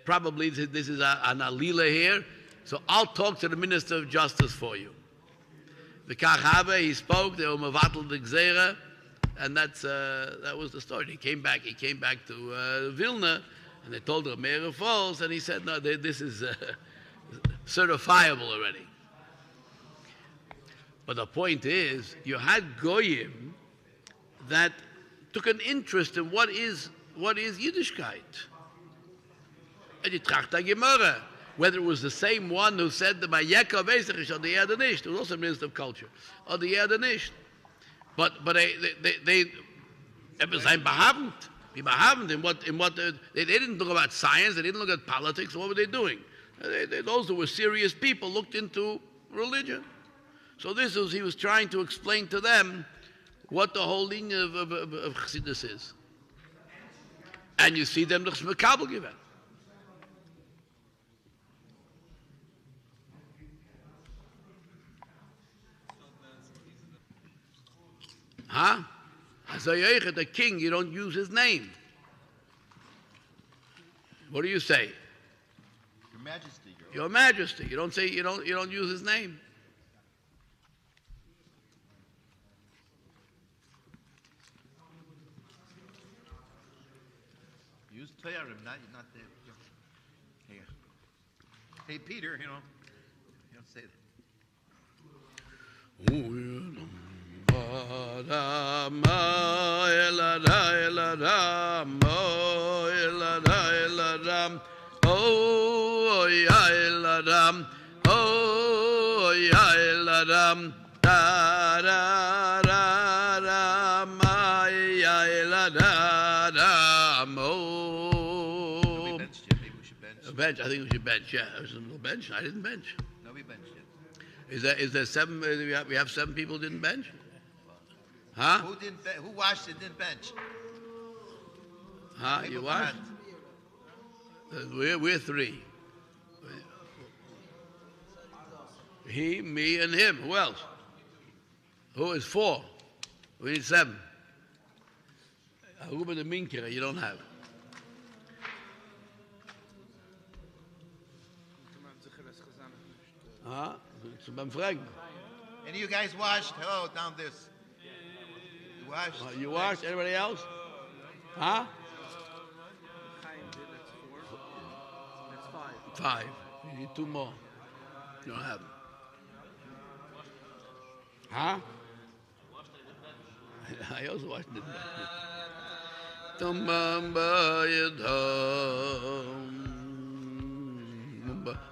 probably this is an alila here. So I'll talk to the minister of justice for you." The Kachava, he spoke. They were mevatel the gzeira, and that was the story. He came back to Vilna, and they told him Meir Falls, and he said, "No, this is certifiable already." But the point is, you had goyim that took an interest in what is Yiddishkeit. And you tracht a Gemara, whether it was the same one who said the Mayeka Vesach or the Erde nicht, who was also a minister of culture, or the Erde nicht. But they sein behavend. Be behavend in what they didn't look about science, they didn't look at politics. What were they doing? Those who were serious people looked into religion. So he was trying to explain to them what the whole lineage of Chassidus is. And you see them the Mekabel given. Huh? So the king, you don't use his name. What do you say? Your Majesty. Your Majesty. You don't say you don't use his name. Use Tearim, not the. Hey, Peter, you don't say that. Oh, ya eladam, oh, ya eladam, da da da da, ma ya eladam, oh. Maybe we should bench. A bench. I think we should bench. Yeah, there's a little bench. I didn't bench. No, we benched it. Is there seven? We have 7 people who didn't bench. Huh? Who washed it? Didn't bench. Huh? You washed? We're 3. He, me, and him. Who else? Who is 4? We need 7. Who the Minkera you don't have? Huh? Any of you guys washed? Oh, down this. You washed? You washed? Anybody else? Huh? 5. You need 2 more. You don't have them. Huh? I also watched it.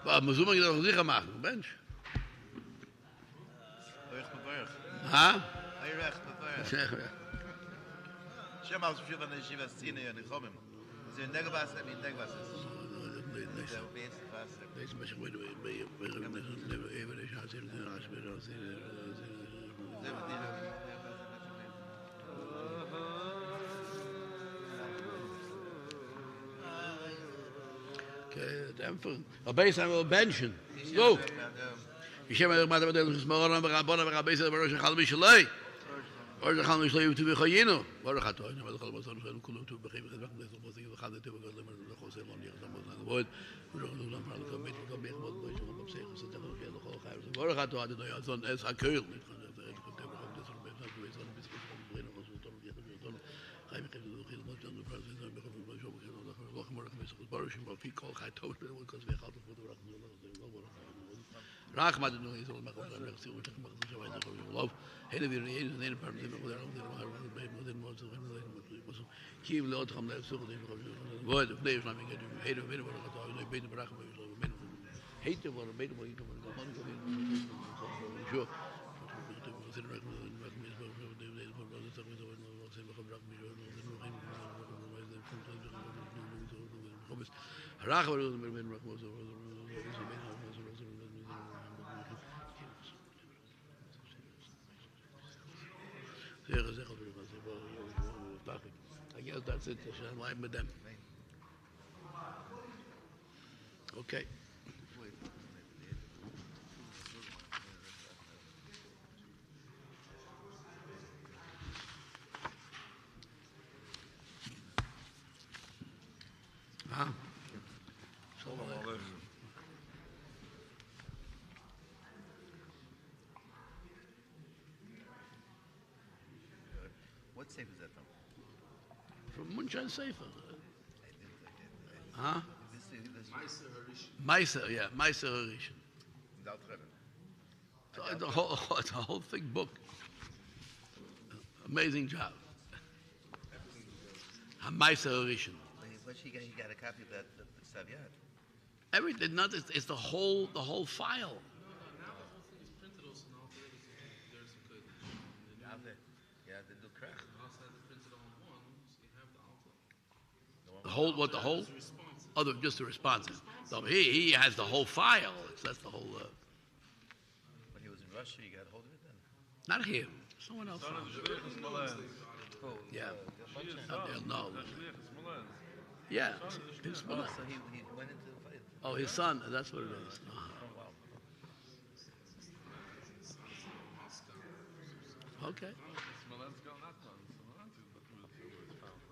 Aber muss man doch sicher machen, Mensch. Ha? Schau mal, wie man die Szene in Kommen. Sie in Negwas, in Negwas ist. Rabbi Samuel benchen. Go. Yishem Rabbi Samuel Smoran Rabban Rabbi Samuel Rosh Chal Mishlei. Rosh Chal Mishlei to be Chayinu. Baruch Atoy. Never the Chalmos on Kulum to be Chayinu. Baruch Atoy. To be Baruch Atoy. Adonai Azon Es Hakel. Rachmad no is all makos and merci we take makos so I don't love hele wir reden in paar Minuten oder Kiv lot ham lef so den Wort bleib na mir hele wir wollen da eine beter brachen wir so men heite wollen beter wollen so I guess that's it. I'm with them. Okay. Huh? What safe is that from? From Munchan Sefer. Huh? This Meiser, yeah, Meiser Harishan. Alter Rebbe. So it's a whole thick book. Amazing job. Meiser Harishan. He got a copy of that Savyat. Everything, not it's the whole file. The whole, what the whole? Other, just the responses. So he has the whole file. That's the whole. When he was in Russia, you got a hold of it then? Not him. Someone else. Yeah. No. Yeah, his Smolensk. So he went into the fight. Oh, his son. That's what it is. Okay.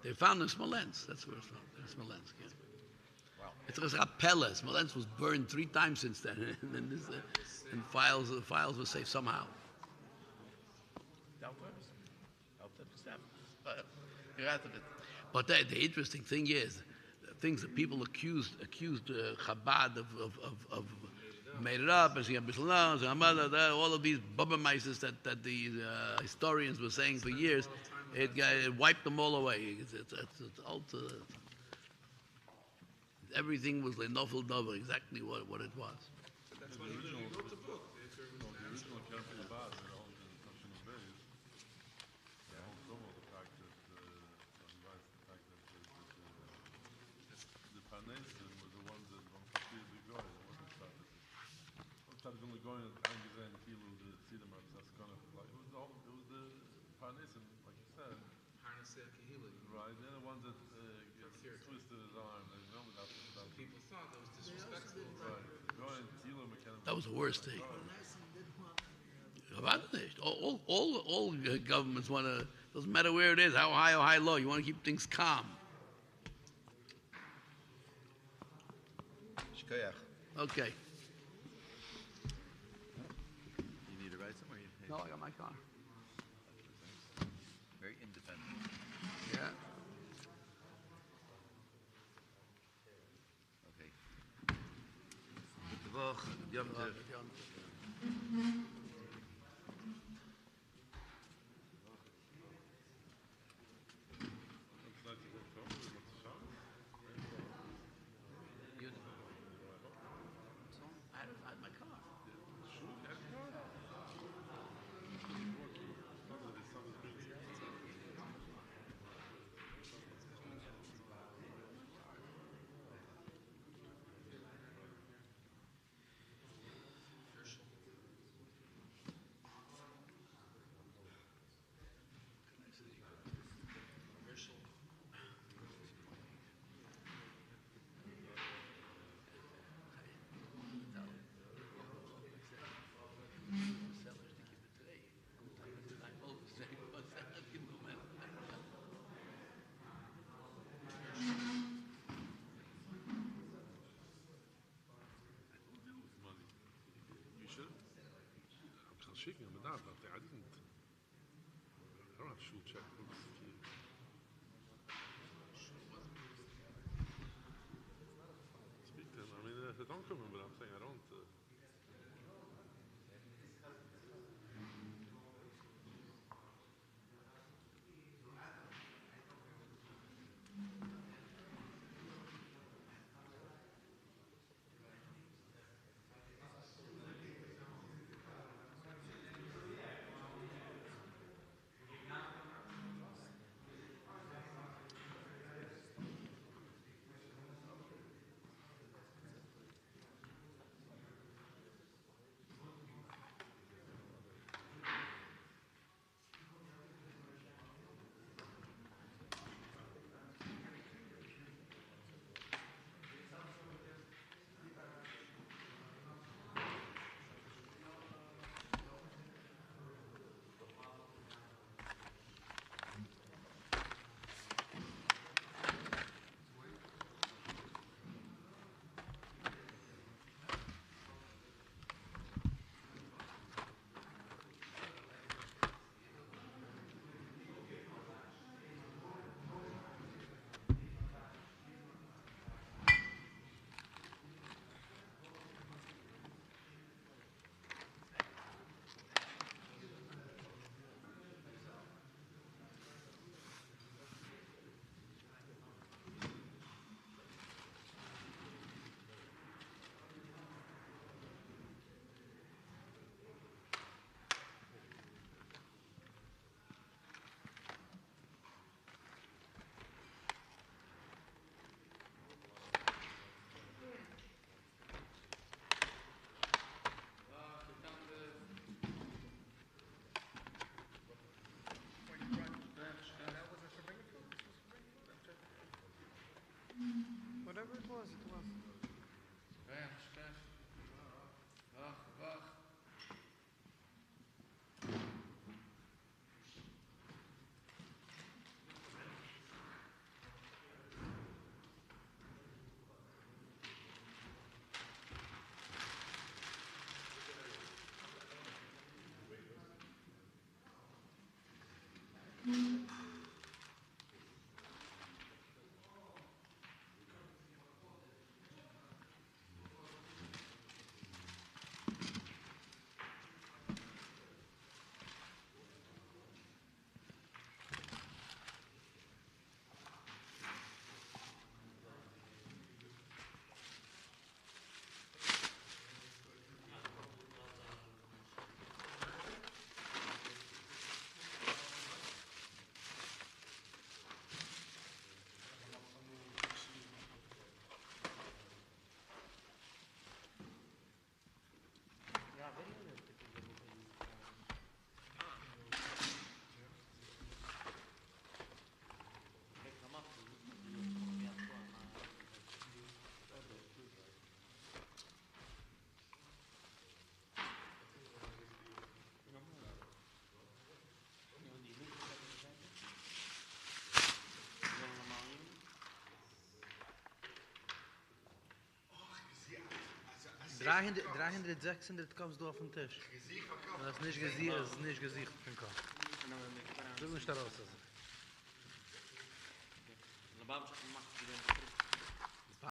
They found in Smolensk. That's where it's found. In Smolensk. Yeah. Wow. It's a Kapelle. Smolensk was burned 3 times since then, and the files were saved somehow. But the interesting thing is, the things that people accused Chabad of made it up, all of these Bubbermeises that the historians were saying for years, it wiped them all away. Everything was Lenofel Dover, exactly what it was. That's why he wrote the book. The original Camp Chabad, the Parnesim were the ones that were completely the goy. It wasn't started. Started only going angesehen Kilo the Sidam of Saskana. It was the Parnesim, like you said. Parnesim Kahili. Right, they're the ones that twisted his arm. People thought that was disrespectful. Right. That was the worst thing. All governments want to, doesn't matter where it is, how high or high low, you want to keep things calm. Okay. You need to ride somewhere? No, I got my car. Very independent. Yeah. Okay. Yom Tov. Shaking him down, but I didn't. I don't have shul checkbooks. Speak to him. I mean, don't come in, but I'm saying I don't. 300 kommst du auf den Tisch. Das ist nicht gesiegt, das ist nicht gesiegt. Du musst da raus.